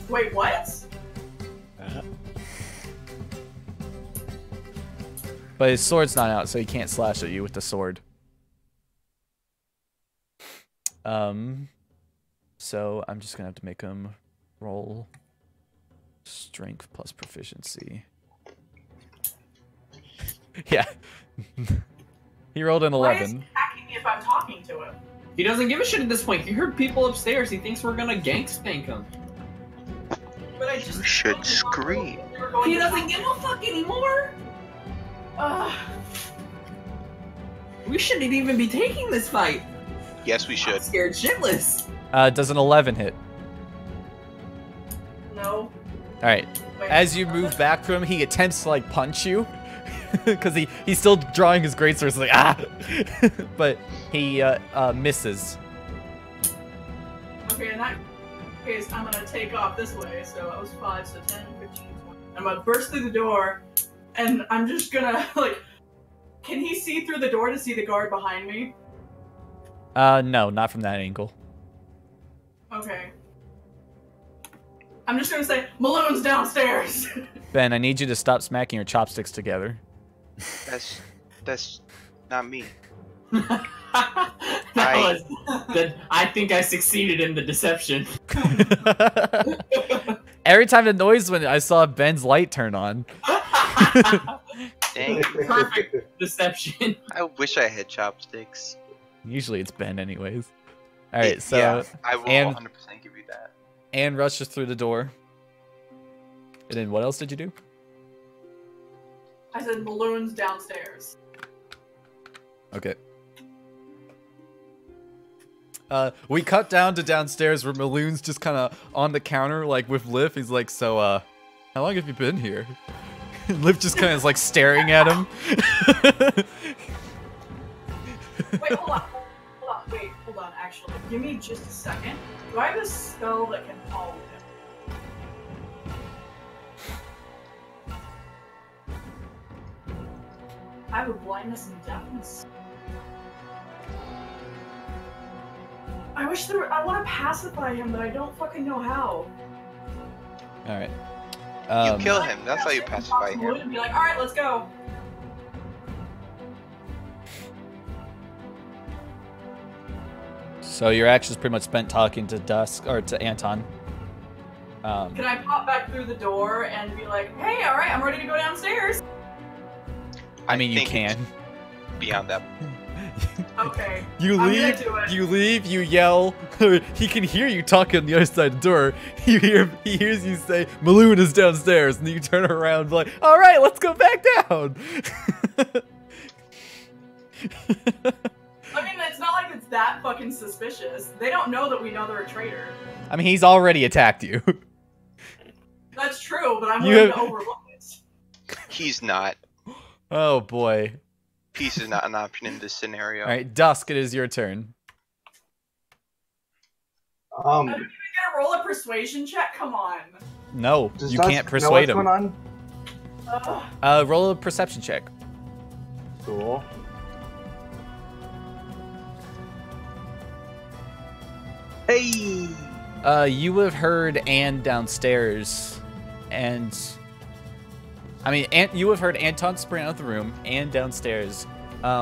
Wait, what? But his sword's not out, so he can't slash at you with the sword. So I'm just gonna have to make him roll strength plus proficiency. Yeah. He rolled an 11. Why is he attacking me if I'm talking to him? He doesn't give a shit at this point. He heard people upstairs. He thinks we're gonna gank spank him. But I just You should scream. He doesn't give a fuck anymore. We shouldn't even be taking this fight. Yes, we I'm should. scared shitless. Does an 11 hit? No. Alright. Wait, As you move back from him, he attempts to like punch you. Because he's still drawing his greatsword, so like, ah! But he misses. Okay, in that case, I'm gonna take off this way, so that was 5, so 10, 15, 20. I'm gonna burst through the door, and I'm just gonna, like, can he see through the door to see the guard behind me? No, not from that angle. Okay. I'm just gonna say, Malone's downstairs! Ben, I need you to stop smacking your chopsticks together. That's not me. I think I succeeded in the deception. Every time the noise went, I saw Ben's light turn on. Dang. Perfect deception. I wish I had chopsticks. Usually it's Ben anyways. All right, so yeah, I will and- 100% give you that. Anne rushes through the door. And then what else did you do? I said Maloon's downstairs. Okay. We cut down to downstairs where Maloon's just kind of on the counter, like with Liv. He's like, so, how long have you been here? And Liv just kind of is like staring at him. Wait, hold on. Wait, hold on, actually. Give me just a second. Do I have a spell that can follow him? I have a blindness and deafness. I wish there were, I want to pacify him, but I don't fucking know how. All right. You kill him. That's how you pacify him. And be like, all right, let's go. So your action's pretty much spent talking to Dusk or to Anton. Can I pop back through the door and be like, hey, all right, I'm ready to go downstairs? I mean, you think can. it's Beyond that. Okay. You I'm leave, gonna do it. you leave, you yell. He can hear you talking on the other side of the door. He hears you say, Maloon is downstairs, and then you turn around and be like, all right, let's go back down. I mean, it's not like it's that fucking suspicious. They don't know that we know they're a traitor. I mean, he's already attacked you. That's true, but I'm You willing have- to overlook it. He's not. Oh boy. Peace is not an option in this scenario. All right, Dusk, it is your turn. I'm gonna roll a persuasion check. Come on. No, Does you Dusk can't know persuade what's him. going on? Roll a perception check. Cool. Hey! You would have heard Anne downstairs, and I mean, you would have heard Anton sprint out of the room and downstairs.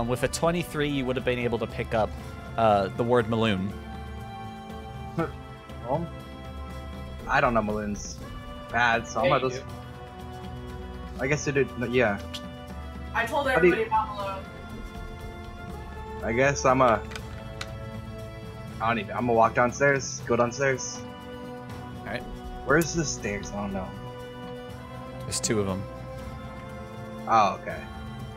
With a 23, you would have been able to pick up the word Maloon. Well, I don't know Maloon's bad, so I'm Yeah, gonna you just. I guess it did. Yeah. I told do you- everybody about Malone. I guess I'm a. I don't even. I'm gonna walk downstairs. Go downstairs. All right. Where's the stairs? I don't know. There's two of them. Oh, okay.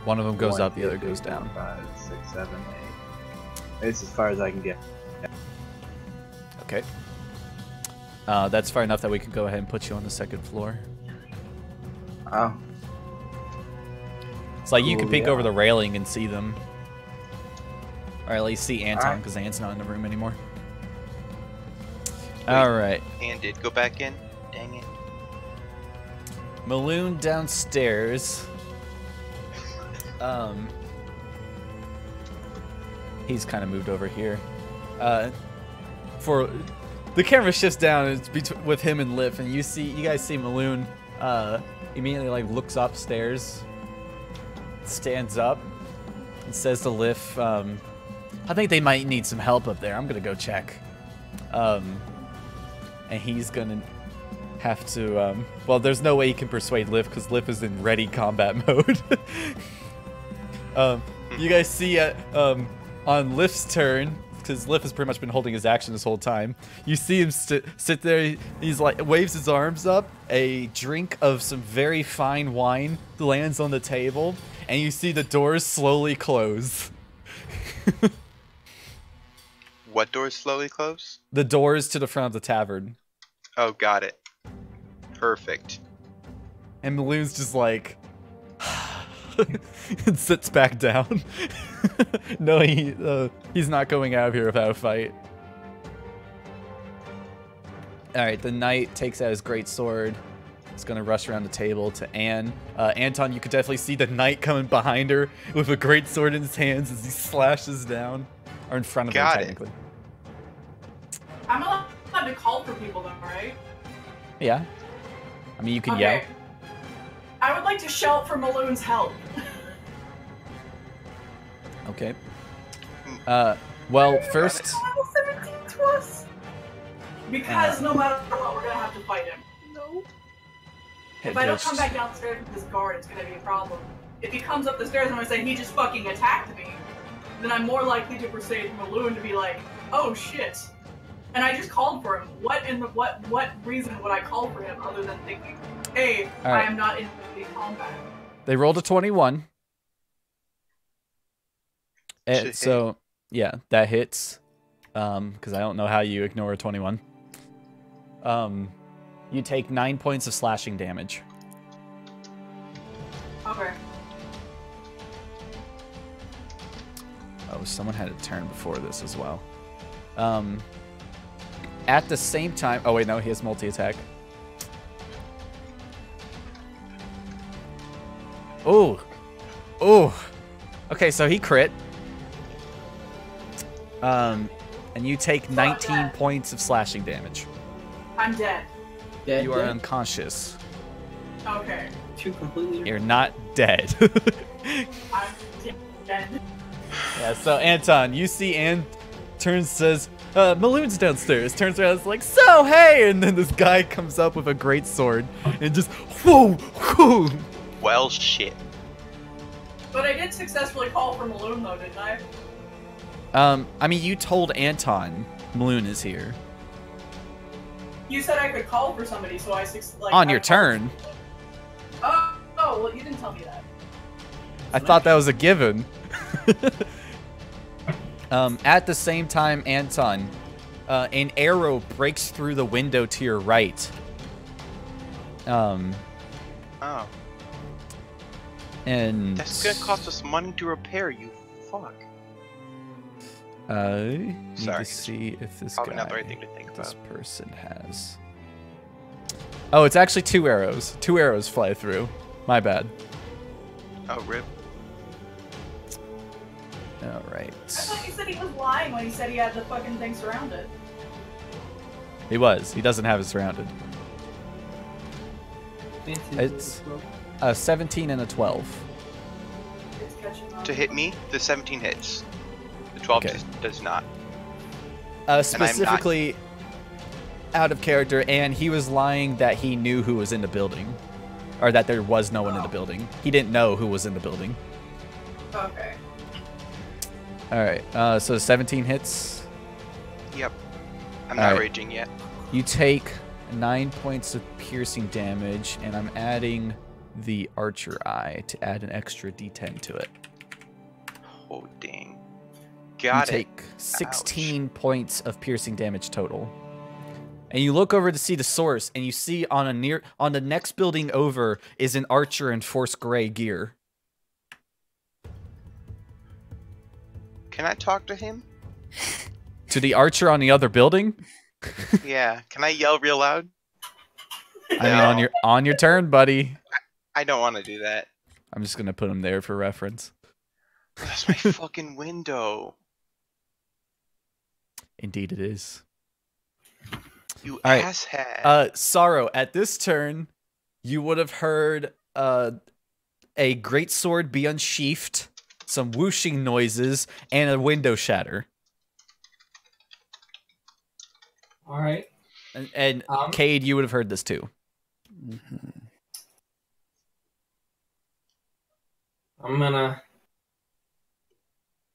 One of them goes 1, up, the 2, other 3, goes 4, down. 5, 6, 7, 8. It's as far as I can get. Okay. That's far enough that we can go ahead and put you on the second floor. Oh. It's like you can Cool, peek yeah. over the railing and see them. Or at least see Anton, Alright. because Anne's not in the room anymore. Wait. Alright. And did go back in. Dang it. Maloon downstairs. He's kind of moved over here. For the camera shifts down, and it's with him and Liv, and you guys see Maloon immediately like looks upstairs, stands up, and says to Liv, I think they might need some help up there. I'm gonna go check. And he's gonna have to, well, there's no way he can persuade Liv because Liv is in ready combat mode. You guys see on Liv's turn, because Liv has pretty much been holding his action this whole time. You see him sit there. He's like waves his arms up. A drink of some very fine wine lands on the table, and you see the doors slowly close. What doors slowly close? The doors to the front of the tavern. Oh, got it. Perfect. And Maloon's just like and sits back down. No, he's not going out of here without a fight. Alright, the knight takes out his great sword. He's gonna rush around the table to Anne. Anton, you could definitely see the knight coming behind her with a great sword in his hands as he slashes down. Or in front of him, Got it. technically. I'm allowed to call for people though, right? Yeah. I mean, you can yell. I would like to shout for Maloon's help. Okay. Well, first... Level 17 to us. Because no matter what, we're gonna have to fight him. No. If I don't come back downstairs with this guard, it's gonna be a problem. If he comes up the stairs and I say he just fucking attacked me, then I'm more likely to persuade Maloon to be like, oh shit. And I just called for him. What reason would I call for him other than thinking, hey, I am not in the combat? They rolled a 21. And so, yeah, that hits. Because I don't know how you ignore a 21. You take 9 points of slashing damage. Okay. Oh, someone had a turn before this as well. At the same time... Oh, wait, no, he has multi-attack. Oh. Oh. Okay, so he crit. And you take 19 points of slashing damage. I'm dead. Dead, You are dead. unconscious. Okay. Two completely. You're not dead. I'm dead. Yeah, so Anton, you see Ann turns, says, Maloon's downstairs. Turns around, is like, so hey! And then this guy comes up with a great sword and just, whoo, whoo. Well, shit. But I did successfully call for Maloon though, didn't I? I mean, you told Anton Maloon is here. You said I could call for somebody, so I On your turn. Oh, well, you didn't tell me that. I thought that was a given. At the same time, Anton, an arrow breaks through the window to your right. Oh. And That's gonna cost us money to repair, you fuck. need Sorry. to see if this Probably guy, not the right thing to think this about. person has. Oh, it's actually 2 arrows. 2 arrows fly through. My bad. Oh, rip. All right. I thought you said he was lying when he said he had the fucking thing surrounded. He was. He doesn't have it surrounded. It's a 17 and a 12. It's catching on. To hit me, the 17 hits. The 12 Okay. does not. Specifically, out of character, and he was lying that he knew who was in the building. Or that there was no one in the building. He didn't know who was in the building. Okay. Alright, so 17 hits. Yep. I'm All not right. raging yet. You take 9 points of piercing damage, and I'm adding the archer eye to add an extra d10 to it. Oh, dang. You Got it. take 16 points of piercing damage total. And you look over to see the source, and you see on the next building over is an archer in force gray gear. Can I talk to him? To the archer on the other building? Yeah. Can I yell real loud? I mean, on your turn, buddy. I don't want to do that. I'm just gonna put him there for reference. That's my fucking window. Indeed, it is. You All right. asshat. Sorrow. At this turn, you would have heard a great sword be unsheathed, some whooshing noises, and a window shatter. All right. And Cade, you would have heard this too. I'm gonna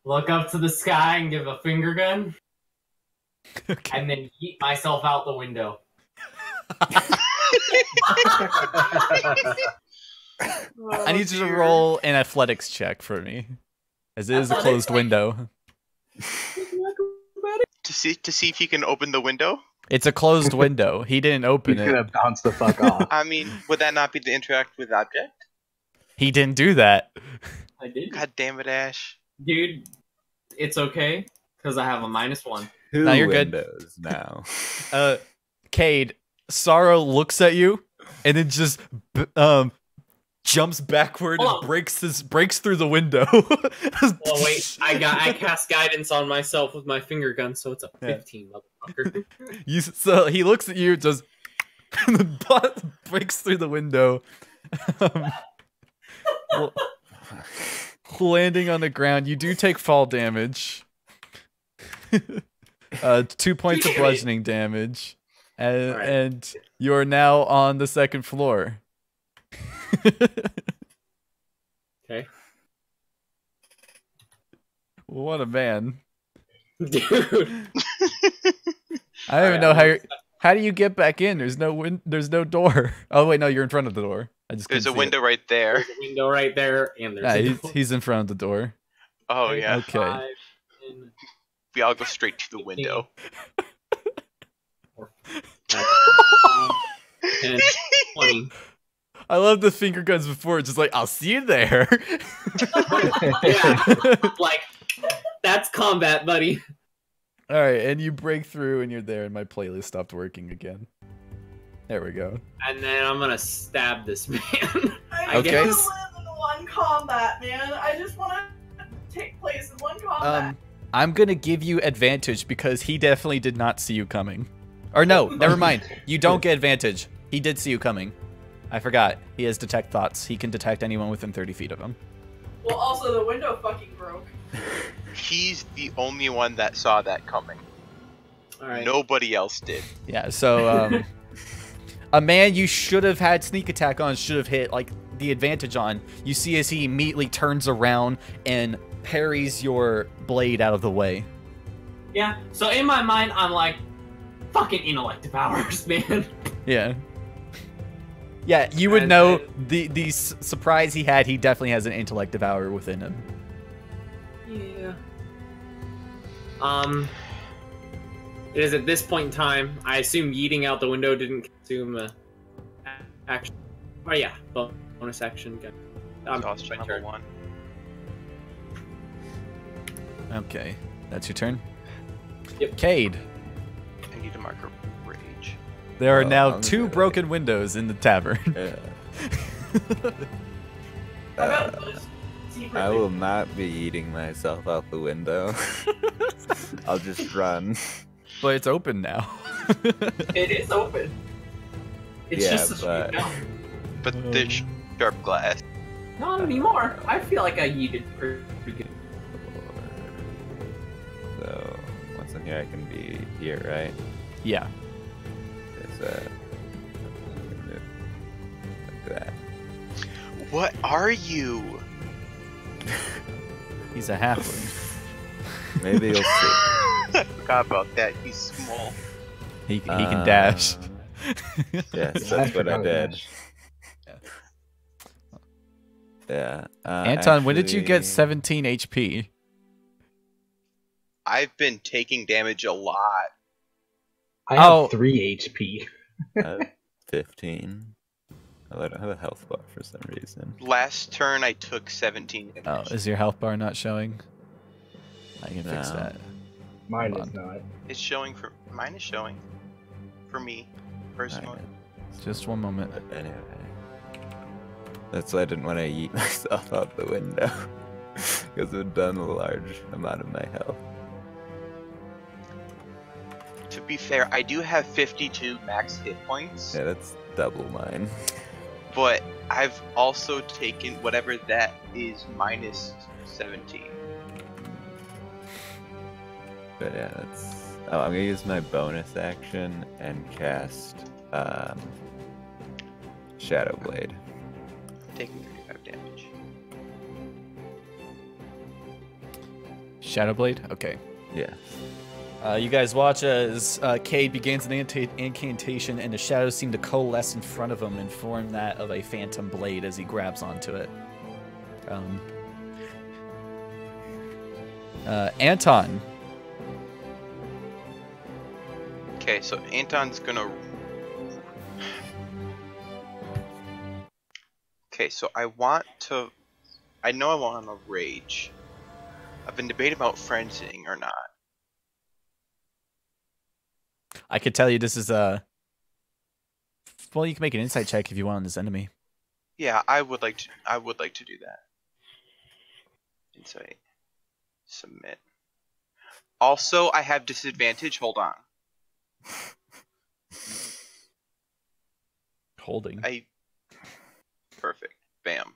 look up to the sky and give a finger gun, Okay. and then yeet myself out the window. I need you to roll an athletics check for me, as it is a closed window. To see if you can open the window? It's a closed window. He didn't open He's it. gonna bounce the fuck off. I mean, would that not be the interact with object? He didn't do that. I did, God damn it, Ash. dude. It's okay because I have a -1. Two No, you're good. windows now. Cade, Sorrow looks at you and then just jumps backward Hold and on. breaks through the window. Oh wait, I cast guidance on myself with my finger gun, so it's a 15, motherfucker. So he looks at you, just and the butt breaks through the window, l- landing on the ground. You do take fall damage. 2 points of bludgeoning damage. Alright. and you're now on the second floor. Okay. What a man. Dude. I don't even know how do you get back in? There's no door. Oh wait, no, you're in front of the door. I just There's a couldn't see window right there. There's a window right there, and it. there's a Yeah, door. he's in front of the door. Oh yeah. Okay. 5, 10, We all go straight to the window. 10, 20. I love the finger guns before. It's just like, I'll see you there. Yeah, like, that's combat, buddy. All right, and you break through, and you're there, and my playlist stopped working again. There we go. And then I'm gonna stab this man. I Okay. just want to live in one combat, man. I just want to take place in one combat. I'm gonna give you advantage because he definitely did not see you coming. Or no, never mind. You don't get advantage. He did see you coming. I forgot. He has detect thoughts. He can detect anyone within 30 feet of him. Well, also the window fucking broke. He's the only one that saw that coming. Alright. Nobody else did. Yeah, so a man you should have had sneak attack on should have hit like the advantage on. You see as he immediately turns around and parries your blade out of the way. Yeah, so in my mind, I'm like, fucking intellect devours, man. Yeah. Yeah, you would And know the surprise he had. He definitely has an intellect devourer within him. Yeah. It is at this point in time. I assume yeeting out the window didn't consume action. Oh yeah, bonus action. Toss my level turn. 1. Okay, that's your turn. Yep. Cade, I need to mark a rage. there are Oh, now I'm 2 good. broken windows in the tavern. Yeah. How about those secret I will not be eating myself out the window. I'll just run. But it's open now. It is open. It's Yeah, just a but- street now. But there's sharp glass. Not anymore. I feel like I yeeted pretty good. So once I'm here, I can be here, right? Yeah. It's like that. What are you? He's a halfling. Maybe you'll see. I forgot about that. He's small. He can dash. Yes, that's what I did. Yeah. Anton, when did you get actually, 17 HP? I've been taking damage a lot. I have Oh. 3 HP. 15. Oh, I don't have a health bar for some reason. Last turn I took 17 Oh, damage. is your health bar not showing? I can fix No. that. Mine Hold is not. It's showing for mine is showing for me personally. Alright. Just one moment. But anyway. That's why I didn't want to eat myself out the window. Because it would done a large amount of my health. To be fair, I do have 52 max hit points, Yeah, that's double mine. but I've also taken whatever that is minus 17. But yeah, that's... Oh, I'm gonna use my bonus action and cast Shadow Blade. Taking 35 damage. Shadowblade? Okay. Yeah. You guys watch as Cade begins an incantation, and the shadows seem to coalesce in front of him and form that of a phantom blade as he grabs onto it. Anton. Okay, so Anton's gonna. Okay, so I want to. I know I want to rage. I've been debating about frenzying or not. I could tell you this is a. Well, you can make an insight check if you want on this enemy. Yeah, I would like to. I would like to do that. Insight. Submit. Also, I have disadvantage. Hold on. Holding. Perfect. Bam.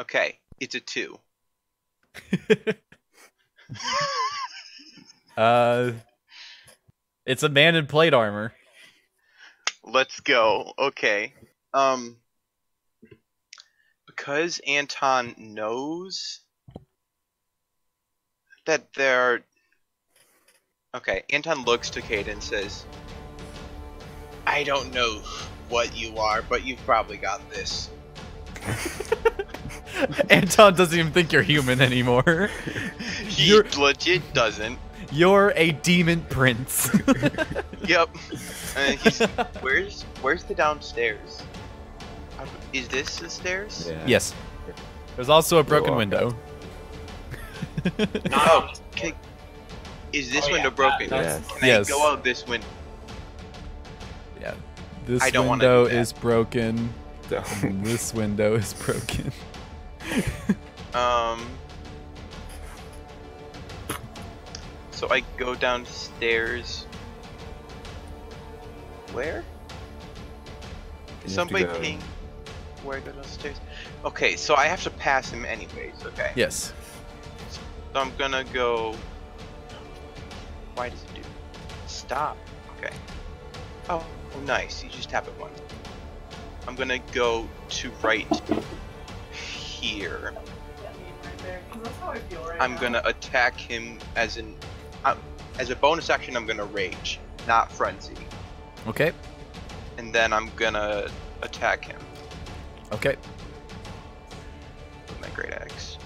Okay, it's a 2. It's a man in plate armor. Let's go. Okay. Because Anton knows that they're... Okay, Anton looks to Kate and says, I don't know what you are, but you've probably got this. Anton doesn't even think you're human anymore. He legit doesn't. You're a demon prince. Yep. He's... Where's the downstairs? Is this the stairs? Yeah. Yes. There's also a broken Walk window. Oh, okay. Is this window broken? that's- Can I Yes. go out this window? Yeah. This I don't wanna window do that. is broken. And this window is broken. So I go downstairs. Where? Is You have to somebody go- ping where I go downstairs? Okay, so I have to pass him anyways, okay? Yes. So I'm gonna go... Why does it do? Stop. Okay. Oh, nice. You just tap it once. I'm gonna go to right here. That mean right there, 'cause that's how I feel right I'm now. gonna attack him as a bonus action. I'm gonna rage, not frenzy, Okay. and then I'm gonna attack him Okay. with my great axe.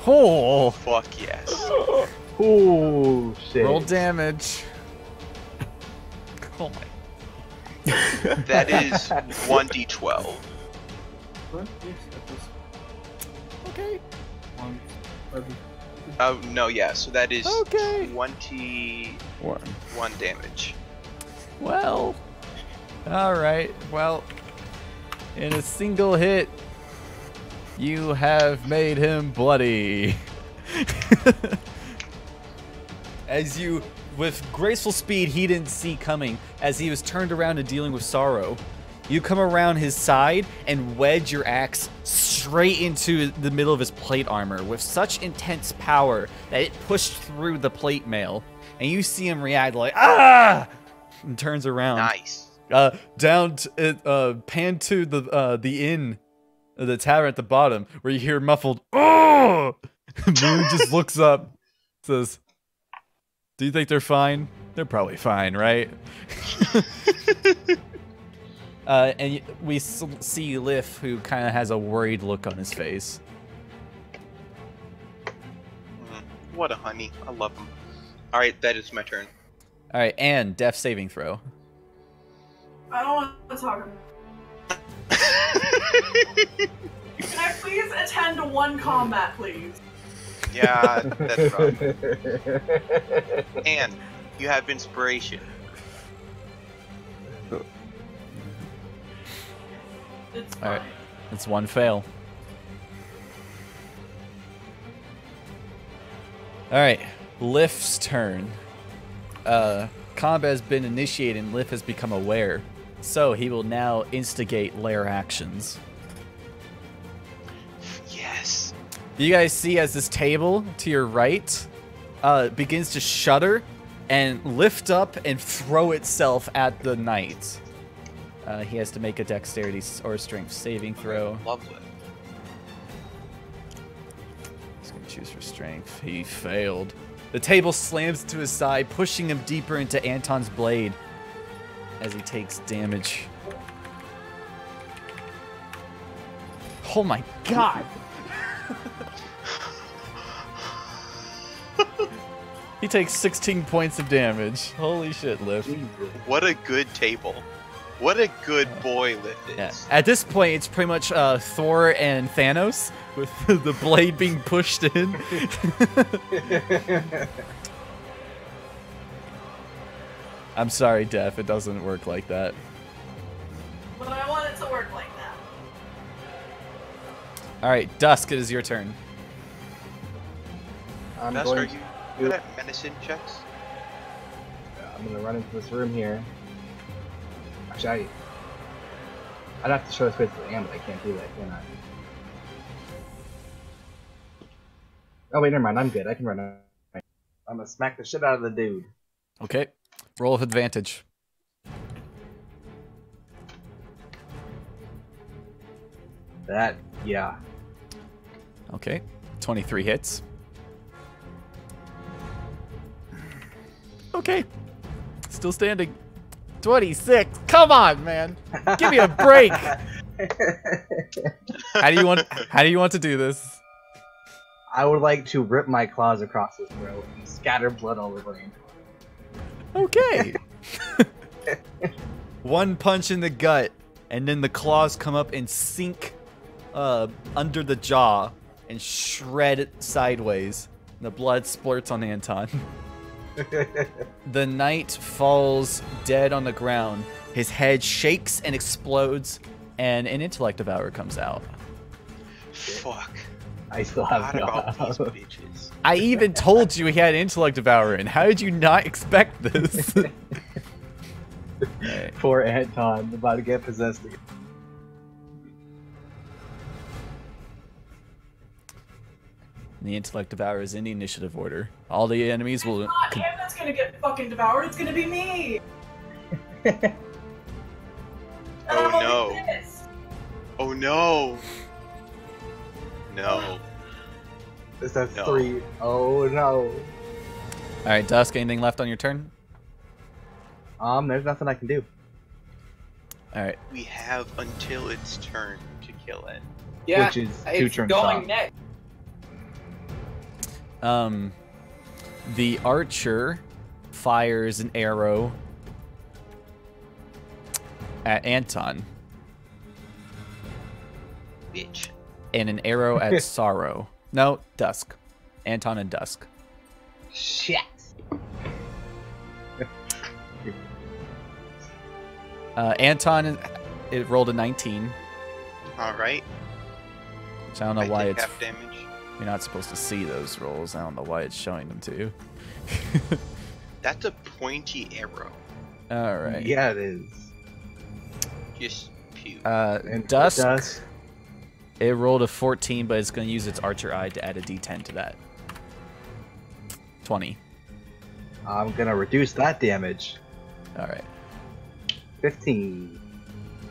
Oh. Fuck yes. Ooh, shit. Roll damage. Oh my. That is 1d12. Okay. Oh no, yeah. So that is Okay. 21 One. damage. Well. All right. Well, in a single hit, you have made him bloody. As you, with graceful speed he didn't see coming, as he was turned around and dealing with sorrow, you come around his side and wedge your axe straight into the middle of his plate armor with such intense power that it pushed through the plate mail, and you see him react like ah, and turns around. Nice. Down to pan to the inn, the tavern at the bottom, where you hear muffled oh. Moon just looks up, says, "Do you think they're fine? They're probably fine, right?" And we see Lif, who kind of has a worried look on his face. What a honey. I love him. All right, that is my turn. All right, and death saving throw. I don't want to talk. Can I please attend to one combat, please? Yeah, that's rough. And you have inspiration. It's All fine. right, it's one fail. All right, Lif's turn. Combat has been initiated and Lif has become aware. So he will now instigate lair actions. Yes. You guys see as this table to your right begins to shudder and lift up and throw itself at the knight. He has to make a dexterity or strength saving throw. Lovely. He's going to choose for strength. He failed. The table slams to his side, pushing him deeper into Anton's blade as he takes damage. Oh my god! He takes 16 points of damage. Holy shit, Liv. What a good table. What a good boy Liv is. Yeah. At this point, it's pretty much Thor and Thanos, with the blade being pushed in. I'm sorry, Def. It doesn't work like that. But I want it to work like that. All right, Dusk, it is your turn. I'm Dusk, are going you good at medicine checks? I'm gonna run into this room here. Actually, I'd have to show space to the but I can't do that, can I? Oh wait, never mind. I'm good. I can run. I'm gonna smack the shit out of the dude. Okay. Roll with advantage. That, yeah. Okay, 23 hits. Okay, still standing. 26. Come on, man. Give me a break. How do you want to do this? I would like to rip my claws across his throat and scatter blood all over him. Okay. One punch in the gut, and then the claws come up and sink under the jaw and shred it sideways. The blood splurts on Anton. The knight falls dead on the ground. His head shakes and explodes, and an intellect devourer comes out. Fuck. I still have Forgot about these no. bitches. I even told you he had intellect devourer, and how did you not expect this? Alright. Poor Anton, about to get possessed again. The intellect devourer is in the initiative order. All the enemies will. It's not him that's gonna get fucking devoured. It's gonna be me. And I'm only no. pissed. Oh no. No. Is that No. 3? Oh no. Alright, Dusk, anything left on your turn? There's nothing I can do. Alright. We have until its turn to kill it. Yeah, Which is 2 it's turns going off. next. The archer fires an arrow at Anton Bitch. and an arrow at Sorrow. No, Dusk. Anton and Dusk. Shit. Anton, it rolled a 19. Alright. So I don't know why take it's. half damage. You're not supposed to see those rolls. I don't know why it's showing them to you. That's a pointy arrow. Alright. Yeah, it is. Just pew. And Dusk. It rolled a 14, but it's going to use its archer eye to add a d10 to that. 20. I'm gonna reduce that damage. Alright. 15.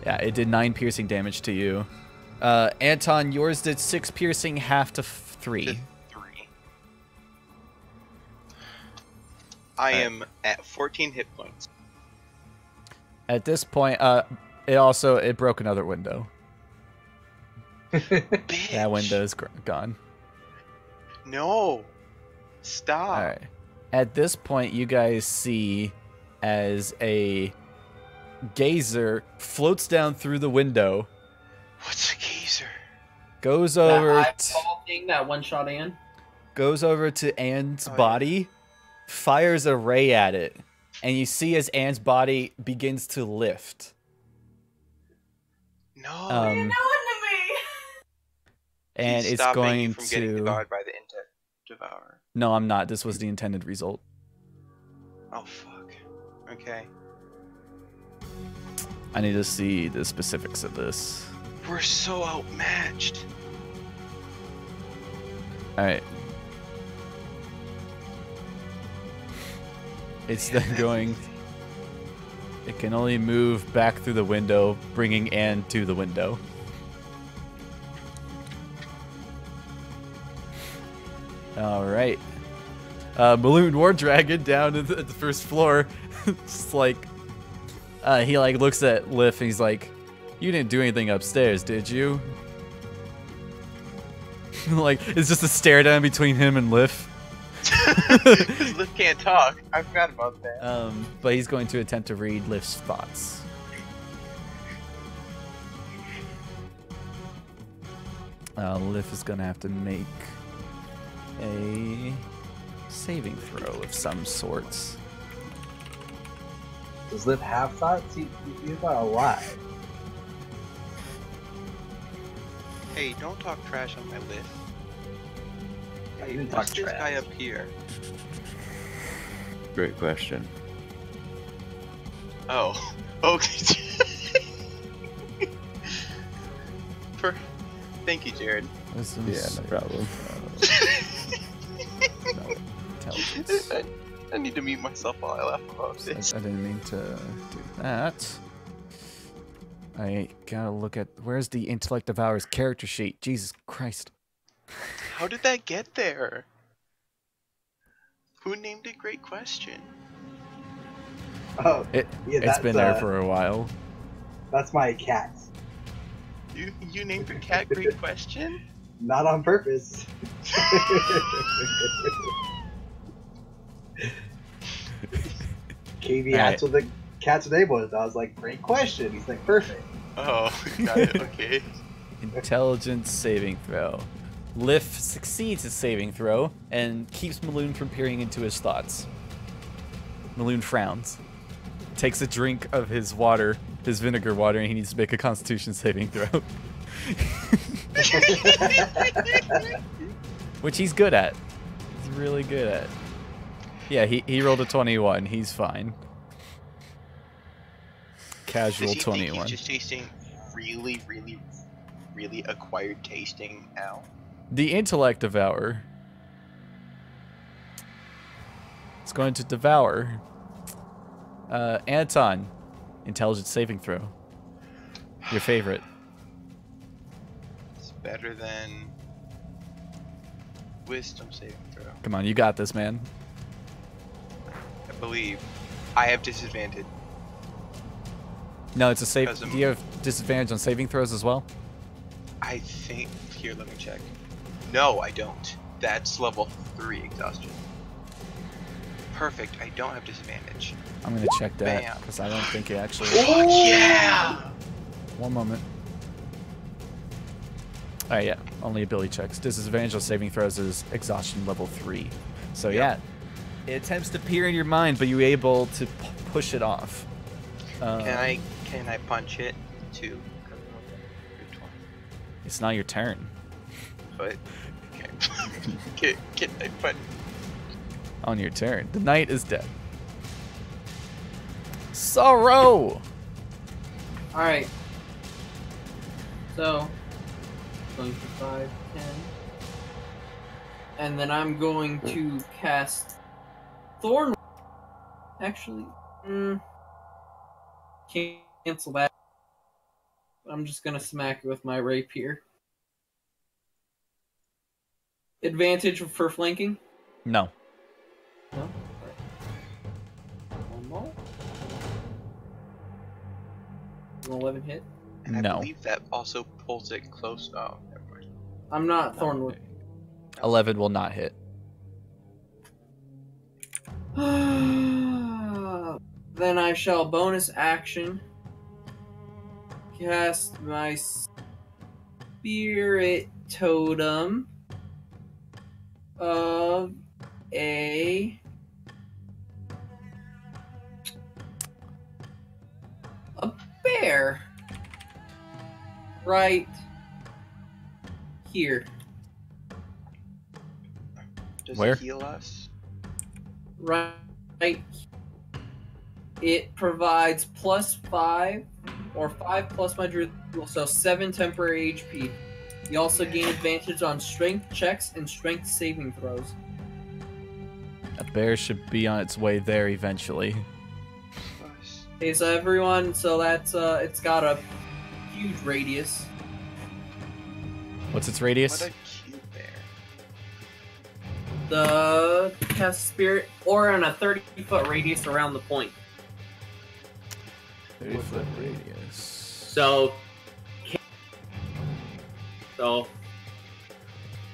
Yeah, it did 9 piercing damage to you. Anton, yours did 6 piercing, half to 3. To 3. I Alright. am at 14 hit points. At this point, it broke another window. Bitch. That window is gone. No. Stop. All right. At this point, you guys see as a gazer floats down through the window, What's a gazer? goes That over eyeball thing that one shot in. goes over to Anne's Oh, yeah. body, fires a ray at it, and you see as Anne's body begins to lift. No. What are you doing to me? And He's it's stopping you going from getting to. devoured by the devourer. No, I'm not. This was the intended result. Oh fuck. Okay. I need to see the specifics of this. We're so outmatched. All right. It's then going. It can only move back through the window, bringing Anne to the window. All right. Balloon War Dragon down at the first floor. Just like he like looks at Liff and he's like, "You didn't do anything upstairs, did you?" Like it's just a stare down between him and Liff. Because Liv can't talk. I forgot about that. But he's going to attempt to read Liff's thoughts. Liff is going to have to make a saving throw of some sorts. Does Liv have thoughts? He's got a lot. Hey, don't talk trash on my list. I didn't Who's talk this guy trash. up here? Great question. Oh. Okay. Thank you, Jared. This Yeah, is no problem. intelligence. I need to mute myself while I laugh about this. I didn't mean to do that. I gotta look at where's the Intellect Devourer's character sheet. Jesus Christ. How did that get there? Who named it? Great question. Oh, It's that's, been there for a while. That's my cat. You named your cat Great Question? Not on purpose. KV asked what the cat's name was. I was like, great question. He's like, perfect. Oh, got it. Okay. Intelligence saving throw. Lif succeeds his saving throw and keeps Maloon from peering into his thoughts. Maloon frowns, takes a drink of his water, his vinegar water, and he needs to make a Constitution saving throw. Which he's good at. He's really good at. Yeah, he rolled a 21. He's fine. Casual Does he 21. think he's just tasting really, really, really acquired tasting now? The Intellect Devourer is going to devour Anton. Intelligence saving throw. Your favorite. It's better than Wisdom saving throw. Come on, you got this, man. I believe I have disadvantage. No, it's a save. Because Do you have disadvantage on saving throws as well? I think. Here, let me check. No, I don't. That's level 3 exhaustion. Perfect. I don't have disadvantage. I'm gonna check that Bam. because I don't think it actually. Oh, yeah! One moment. Alright, yeah. Only ability checks. Disadvantage on saving throws is exhaustion level 3. So yeah, it attempts to peer in your mind, but you're able to push it off. Can I punch it too? It's not your turn. But okay. Can I punch? On your turn, the knight is dead. Sorrow. Alright. So, going for 5, 10. And then I'm going to cast Thorn. Actually, cancel that. I'm just gonna smack it with my rapier. Advantage for flanking? No. No? Alright. One more. An 11 hit. And I No. believe that also pulls it close. Oh, never mind. I'm not Thornwood. 11 will not hit. Then I shall bonus action cast my spirit totem of a bear right here. Does Where? it heal us? Right. It provides +5 or 5 plus my druid, so 7 temporary HP. You also gain advantage on strength checks and strength saving throws. A bear should be on its way there eventually. Us. Okay, so everyone, so that's it's got a huge radius. What's its radius? What a cute bear. The cast spirit, or on a 30-foot radius around the point. 30-foot radius. So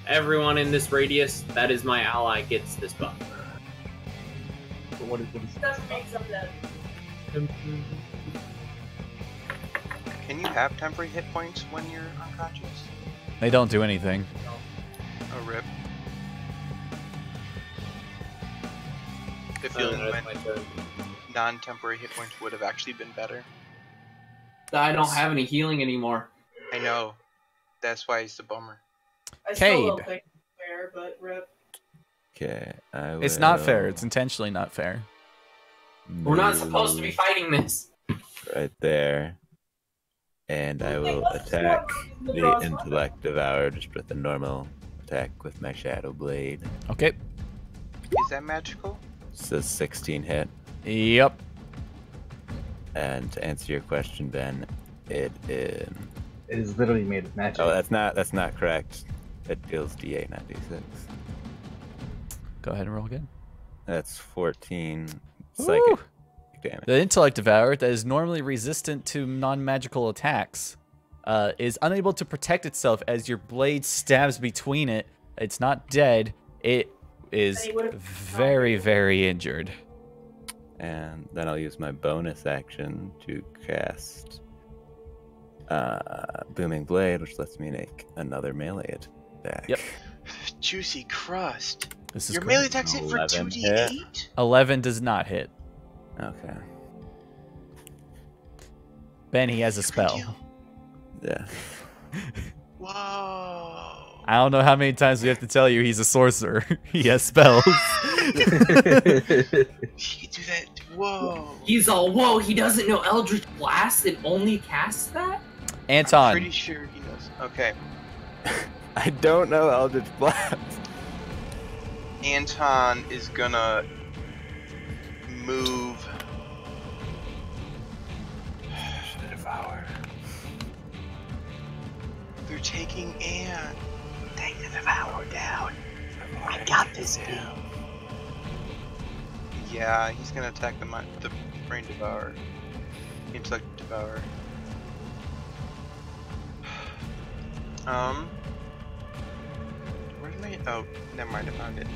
everyone in this radius that is my ally gets this buff. So what is this? Doesn't make some dead. Can you have temporary hit points when you're unconscious? They don't do anything. Oh, rip. The feeling when non-temporary hit points would have actually been better. I don't have any healing anymore. I know. That's why it's a bummer. I still Cade. don't think it's fair, but rip. Okay, It's not fair. It's intentionally not fair. We're not supposed to be fighting this. right there. And I will Let's just attack go the draw some. Intellect Devourer just with a normal attack with my Shadow Blade. Okay. Is that magical? Says 16 hit. Yep. And to answer your question, Ben, it in. It is literally made of magic. Oh, that's not correct. It deals D8, not D6. Go ahead and roll again. That's 14 Woo! psychic damage. The intellect devourer that is normally resistant to non-magical attacks is unable to protect itself as your blade stabs between it. It's not dead. It is very, very injured. And then I'll use my bonus action to cast Booming Blade, which lets me make another melee attack. Yep. Juicy crust. This is Your great. melee attack's hit for 11 2d8? 11 does not hit. Okay. Ben, he has a spell. Yeah. Whoa. I don't know how many times we have to tell you he's a sorcerer. He has spells. He can do that. Whoa. He's all, whoa, he doesn't know Eldritch Blast and only casts that? Anton. I'm pretty sure he knows. Okay. I don't know Eldritch Blast. Anton is gonna move. Devour. They're taking Anne. Take the Devour down. I got this, dude. Yeah, he's gonna attack the Brain Devourer. Intellect Devourer. Where's my... Oh, never mind, I found it.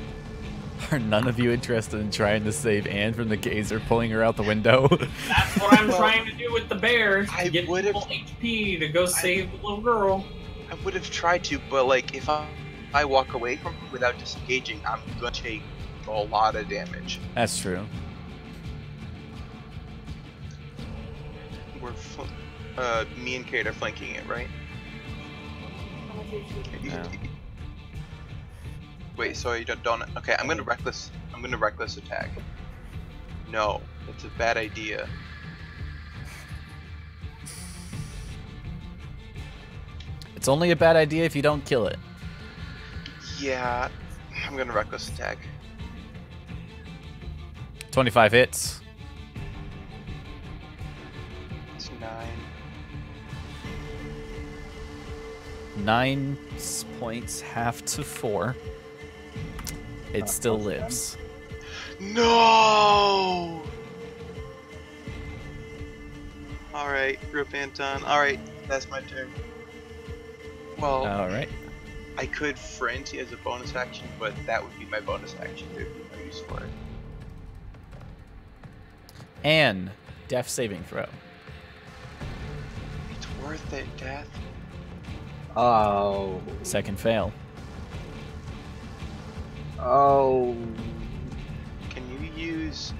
Are none of you interested in trying to save Anne from the gazer pulling her out the window? That's what I'm trying to do with the bears, I to get would've- full HP to go save the little girl. I would have tried to, but like, if I walk away from him without disengaging, I'm gonna take a lot of damage. That's true. We're me and Kate are flanking it, right? Yeah. Wait, so you don't. Okay, I'm gonna reckless attack. No, that's a bad idea. It's only a bad idea if you don't kill it. Yeah, I'm gonna reckless attack. 25 hits. It's 9. 9 points, half to 4. It still lives. No! Alright, Rip Anton. Alright, that's my turn. Well, Alright. I could Frenzy as a bonus action, but that would be my bonus action. There'd be no use for it. Anne, death saving throw. It's worth it, Death. Oh. Second fail. Oh. Can you use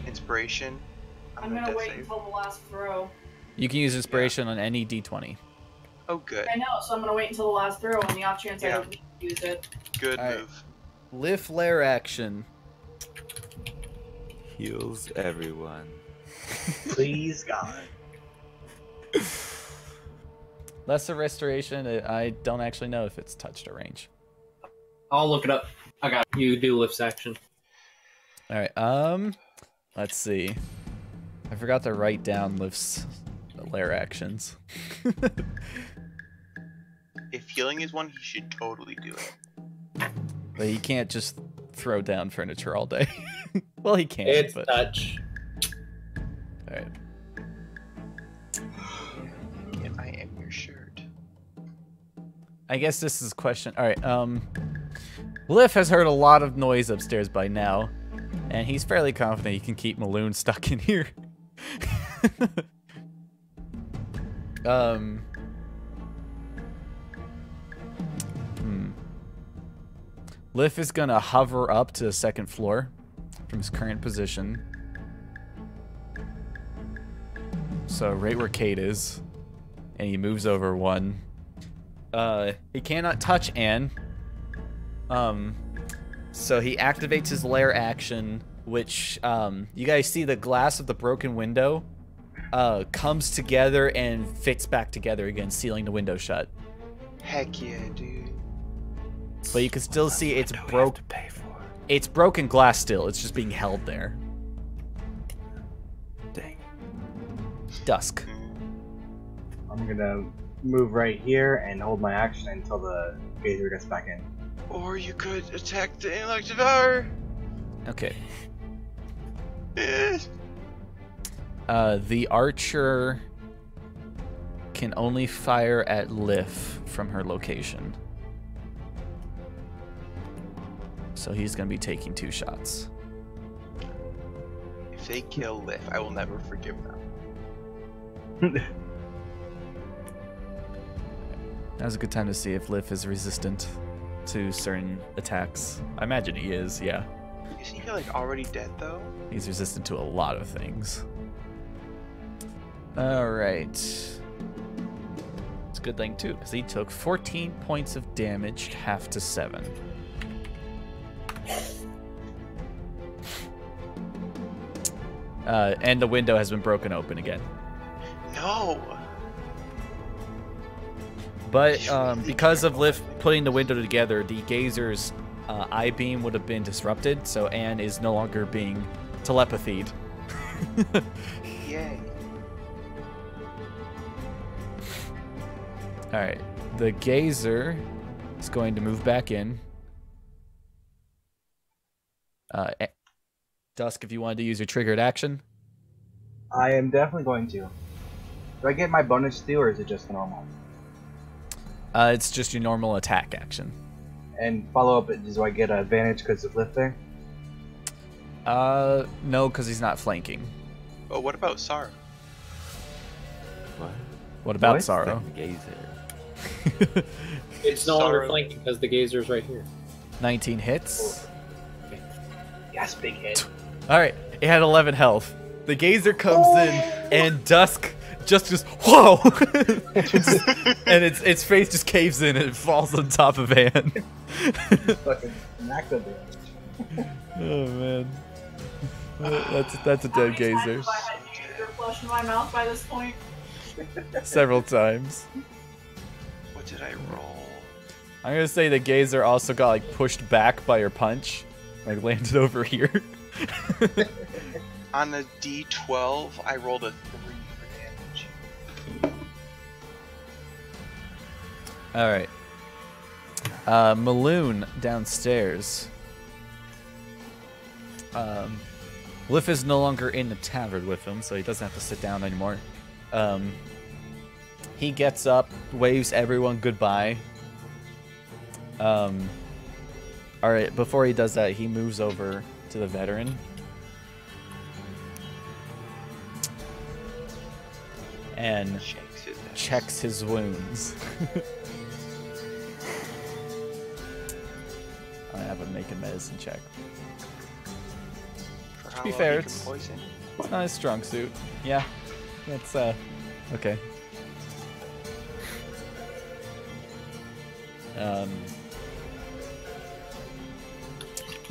inspiration? on I'm the gonna death wait save? until the last throw. You can use inspiration on any d20. Oh, good. I know, so I'm gonna wait until the last throw on the off chance I Yeah. don't need to use it. Good Alright. move. Lift lair action. Heals everyone. Please, God. Lesser restoration, I don't actually know if it's touched a range. I'll look it up. I got it. You do lift section. Alright, let's see. I forgot to write down Lift's lair actions. If healing is one, he should totally do it. But he can't just throw down furniture all day. Well, he can, It's but... touch. Alright. If I am your shirt. I guess this is a question. Alright, Liff has heard a lot of noise upstairs by now, and he's fairly confident he can keep Maloon stuck in here. Liff is gonna hover up to the second floor from his current position. So right where Kate is. And he moves over one. He cannot touch Anne. So he activates his lair action, which you guys see the glass of the broken window comes together and fits back together again, sealing the window shut. Heck yeah, dude. But you can still see it's What do we have broke. to pay for? It's broken glass still. It's just being held there. Dang. Dusk. I'm gonna move right here and hold my action until the gazer gets back in. Or you could attack the intellect devourer. Okay. Eh. The archer can only fire at Lif from her location. So he's going to be taking 2 shots. If they kill Lif, I will never forgive them. Now's a good time to see if Lif is resistant to certain attacks. I imagine he is, yeah. Isn't he like already dead though? He's resistant to a lot of things. Alright. It's a good thing too, because he took 14 points of damage, half to 7. And the window has been broken open again. No. But because of Lif putting the window together, the gazer's eye beam would have been disrupted, so Anne is no longer being telepathied. Yay. Alright, the gazer is going to move back in. Dusk, if you wanted to use your triggered action. I am definitely going to. Do I get my bonus too, or is it just the normal? It's just your normal attack action. And follow up, do I get an advantage because of lift there? No, because he's not flanking. Oh, what about Sarah? What? What about What? Sorrow? Gazer. It's no longer Sorrow. flanking because the gazer's right here. 19 hits. Yes, big hit. Alright, it had 11 health. The gazer comes in, and Dusk just whoa! And its face just caves in and it falls on top of Anne. Fucking max damage. Oh man. That's a dead How many times gazer. have I had gazer flush in my mouth by this point? Several times. What did I roll? I'm gonna say the gazer also got like pushed back by your punch. Like landed over here. On a D12, I rolled a 3 for damage. Alright. Maloon downstairs. Lif is no longer in the tavern with him, so he doesn't have to sit down anymore. He gets up, waves everyone goodbye. Alright, before he does that, he moves over to the veteran. And Shakes his head. checks his wounds. I have him make a medicine check. For To how be long fair, he can it's poison. not his strong suit. Yeah, that's okay.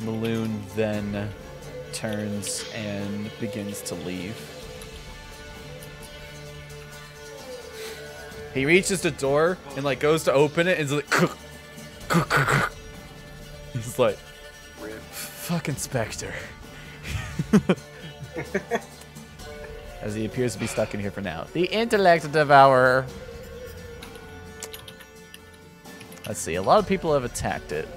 Maloon then turns and begins to leave. He reaches the door and like goes to open it and is like he's like Rip. fucking Spectre. As he appears to be stuck in here for now. The intellect devourer. Let's see, a lot of people have attacked it.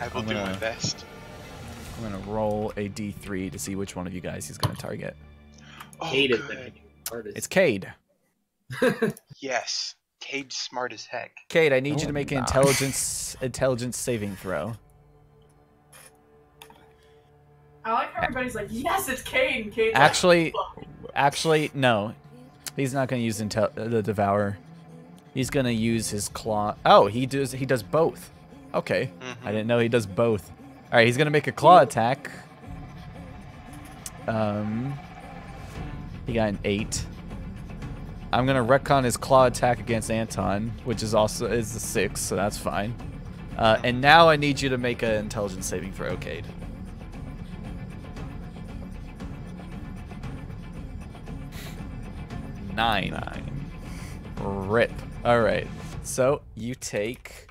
I will I'm do my gonna- best. I'm gonna roll a d3 to see which one of you guys he's gonna target. Oh, Cade is good. the artist. It's Cade. Yes. Cade's smart as heck. Cade, I need you No, to make an I'm not. intelligence saving throw. I like how everybody's like, yes, it's Cade, and Cade's Actually, like, actually, no. He's not gonna use the Devourer. He's gonna use his claw. Oh, he does both. Okay. I didn't know he does both. All right, he's gonna make a claw attack. He got an 8. I'm gonna retcon his claw attack against Anton, which is a 6, so that's fine. And now I need you to make an intelligence saving throw, Cade. Nine. Rip. All right. So you take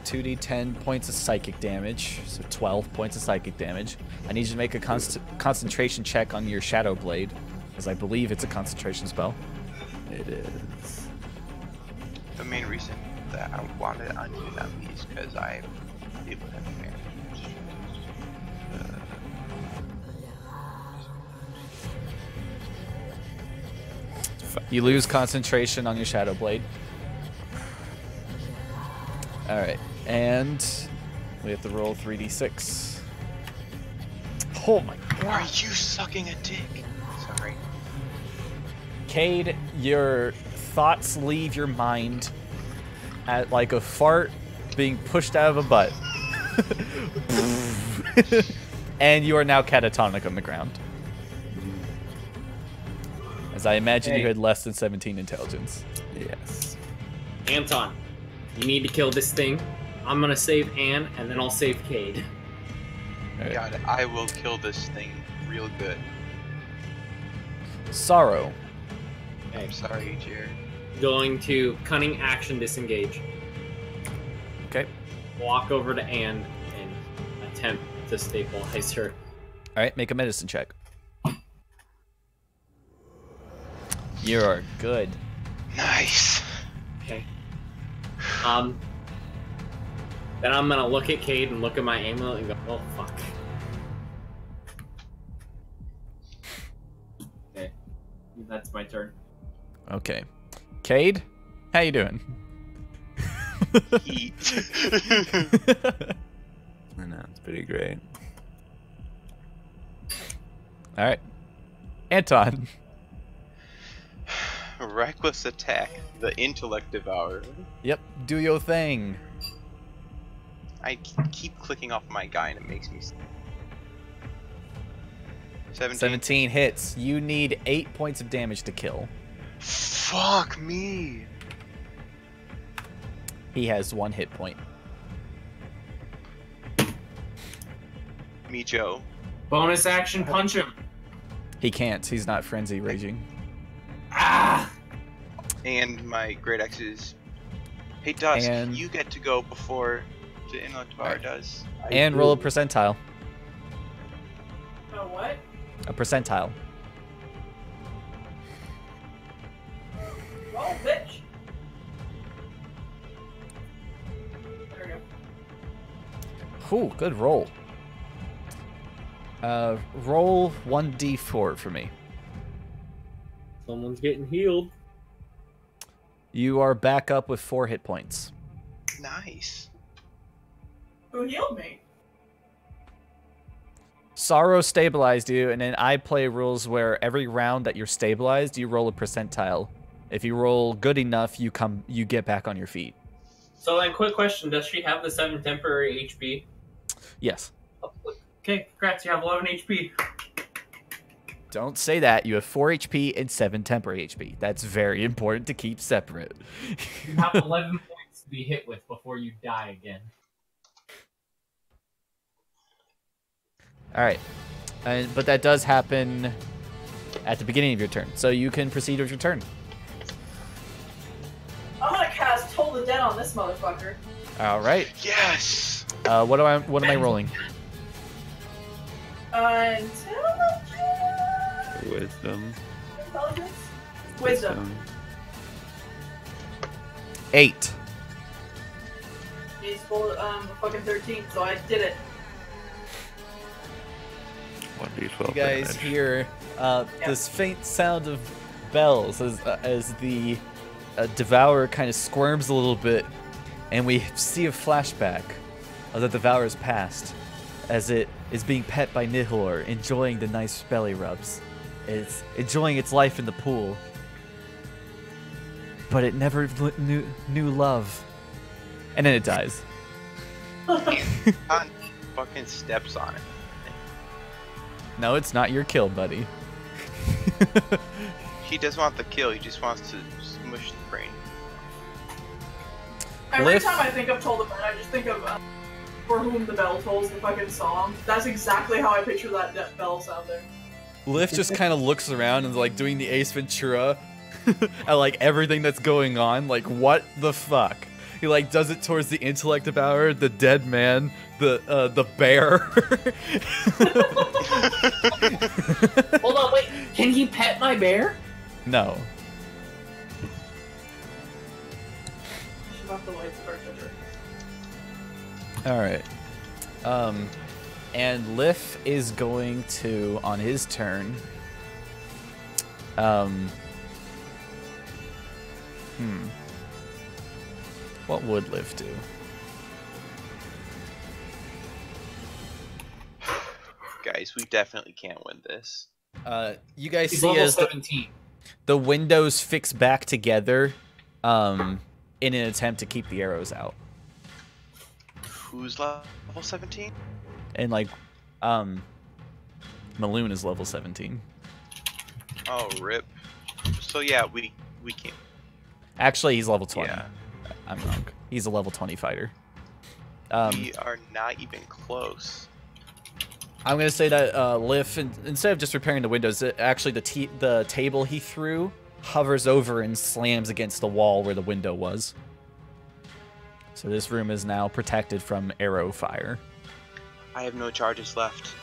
2d10 points of psychic damage, so 12 points of psychic damage. I need you to make a concentration check on your Shadow Blade, as I believe it's a concentration spell. It is. The main reason that I wanted to undo that is because I'm able to have advantage. You lose concentration on your Shadow Blade. Alright, and we have to roll 3d6. Oh my Are god. you sucking a dick? Sorry. Cade, your thoughts leave your mind at like a fart being pushed out of a butt. And you are now catatonic on the ground. As I imagine you had less than 17 intelligence. Yes. Anton, you need to kill this thing. I'm gonna save Anne, and then I'll save Cade. Alright. God, I will kill this thing real good. Sorrow. Okay. I'm sorry, Jared. Going to cunning action disengage. Okay. Walk over to Anne and attempt to stabilize her. Alright, make a medicine check. You are good. Nice. Okay. Then I'm gonna look at Cade and look at my amulet and go, oh fuck. Okay. That's my turn. Okay. Cade, how you doing? Heat. I know, it's pretty great. Alright. Anton. Reckless attack. The intellect devourer. Yep, do your thing. I keep clicking off my guy and it makes me. 17. 17 hits. You need 8 points of damage to kill. Fuck me. He has 1 hit point. Me, Joe. Bonus action, punch him. He can't. He's not frenzy raging. Ah! And my great X is. Hey, Dusk, And- you get to go before the intellect devourer does. And roll a percentile. Oh, what? A percentile. Roll, bitch. There we go. Ooh, good roll. Roll 1d4 for me. Someone's getting healed. You are back up with 4 hit points. Nice. Who healed me? Sorrow stabilized you, and then I play rules where every round that you're stabilized, you roll a percentile. If you roll good enough, you get back on your feet. So then, quick question: does she have the 7 temporary HP? Yes. Okay, congrats. You have 11 HP. Don't say that. You have 4 HP and 7 temporary HP. That's very important to keep separate. You have 11 points to be hit with before you die again. All right. But that does happen at the beginning of your turn. So you can proceed with your turn. I'm gonna cast Toll the Dead on this motherfucker. All right. Yes. What am I rolling? Intelligence? Wisdom. Intelligence? Wisdom. 8. He's full fucking 13, so I did it. 1d12 You guys damage. hear this faint sound of bells as the Devourer kind of squirms a little bit, and we see a flashback of the Devourer's past as it is being pet by Nihilor, enjoying the nice belly rubs. It's enjoying its life in the pool. But it never knew love. And then it dies. Anton fucking steps on it. No, it's not your kill, buddy. He doesn't want the kill, he just wants to smush the brain. Every Lift. time I think of Toll the Dead, I just think of For Whom the Bell Tolls, the fucking song. That's exactly how I picture that bell sounding. Lift just kind of looks around and like doing the Ace Ventura at like everything that's going on. Like, what the fuck? He like does it towards the intellect devourer, the dead man, the bear. Hold on, wait. Can he pet my bear? No. Shut off the lights first. All right. And Lif is going to, on his turn, what would Lif do? Guys, we definitely can't win this. You guys He's see level as 17. the windows fix back together, in an attempt to keep the arrows out. Who's level 17? And like, Maloon is level 17. Oh, rip. So yeah, we can't. Actually, he's level 20. Yeah. I'm wrong. He's a level 20 fighter. We are not even close. I'm gonna say that Lif, instead of just repairing the windows, actually the table he threw hovers over and slams against the wall where the window was. So this room is now protected from arrow fire. I have no charges left.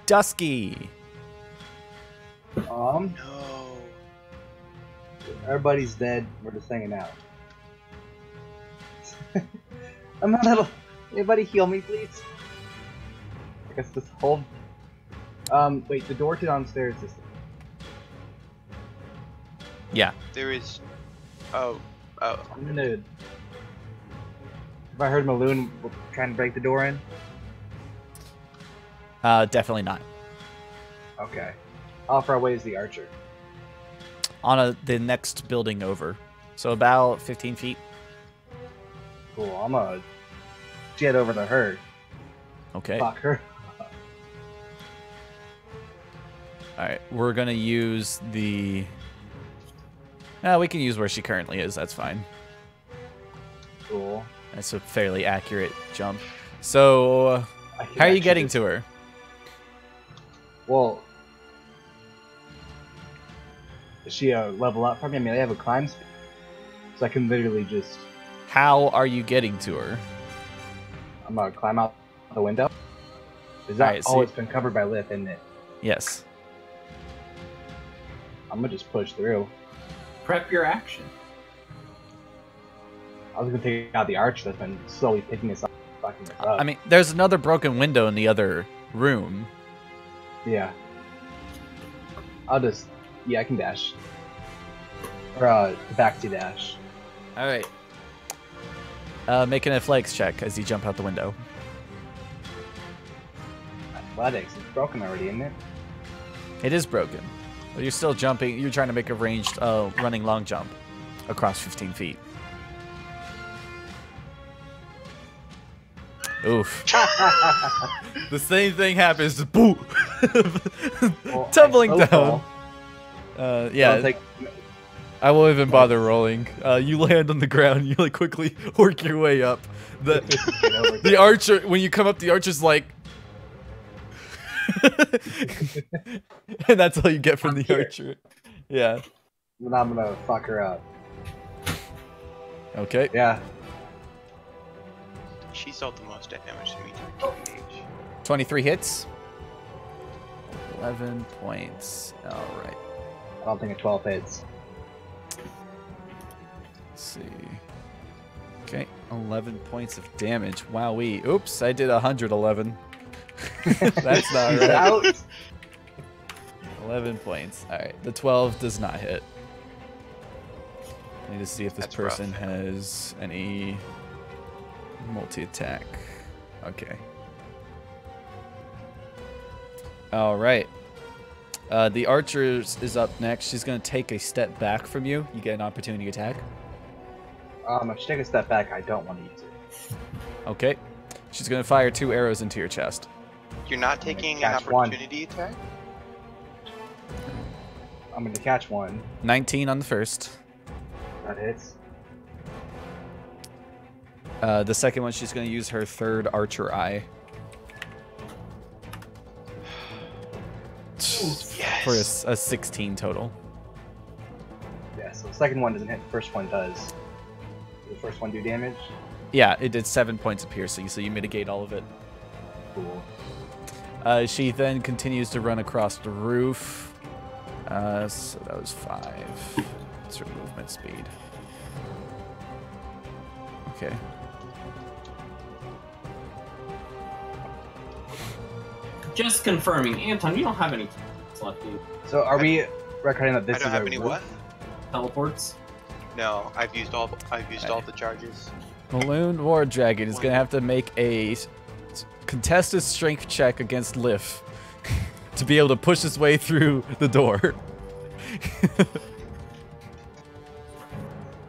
Dusky. No. Everybody's dead. We're just hanging out. I'm not able. Anybody heal me, please? I guess this whole. Wait. The door to downstairs is. Yeah. There is. Oh. I'm gonna. Have I heard Maloon trying to break the door in? Definitely not. Okay. How far away is the archer? On the next building over. So about 15 feet. Cool. I'm gonna jet over to her. Okay. Fuck her. Alright, we're gonna use the... we can use where she currently is, that's fine. Cool. That's a fairly accurate jump. So, how are you getting to her? Well, is she a level up from me? I mean, I have a climb speed, so I can literally just... How are you getting to her? I'm gonna climb out the window. Is that Alright, so always been covered by Lif, isn't it? Yes. I'm gonna just push through. Prep your action. I was gonna take out the arch that's been slowly picking us up, fucking us up. I mean, there's another broken window in the other room. Yeah. I'll just... Yeah, I can dash. Or, back to dash. Alright. Make an athletics check as you jump out the window. Athletics. It's broken already, isn't it? It is broken. But you're still jumping. You're trying to make a ranged running long jump across 15 feet. Oof. The same thing happens. Just boo! Well, Tumbling I down. fall. Yeah. I'll take... I won't even bother rolling. You land on the ground. You like quickly work your way up. The archer, when you come up, the archer's like, and that's all you get from the archer. Yeah. Then I'm gonna fuck her up. Okay. Yeah. She's dealt the most damage to me. To 23 hits. 11 points. All right. I don't think a 12 hits. Let's see. Okay, 11 points of damage. Wowee. Oops, I did 111. That's not She's right. out. 11 points. Alright, the 12 does not hit. I need to see if this That's rough. person has any multi-attack. Okay. Alright. The archer is up next. She's going to take a step back from you. You get an opportunity attack. If you take a step back, I don't want to use it. Okay. She's going to fire 2 arrows into your chest. You're not taking an catch one. opportunity attack? I'm gonna catch one. 19 on the first. That hits. The second one, she's going to use her third archer eye. For a 16 total. Yeah, so the second one doesn't hit, the first one does. the first one do damage? Yeah, it did 7 points of piercing, so you mitigate all of it. Cool. She then continues to run across the roof. So that was 5. That's her movement speed. Okay. Just confirming, Anton, you don't have any left, do you? So are we recording that this I don't is have a any roof? what? Teleports? No, I've used all the charges. Balloon War Dragon is going to have to make a contested strength check against Lif to be able to push his way through the door.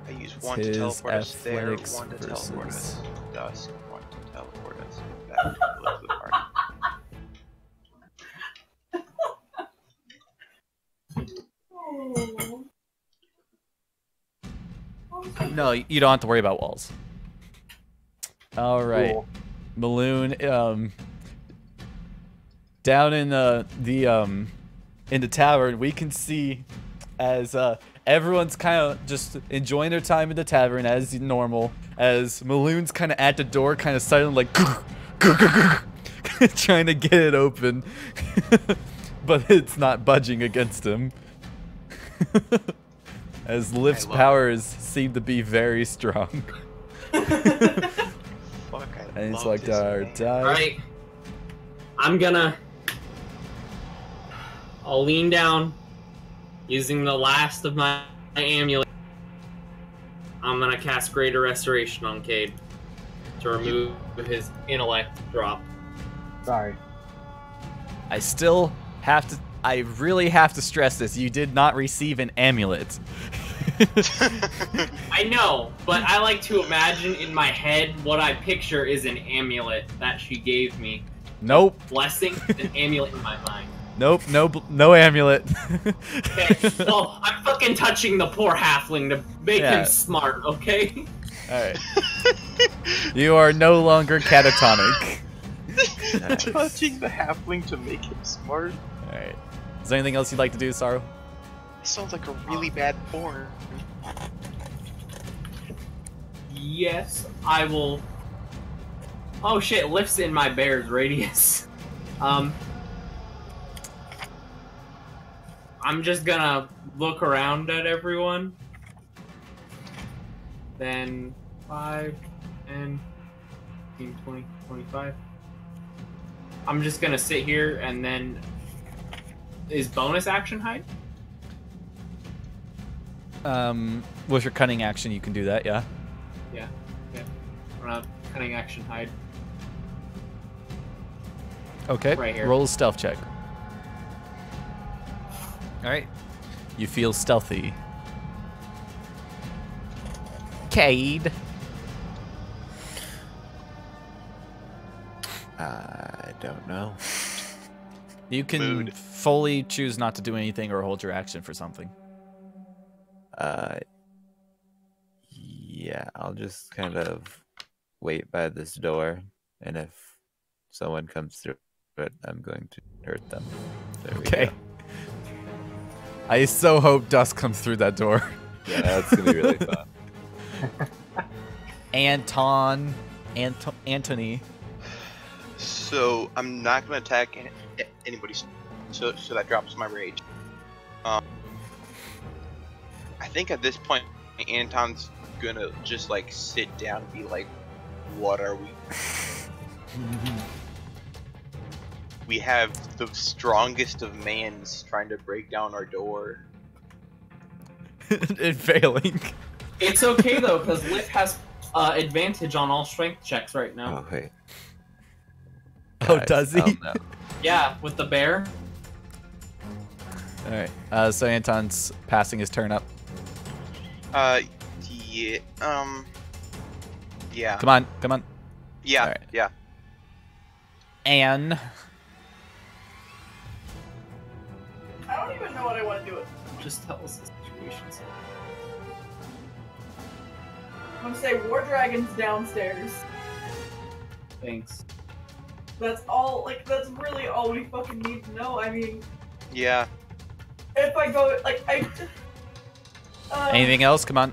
I use one to his teleport us there, athletics one to teleport us versus- to dusk, one to teleport us back to the party. Oh. No, you don't have to worry about walls. All right. Cool. Maloon, down in the tavern, we can see as everyone's kind of just enjoying their time in the tavern as normal, as Maloon's kind of at the door, kind of suddenly like trying to get it open, but it's not budging against him. As Lif's powers seem to be very strong. Fuck, I And it's love like this our man. die. Alright. I'll lean down, using the last of my amulet. I'm gonna cast Greater Restoration on Cade to remove his intellect drop. Sorry. I really have to stress this. You did not receive an amulet. I know, but I like to imagine in my head what I picture is an amulet that she gave me. Nope. Blessing, an amulet in my mind. Nope. No amulet. Okay, well, I'm fucking touching the poor halfling to make Yeah. him smart, okay? Alright. You are no longer catatonic. Touching the halfling to make him smart. Alright. Is there anything else you'd like to do, Saru? Sounds like a really bad porn. Yes, I will. Oh shit, lifts in my bear's radius. I'm just gonna look around at everyone. Then 5, 10, 15, 20, 25. I'm just gonna sit here and then. Is bonus action hide? With your cunning action, you can do that, yeah. Yeah. I'm gonna cunning action hide. Okay. Right here. Roll a stealth check. Alright. You feel stealthy. Cade. I don't know. You can Mood. fully choose not to do anything or hold your action for something. Yeah, I'll just kind of wait by this door, and if someone comes through it, I'm going to hurt them. There we Okay. go. I so hope dust comes through that door. Yeah, that's gonna be really fun. Anthony. So I'm not gonna attack anybody. So that drops my rage. I think at this point, Anton's gonna just like sit down and be like, "What are we? We have the strongest of mans trying to break down our door." And failing. It's okay though, because Lift has advantage on all strength checks right now. Oh wait. Oh, Guys, does he? oh, no. Yeah, with the bear. Alright. So Anton's passing his turn up. Yeah. Yeah. Come on. Yeah. Alright. Yeah. Anne. I don't even know what I want to do with. Just tell us the situations. I'm gonna say War Dragon's downstairs. Thanks. That's all. Like that's really all we fucking need to know. I mean, Yeah. if I go like I. Anything else? Come on.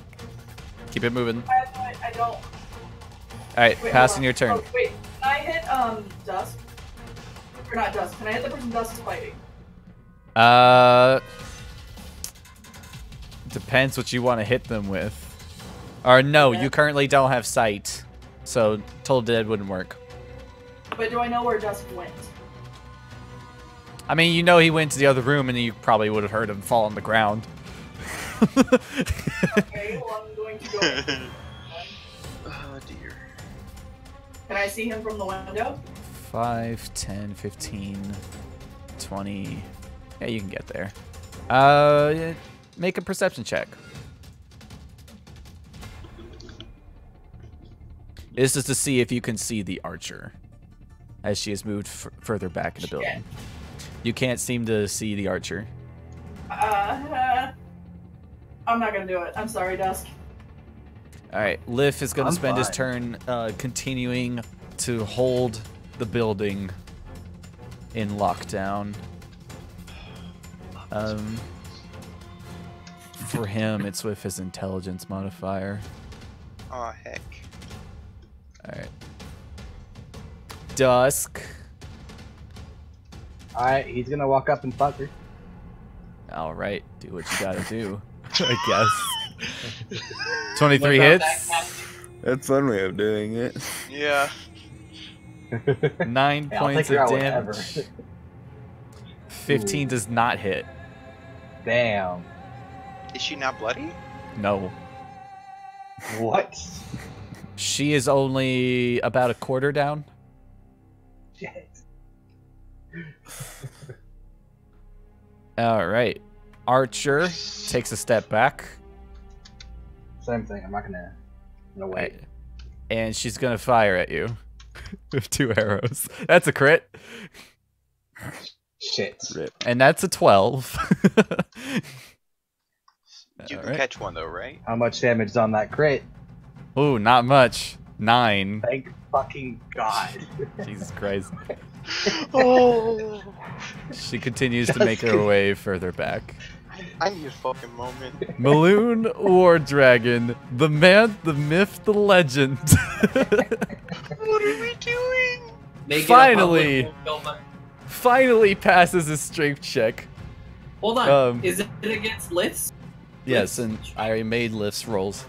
Keep it moving. I don't. All right, Wait, passing hold on. your turn. Oh, wait, can I hit Dusk? Or not Dusk? Can I hit the person Dusk is fighting? Depends what you want to hit them with. Or no, Okay. you currently don't have sight, so Total Dead wouldn't work. But do I know where Dusk went? I mean, you know he went to the other room, and you probably would have heard him fall on the ground. Okay, well I'm going to go. Oh dear. Can I see him from the window? 5, 10, 15, 20. Yeah, you can get there. Make a perception check. This is to see if you can see the archer, as she has moved further back in the building. You can't seem to see the archer. I'm not gonna do it. I'm sorry, Dusk. All right, Lif is going to I'm spend his fine. turn continuing to hold the building in lockdown. For him, it's with his intelligence modifier. Aw, heck. All right. Dusk. Alright, he's gonna walk up and fuck her. All right, do what you gotta do, I guess. 23 hits. That's one way of doing it. Yeah. 9 Hey, I'll points take her of out whenever. damage. 15 does not hit. Damn. Is she not bloody? No. What? She is only about a quarter down. Shit. All right. Archer takes a step back. Same thing. I'm not gonna wait. And she's going to fire at you with 2 arrows. That's a crit. Shit. Rip. And that's a 12. You can Alright. catch one though, right? How much damage is on that crit? Ooh, not much. 9. Thank fucking God. Jesus Christ. Oh, She continues to make her way further back. I need a fucking moment. Maloon War Dragon, the man, the myth, the legend. What are we doing? Make it a Finally. public fulfillment. Finally passes his strength check. Hold on. Um, Is it against lifts Yes, and I already made lifts rolls.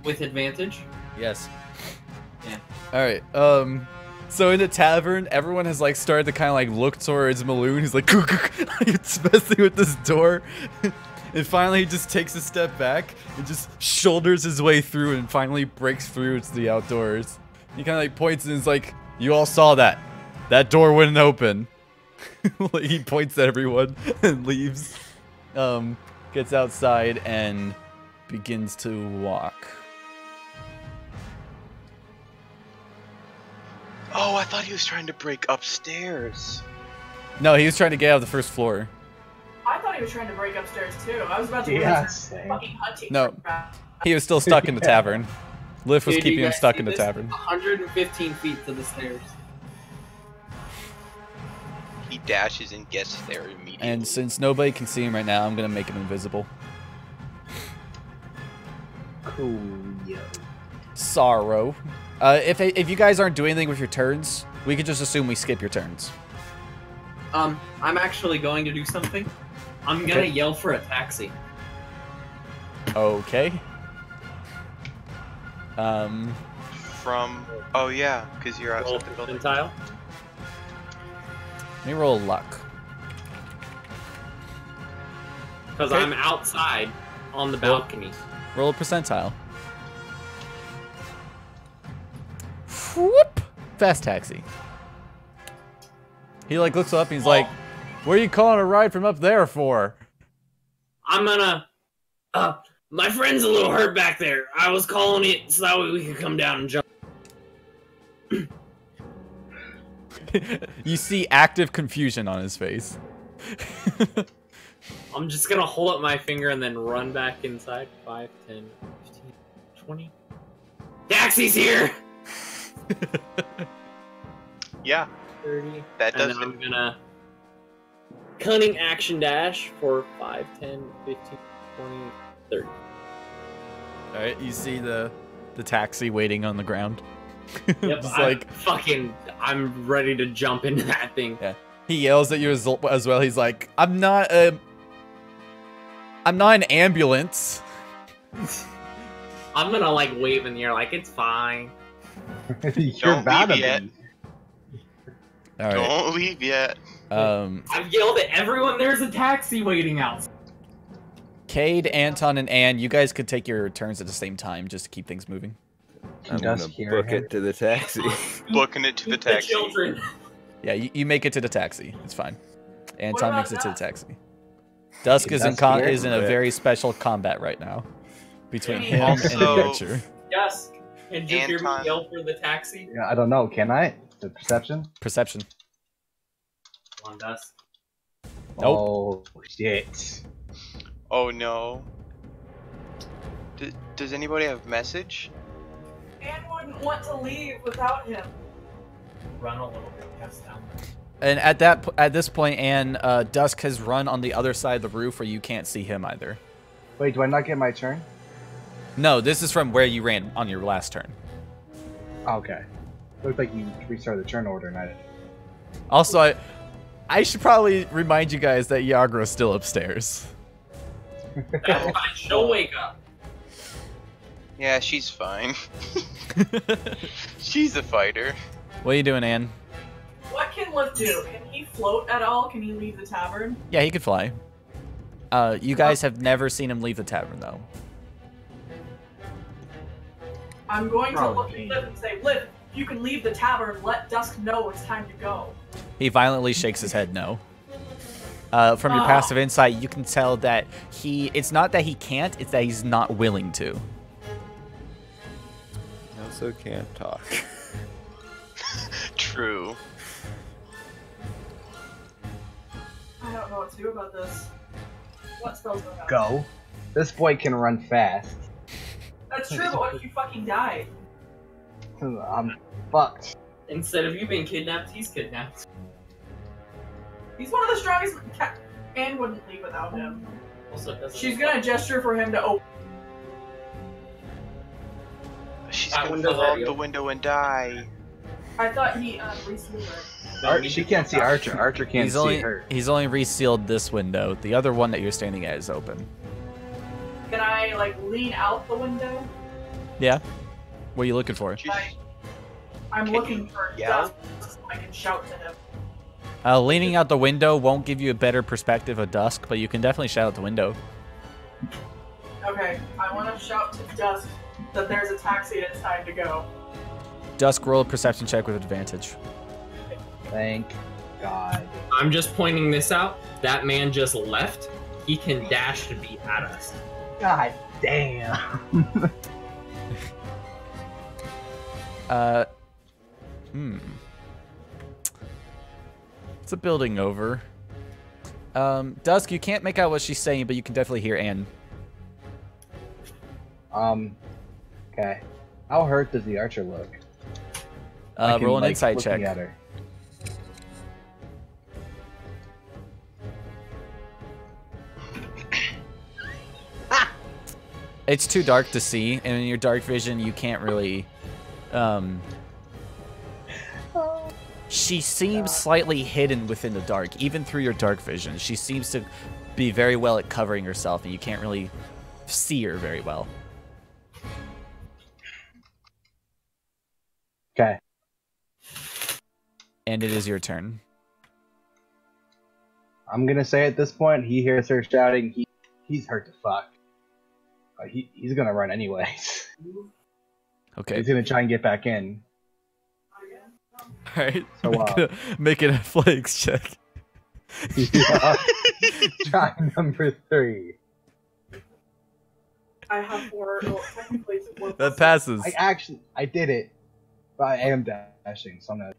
with advantage? Yes. Yeah. Alright, so in the tavern, everyone has like started to kind of like look towards Maloon. He's like, it's messing with this door. And finally he just takes a step back and just shoulders his way through and finally breaks through to the outdoors. He kind of like points and is like, you all saw that. That door wouldn't open. Like, he points at everyone and leaves. Gets outside and begins to walk. Oh, I thought he was trying to break upstairs. No, he was trying to get out of the first floor. I thought he was trying to break upstairs too. I was about to Yeah, go same. fucking hunting. No. He was still stuck in the tavern. Lif was Dude, keeping you him guys stuck see in the this? tavern. 115 feet to the stairs. He dashes and gets there immediately. And since nobody can see him right now, I'm gonna make him invisible. Cool, yo. Sorrow. If you guys aren't doing anything with your turns, we could just assume we skip your turns. I'm actually going to do something. I'm gonna Okay. yell for a taxi. Okay. From oh yeah, because you're Roll outside the building. percentile. Let me roll luck. Because Okay. I'm outside on the balcony. Roll a percentile. Whoop! Fast taxi. He like looks up and he's like, "What are you calling a ride from up there for?" I'm gonna. My friend's a little hurt back there. I was calling it so that way we could come down and jump. You see active confusion on his face. I'm just gonna hold up my finger and then run back inside. 5, 10, 15, 20. Taxi's here! Yeah, 30. that And does then it. I'm gonna cunning action dash for 5, 10, 15, 20, 30. Alright, you see the the taxi waiting on the ground. Yep, Just like I'm ready to jump into that thing. yeah. He yells at you as well. He's like, I'm not an ambulance. I'm gonna like wave in the air like it's fine. You're Don't bound to leave yet. be. All right. Don't leave yet. I've yelled at everyone. There's a taxi waiting out. Cade, Anton, and Anne, you guys could take your turns at the same time just to keep things moving. I'm Does gonna hear book him. it to the taxi. Booking it to the Keep taxi. children. Yeah, you make it to the taxi. It's fine. Anton about makes it to the Dusk? taxi. Dusk is Dusk is in a here? very special combat right now between Hey, him and the also- archer. Yes. Can you hear me Anton. yell for the taxi? Yeah, I don't know. Can I? The perception? Perception. Come on, Dust. Nope. Oh shit. Oh no. Does anybody have message? Anne wouldn't want to leave without him. Run a little bit. Yes, down there. And at this point, Anne, Dusk has run on the other side of the roof where you can't see him either. Wait, do I not get my turn? No, this is from where you ran on your last turn. Okay. Looks like you restarted the turn order and I didn't. Also, I should probably remind you guys that Yagra's still upstairs. That's fine. She'll wake up. Yeah, she's fine. She's a fighter. What are you doing, Anne? What can Liv do? Can he float at all? Can he leave the tavern? Yeah, he could fly. You guys have never seen him leave the tavern, though. I'm going to look Probably. at Liv and say, Liv, if you can leave the tavern, let Dusk know it's time to go. He violently shakes his head no. From your passive insight, you can tell that it's not that he can't, it's that he's not willing to. I also can't talk. True. I don't know what to do about this. What spells going on? Go. This boy can run fast. That's true, but what if you fucking died? I'm fucked. Instead of you being kidnapped, he's kidnapped. He's one of the strongest. Anne wouldn't leave without him. Also, it doesn't She's gonna gesture for him to open. She's That gonna window's fall out already the open. window and die. I thought he resealed it. She can't see Archer. Archer can't He's see only her. he's only resealed this window. The other one that you're standing at is open. Can I like lean out the window? Yeah. What are you looking for? I'm Can looking you for yell? Dusk so I can shout to him. Leaning out the window won't give you a better perspective of Dusk, but you can definitely shout out the window. Okay, I want to shout to Dusk that there's a taxi and it's time to go. Dusk, roll a perception check with advantage. Thank God. I'm just pointing this out. That man just left. He can dash to be at us. God damn. It's a building over. Dusk, you can't make out what she's saying, but you can definitely hear Anne. Okay. How hurt does the Archer look? I can, Roll an like, insight looking check. At her. It's too dark to see, and in your dark vision, you can't really. She seems slightly hidden within the dark, even through your dark vision. She seems to be very well at covering herself, and you can't really see her very well. Okay. And it is your turn. I'm gonna say at this point, he hears her shouting. He's hurt to fuck. He's gonna run anyways. Okay. He's gonna try and get back in. All right. So, Make it a athletics check. Try number 3. I have 4. Well, technically it's 4. That passes. I did it, but I am dashing, so I'm gonna.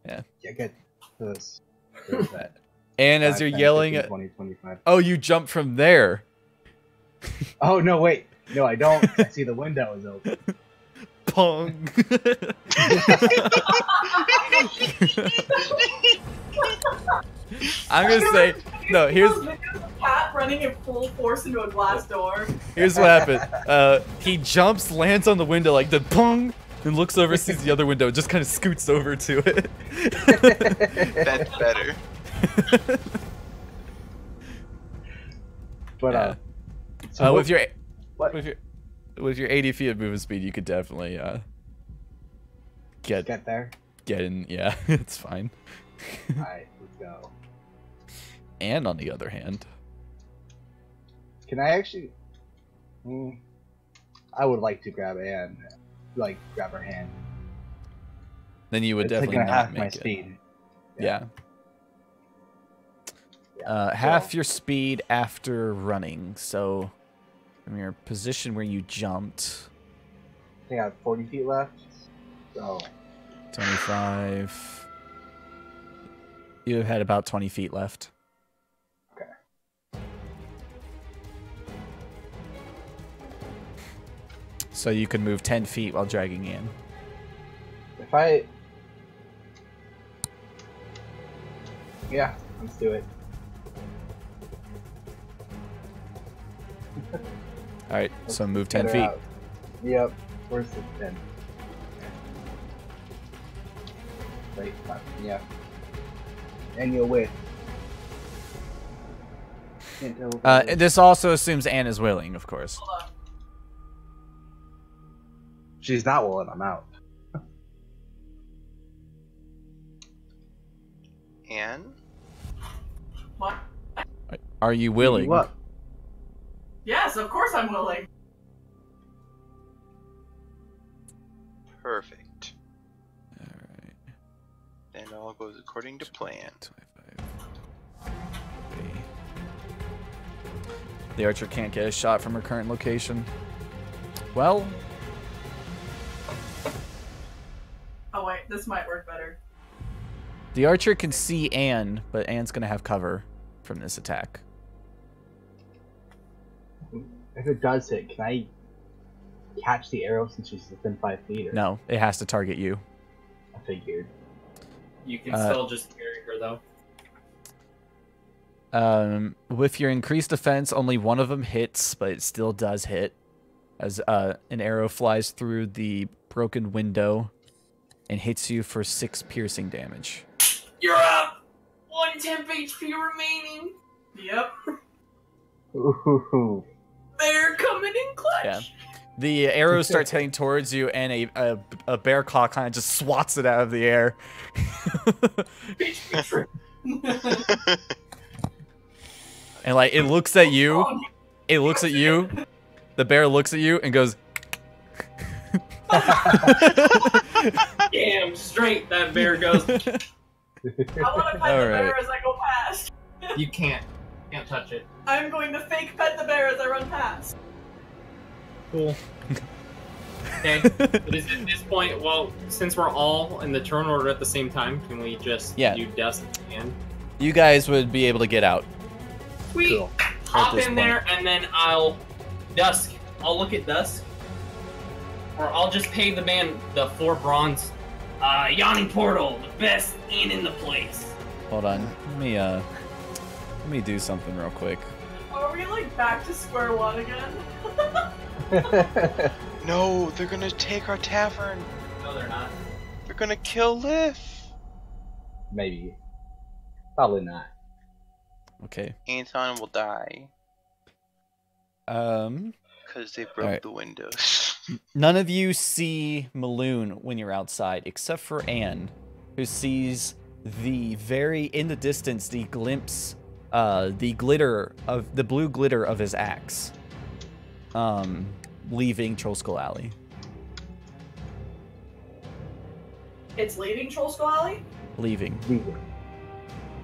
Yeah. Get to this. There's that. And as 5, you're 10, yelling 15, at, 20, 25. oh, you jump from there. Oh no! Wait. No, I don't. I see the window is open. Pong. I'm gonna say no. cat running in full force into a glass door. Here's what happened. He jumps, lands on the window like the pong, and looks over, sees the other window, just kind of scoots over to it. That's better. But Yeah. so with your what? with your 80 feet of movement speed, you could definitely get there. in. Yeah, it's fine. All right, let's go. And on the other hand, Can I actually? I would like to grab Anne, like grab her hand. then you would It's definitely like not half make my it. speed. Yeah. Yeah. Half So, your speed after running. So from your position where you jumped, I think I have 40 feet left. So 25. You had about 20 feet left. okay. So you could move 10 feet while dragging in. If I, yeah, let's do it. All right, so move 10 Get her feet. out. Yep. Where's the 10? Wait, yeah. And you'll win. Can't tell if I- This also assumes Anne is willing, of course. Hold on. She's not willing. I'm out. And What? Are you willing? What? Yes, of course I'm willing. perfect. All right. Then all goes according to plan. 25. Okay. The archer can't get a shot from her current location. Well, Oh wait, this might work better. the archer can see Anne, but Anne's gonna have cover from this attack. If it does hit, can I catch the arrow since she's within 5 feet? Or... No, it has to target you. I figured. You can still just carry her though. With your increased defense, only one of them hits, but it still does hit. As an arrow flies through the broken window and hits you for 6 piercing damage. You're up! 1 temp HP remaining. Yep. Ooh. They're coming in clutch. Yeah. The arrow starts heading towards you, and a bear claw kind of just swats it out of the air. And like it looks at you. It looks at you. The bear looks at you and goes. Damn straight that bear goes. I want to pet the Alright. bear as I go past. You can't touch it. I'm going to fake pet the bear as I run past. Cool. Okay. But is at this point, well, since we're all in the turn order at the same time, can we just do Dusk and You guys would be able to get out. we Cool. hop At this in there and then I'll Dusk. I'll look at Dusk. Or I'll just pay the man the 4 bronze. Yawning portal, the best inn in the place. Hold on. Let me do something real quick. Are we like back to square one again? No, they're gonna take our tavern. No, they're not. They're gonna kill Liv. Maybe. Probably not. Okay. Anton will die because they broke Alright. the windows. None of you see Maloon when you're outside, except for Anne, who sees in the distance the glimpse, the blue glitter of his axe, leaving Troll Skull Alley. It's leaving Troll Skull Alley? Leaving.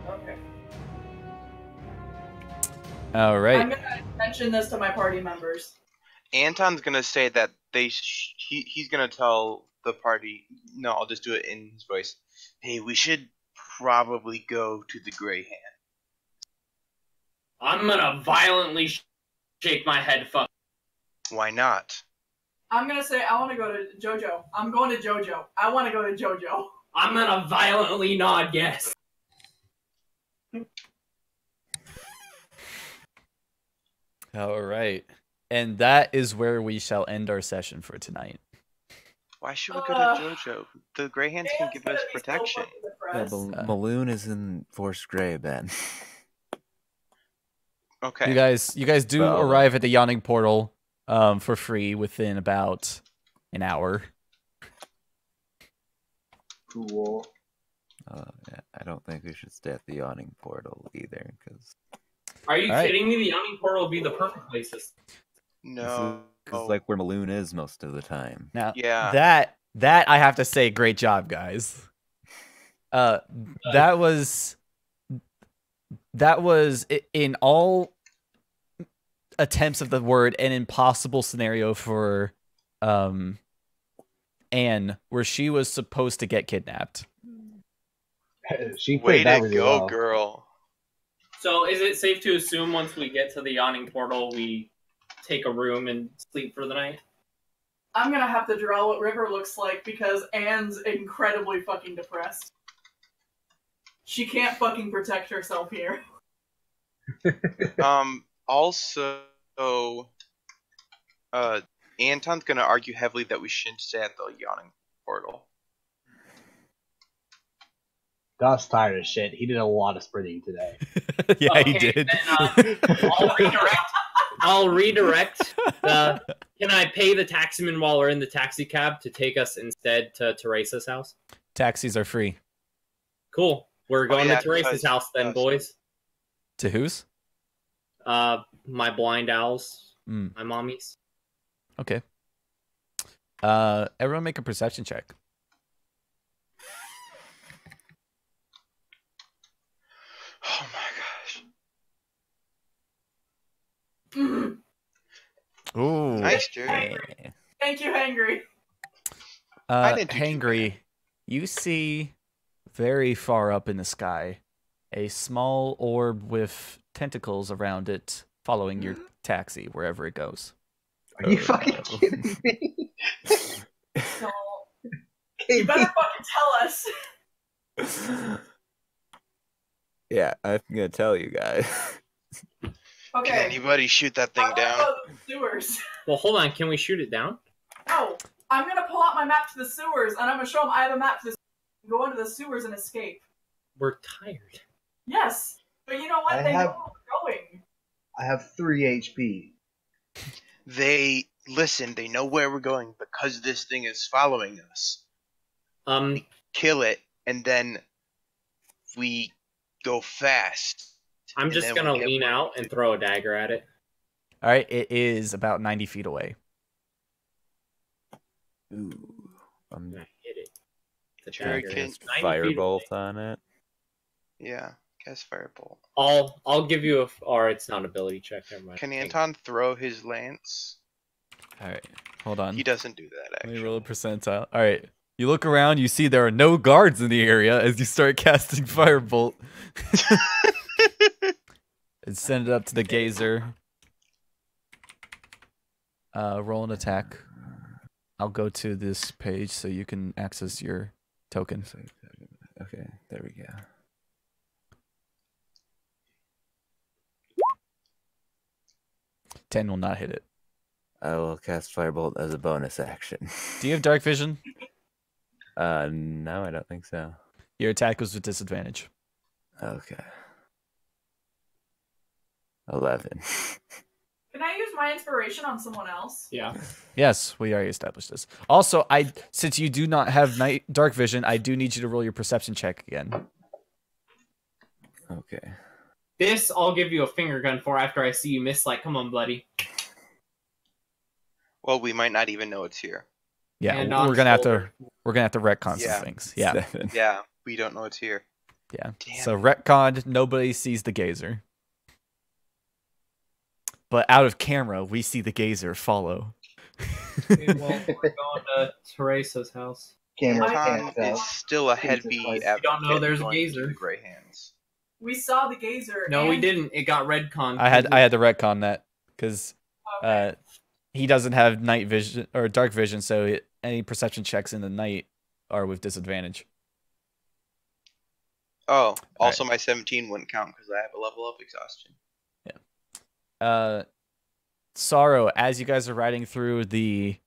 Okay. All right. I'm gonna mention this to my party members. Anton's gonna say that he's gonna tell the party. No, I'll just do it in his voice. Hey, we should probably go to the Grey Hand. I'm gonna violently shake my head. Fuck. Why not? I'm gonna say I want to go to JoJo. I'm going to JoJo. I want to go to JoJo. I'm gonna violently nod yes. All right. And that is where we shall end our session for tonight. Why should we go to JoJo? The Greyhands can Dan's give gonna us be so protection. fucking Yeah, depressed. but Maloon is in Force Grey, Ben. Okay. You guys do Well, arrive at the yawning portal for free within about an hour. Cool. Yeah, I don't think we should stay at the yawning portal either, because Are you All right. kidding me? The yawning portal would be the perfect place to. No. this is like where Maloon is most of the time. Now, Yeah. that I have to say, great job, guys. That was in all attempts of the word an impossible scenario for Anne, where she was supposed to get kidnapped. She Way played that to really go, well. girl. So, is it safe to assume once we get to the yawning portal, we take a room and sleep for the night? I'm gonna have to draw what River looks like because Anne's incredibly fucking depressed. She can't fucking protect herself here. Also, Anton's gonna argue heavily that we shouldn't stay at the yawning portal. Gus tired of shit. He did a lot of sprinting today. Yeah, he Okay, did. Then, I'll redirect. Can I pay the taximan while we're in the taxi cab to take us instead to Teresa's house? Taxis are free. Cool. We're going yeah, to Teresa's because- house then, boys. To whose? My blind owls. Mm. My mommies. Okay. Everyone make a perception check. Oh my gosh. Mhm. Ooh. Nice, dude. Thank you, Hangry. I didn't do too Hangry, you see very far up in the sky a small orb with tentacles around it following your taxi wherever it goes. Are you fucking kidding me? So, you better fucking tell us. Yeah, I'm gonna tell you guys. Can Okay. anybody shoot that I thing wanna down? go to the sewers. Well, hold on. Can we shoot it down? No, I'm gonna pull out my map to the sewers, and I'm gonna show them I have a map to the go into the sewers and escape. We're tired. Yes, but you know what? I They have- know where we're going. I have 3 HP. They listen. They know where we're going because this thing is following us. Kill it, and then we go fast. I'm And just then gonna we get lean where- out and throw a dagger at it. All right, it is about 90 feet away. Ooh, I'm And I hit it. The Sure, dagger can- is 90 feet away. firebolt on it. Yeah, cast firebolt. I'll give you or it's not an ability check. Never mind. Can Anton throw his lance? All right, hold on. He doesn't do that Let actually. me roll a percentile. All right. You look around, you see there are no guards in the area as you start casting Firebolt. And send it up to the gazer. Roll an attack. I'll go to this page so you can access your token. Okay, there we go. Ten will not hit it. I will cast firebolt as a bonus action. Do you have dark vision? No, I don't think so. Your attack was with disadvantage. Okay. 11. Can I use my inspiration on someone else? Yeah. Yes, we already established this. Also, since you do not have dark vision, I do need you to roll your perception check again. Okay. This I'll give you a finger gun for after I see you miss. Like, come on, buddy. Well, we might not even know it's here. Yeah, And we're gonna have to shoulder. retcon Yeah. some things. Yeah, 7. Yeah, we don't know it's here. yeah. Damn So it. retconned, nobody sees the gazer. But out of camera, we see the gazer follow. Okay, well, we're going to Teresa's house. Camera Anton can't tell. is still a Jesus heavy Christ. advocate. You don't know there's a going gazer. to the Greyhands. We saw the gazer. No, we and- didn't. It got redcon. I had to retcon that because Okay. he doesn't have night vision or dark vision, so any perception checks in the night are with disadvantage. Oh, also my 17 wouldn't count because I have a level up exhaustion. Sorrow, as you guys are riding through the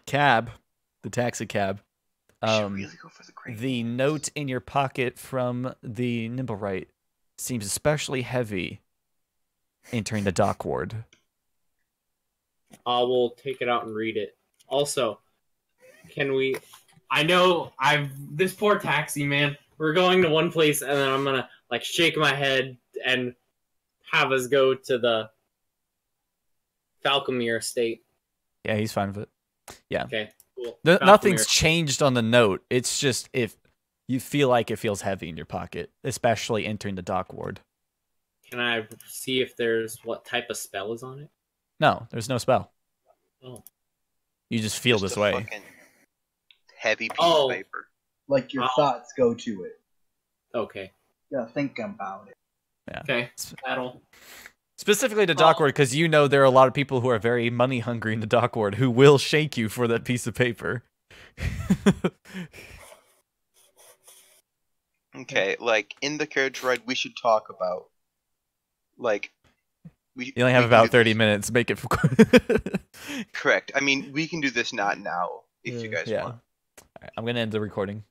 cab, the taxi cab, Really go for the crane. the note in your pocket from the Nimblewright seems especially heavy entering the dock ward. We'll take it out and read it. Also, can we... I know this poor taxi, man. We're going to one place, and then I'm gonna, like, shake my head and have us go to the Falcomere estate. Yeah, he's fine with it. Yeah. Okay, cool. Nothing's Falcomere. changed on the note. It's just if you feel like it feels heavy in your pocket, especially entering the dock ward. Can I see if there's what type of spell is on it? No, there's no spell. Oh. You just feel Just this a way. fucking heavy piece Oh. of paper. Like your Oh. thoughts go to it. Okay. You gotta think about it. Yeah. Okay. That'll... Specifically to dock ward, because you know there are a lot of people who are very money hungry in the dock ward who will shake you for that piece of paper. Okay, like in the carriage ride, we should talk about like we. You only have we can about do 30 this- minutes. Make it. Correct. I mean, we can do this not now if you guys Yeah. want. All right, I'm gonna end the recording.